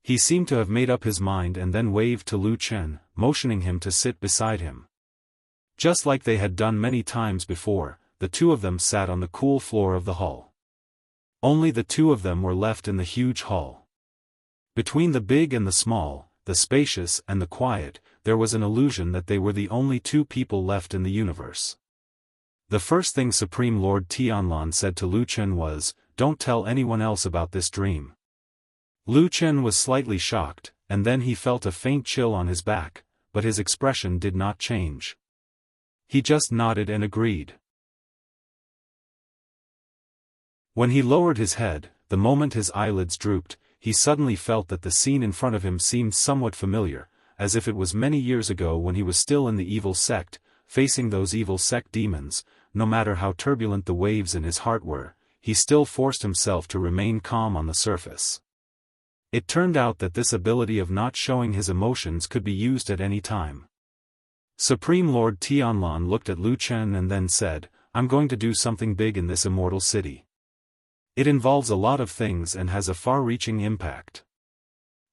He seemed to have made up his mind and then waved to Lu Chen, motioning him to sit beside him. Just like they had done many times before, the two of them sat on the cool floor of the hall. Only the two of them were left in the huge hall. Between the big and the small, the spacious and the quiet, there was an illusion that they were the only two people left in the universe. The first thing Supreme Lord Tianlan said to Lu Chen was, "Don't tell anyone else about this dream." Lu Chen was slightly shocked, and then he felt a faint chill on his back, but his expression did not change. He just nodded and agreed. When he lowered his head, the moment his eyelids drooped, he suddenly felt that the scene in front of him seemed somewhat familiar, as if it was many years ago when he was still in the evil sect, facing those evil sect demons. No matter how turbulent the waves in his heart were, he still forced himself to remain calm on the surface. It turned out that this ability of not showing his emotions could be used at any time. Supreme Lord Tianlan looked at Lu Chen and then said, "I'm going to do something big in this immortal city. It involves a lot of things and has a far-reaching impact.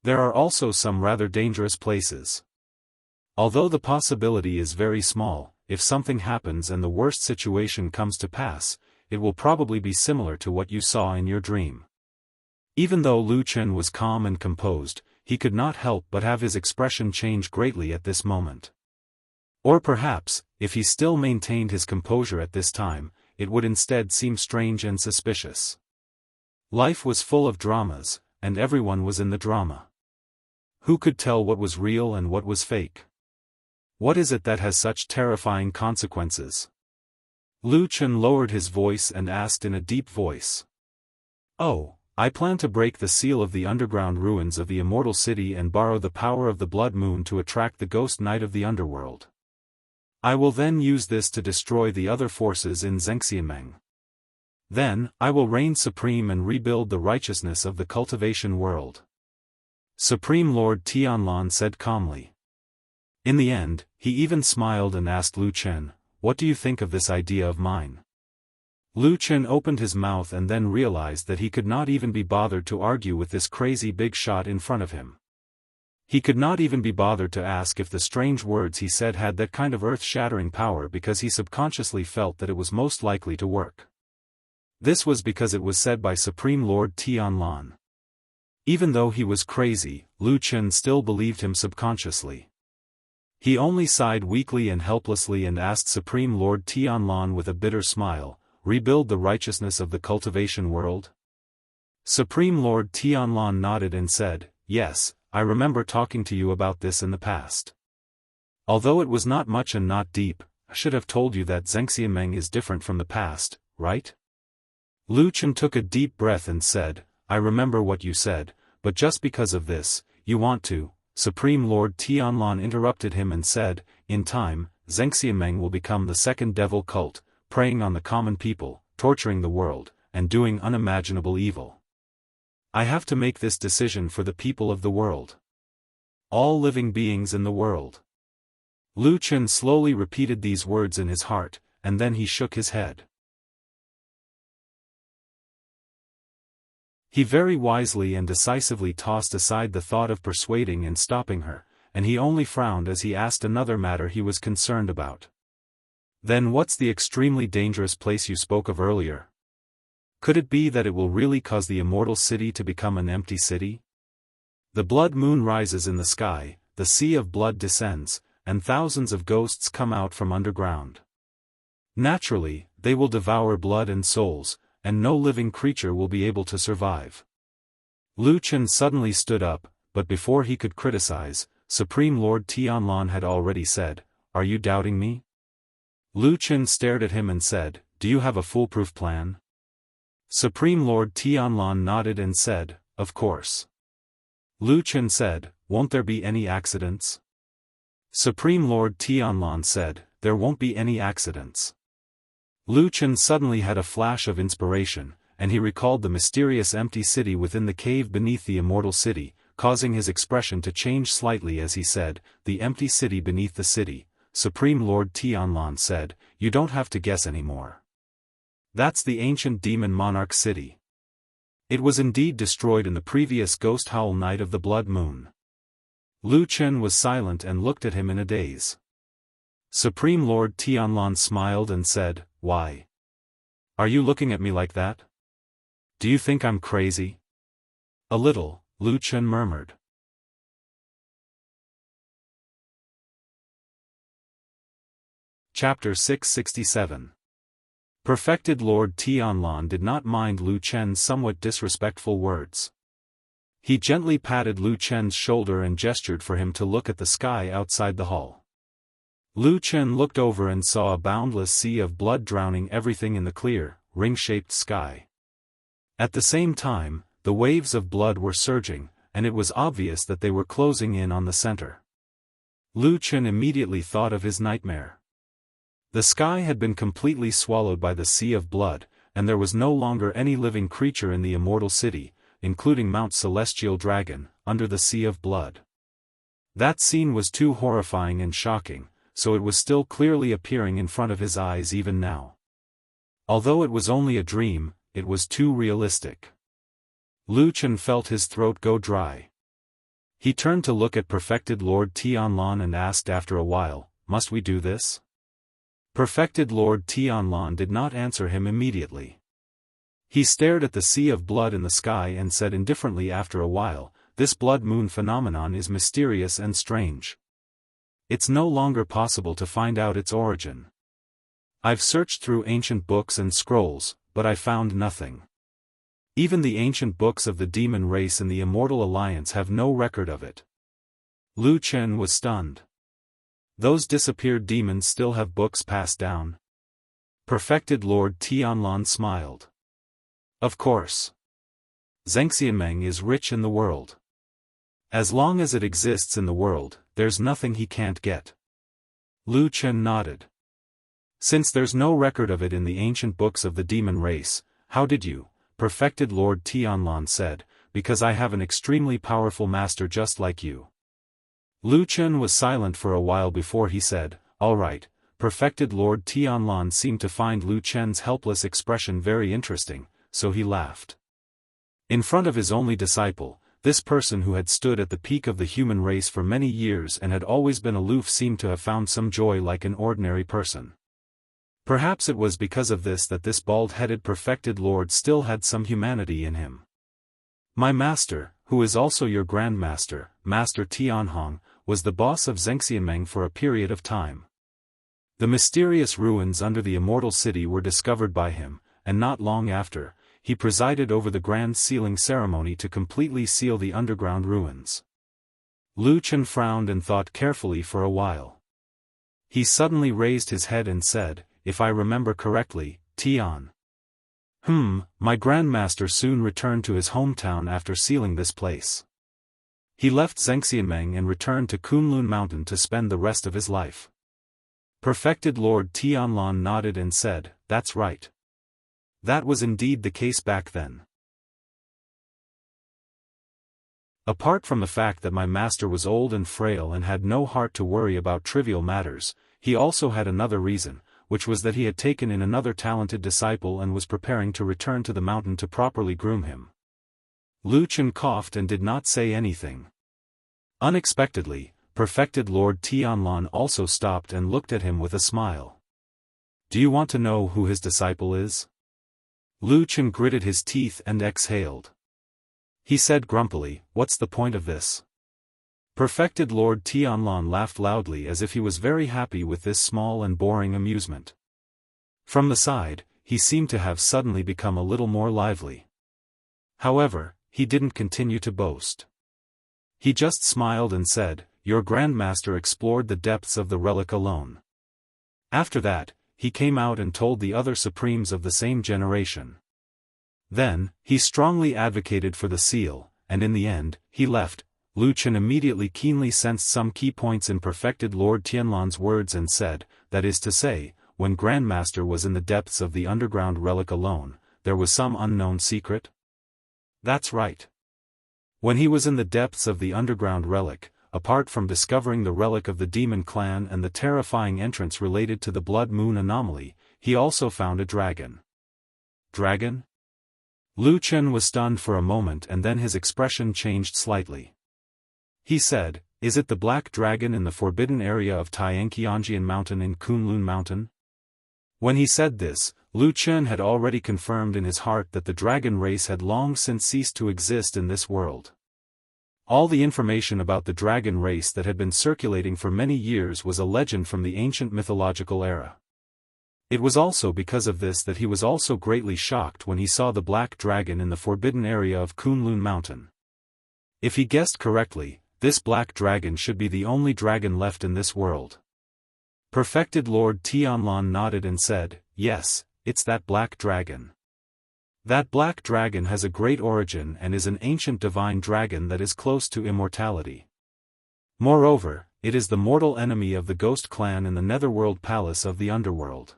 There are also some rather dangerous places. Although the possibility is very small, if something happens and the worst situation comes to pass, it will probably be similar to what you saw in your dream." Even though Lu Chen was calm and composed, he could not help but have his expression change greatly at this moment. Or perhaps, if he still maintained his composure at this time, it would instead seem strange and suspicious. Life was full of dramas, and everyone was in the drama. Who could tell what was real and what was fake? What is it that has such terrifying consequences? Lu Chen lowered his voice and asked in a deep voice. "Oh, I plan to break the seal of the underground ruins of the immortal city and borrow the power of the blood moon to attract the ghost knight of the underworld. I will then use this to destroy the other forces in Xianxia. Then, I will reign supreme and rebuild the righteousness of the cultivation world." Supreme Lord Tianlan said calmly. In the end, he even smiled and asked Lu Chen, "What do you think of this idea of mine?" Lu Chen opened his mouth and then realized that he could not even be bothered to argue with this crazy big shot in front of him. He could not even be bothered to ask if the strange words he said had that kind of earth-shattering power because he subconsciously felt that it was most likely to work. This was because it was said by Supreme Lord Tianlan. Even though he was crazy, Lu Chen still believed him subconsciously. He only sighed weakly and helplessly and asked Supreme Lord Tianlan with a bitter smile, "Rebuild the righteousness of the cultivation world?" Supreme Lord Tianlan nodded and said, "Yes, I remember talking to you about this in the past. Although it was not much and not deep, I should have told you that Xianxia is different from the past, right?" Lu Chen took a deep breath and said, "I remember what you said, but just because of this, you want to." Supreme Lord Tianlan interrupted him and said, "In time, Xianxia will become the second devil cult, preying on the common people, torturing the world, and doing unimaginable evil. I have to make this decision for the people of the world. All living beings in the world." Lu Chen slowly repeated these words in his heart, and then he shook his head. He very wisely and decisively tossed aside the thought of persuading and stopping her, and he only frowned as he asked another matter he was concerned about. Then what's the extremely dangerous place you spoke of earlier? Could it be that it will really cause the immortal city to become an empty city? The blood moon rises in the sky, the sea of blood descends, and thousands of ghosts come out from underground. Naturally, they will devour blood and souls, and no living creature will be able to survive. Lu Chen suddenly stood up, but before he could criticize, Supreme Lord Tianlan had already said, "Are you doubting me?" Lu Chen stared at him and said, "Do you have a foolproof plan?" Supreme Lord Tianlan nodded and said, "Of course." Lu Chen said, "Won't there be any accidents?" Supreme Lord Tianlan said, "There won't be any accidents." Lu Chen suddenly had a flash of inspiration, and he recalled the mysterious empty city within the cave beneath the immortal city, causing his expression to change slightly as he said, "The empty city beneath the city." Supreme Lord Tianlan said, "You don't have to guess anymore. That's the ancient demon monarch city. It was indeed destroyed in the previous ghost howl night of the blood moon." Lu Chen was silent and looked at him in a daze. Supreme Lord Tianlan smiled and said, "Why? Are you looking at me like that? Do you think I'm crazy?" "A little," Lu Chen murmured. Chapter 667. Perfected Lord Tianlan did not mind Lu Chen's somewhat disrespectful words. He gently patted Lu Chen's shoulder and gestured for him to look at the sky outside the hall. Lu Chen looked over and saw a boundless sea of blood drowning everything in the clear, ring-shaped sky. At the same time, the waves of blood were surging, and it was obvious that they were closing in on the center. Lu Chen immediately thought of his nightmare. The sky had been completely swallowed by the sea of blood, and there was no longer any living creature in the immortal city, including Mount Celestial Dragon, under the sea of blood. That scene was too horrifying and shocking, so it was still clearly appearing in front of his eyes even now. Although it was only a dream, it was too realistic. Lu Chen felt his throat go dry. He turned to look at Perfected Lord Tianlan and asked after a while, "Must we do this?" Perfected Lord Tianlan did not answer him immediately. He stared at the sea of blood in the sky and said indifferently after a while, "This blood moon phenomenon is mysterious and strange. It's no longer possible to find out its origin. I've searched through ancient books and scrolls, but I found nothing. Even the ancient books of the demon race and the Immortal Alliance have no record of it." Lu Chen was stunned. "Those disappeared demons still have books passed down?" Perfected Lord Tianlan smiled. "Of course. Zhengxianmeng is rich in the world. As long as it exists in the world, there's nothing he can't get." Lu Chen nodded. "Since there's no record of it in the ancient books of the demon race, how did you?" Perfected Lord Tianlan said, "Because I have an extremely powerful master just like you." Lu Chen was silent for a while before he said, "All right." Perfected Lord Tianlan seemed to find Lu Chen's helpless expression very interesting, so he laughed. In front of his only disciple, this person who had stood at the peak of the human race for many years and had always been aloof seemed to have found some joy like an ordinary person. Perhaps it was because of this that this bald-headed perfected lord still had some humanity in him. "My master, who is also your grandmaster, Master Tianhong, was the boss of Zhengxianmeng for a period of time. The mysterious ruins under the immortal city were discovered by him, and not long after, he presided over the grand sealing ceremony to completely seal the underground ruins." Lu Chen frowned and thought carefully for a while. He suddenly raised his head and said, "If I remember correctly, Tian. My grandmaster soon returned to his hometown after sealing this place. He left Zhengxianmeng and returned to Kunlun Mountain to spend the rest of his life." Perfected Lord Tianlan nodded and said, "That's right. That was indeed the case back then. Apart from the fact that my master was old and frail and had no heart to worry about trivial matters, he also had another reason, which was that he had taken in another talented disciple and was preparing to return to the mountain to properly groom him." Lu Chen coughed and did not say anything. Unexpectedly, Perfected Lord Tianlan also stopped and looked at him with a smile. Do you want to know who his disciple is? Lu Chen gritted his teeth and exhaled. He said grumpily, what's the point of this? Perfected Lord Tianlan laughed loudly as if he was very happy with this small and boring amusement. From the side, he seemed to have suddenly become a little more lively. However, he didn't continue to boast. He just smiled and said, your Grandmaster explored the depths of the relic alone. After that, he came out and told the other Supremes of the same generation. Then, he strongly advocated for the seal, and in the end, he left. Lu Chen immediately keenly sensed some key points in Perfected Lord Tianlan's words and said, that is to say, when Grandmaster was in the depths of the underground relic alone, there was some unknown secret? That's right. When he was in the depths of the underground relic, apart from discovering the relic of the demon clan and the terrifying entrance related to the blood moon anomaly, he also found a dragon. Dragon? Lu Chen was stunned for a moment and then his expression changed slightly. He said, is it the black dragon in the forbidden area of Tianqianjian Mountain in Kunlun Mountain? When he said this, Lu Chen had already confirmed in his heart that the dragon race had long since ceased to exist in this world. All the information about the dragon race that had been circulating for many years was a legend from the ancient mythological era. It was also because of this that he was also greatly shocked when he saw the black dragon in the forbidden area of Kunlun Mountain. If he guessed correctly, this black dragon should be the only dragon left in this world. Perfected Lord Tianlan nodded and said, yes, it's that black dragon. That black dragon has a great origin and is an ancient divine dragon that is close to immortality. Moreover, it is the mortal enemy of the Ghost Clan in the Netherworld Palace of the Underworld.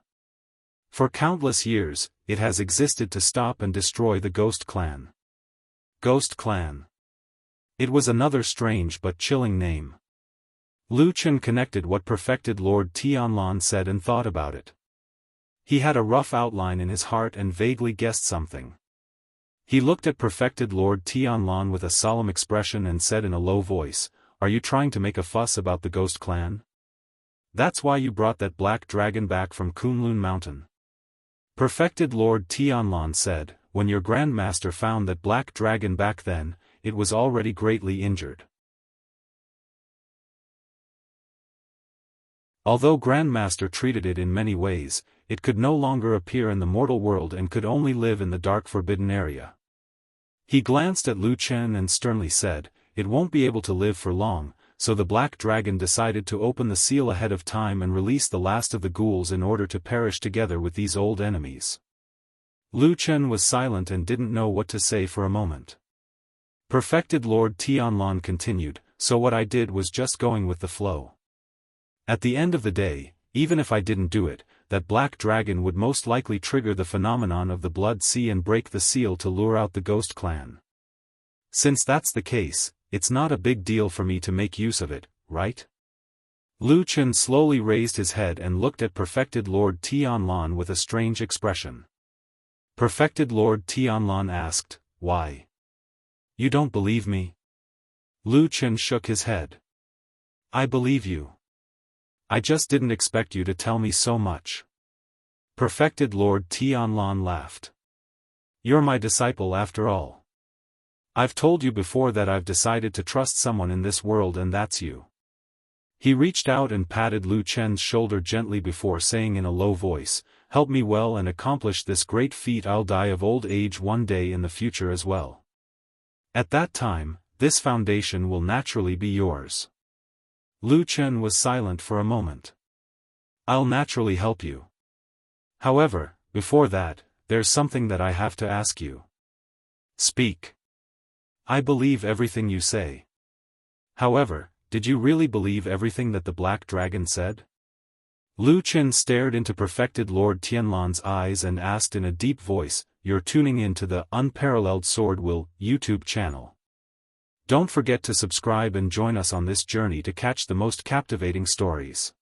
For countless years, it has existed to stop and destroy the Ghost Clan. Ghost Clan. It was another strange but chilling name. Lu Chen connected what Perfected Lord Tianlan said and thought about it. He had a rough outline in his heart and vaguely guessed something. He looked at Perfected Lord Tianlan with a solemn expression and said in a low voice, are you trying to make a fuss about the Ghost Clan? That's why you brought that black dragon back from Kunlun Mountain. Perfected Lord Tianlan said, when your Grandmaster found that black dragon back then, it was already greatly injured. Although Grandmaster treated it in many ways, it could no longer appear in the mortal world and could only live in the dark forbidden area. He glanced at Lu Chen and sternly said, it won't be able to live for long, so the black dragon decided to open the seal ahead of time and release the last of the ghouls in order to perish together with these old enemies. Lu Chen was silent and didn't know what to say for a moment. Perfected Lord Tianlan continued, so what I did was just going with the flow. At the end of the day, even if I didn't do it, that black dragon would most likely trigger the phenomenon of the blood sea and break the seal to lure out the Ghost Clan. Since that's the case, it's not a big deal for me to make use of it, right? Lu Chen slowly raised his head and looked at Perfected Lord Tianlan with a strange expression. Perfected Lord Tianlan asked, why? You don't believe me? Lu Chen shook his head. I believe you. I just didn't expect you to tell me so much. Perfected Lord Tianlan laughed. You're my disciple after all. I've told you before that I've decided to trust someone in this world and that's you. He reached out and patted Lu Chen's shoulder gently before saying in a low voice, help me well and accomplish this great feat. I'll die of old age one day in the future as well. At that time, this foundation will naturally be yours. Lu Chen was silent for a moment. I'll naturally help you. However, before that, there's something that I have to ask you. Speak. I believe everything you say. However, did you really believe everything that the Black Dragon said? Lu Chen stared into Perfected Lord Tianlan's eyes and asked in a deep voice, you're tuning in to the Unparalleled SwordWill YouTube channel. Don't forget to subscribe and join us on this journey to catch the most captivating stories.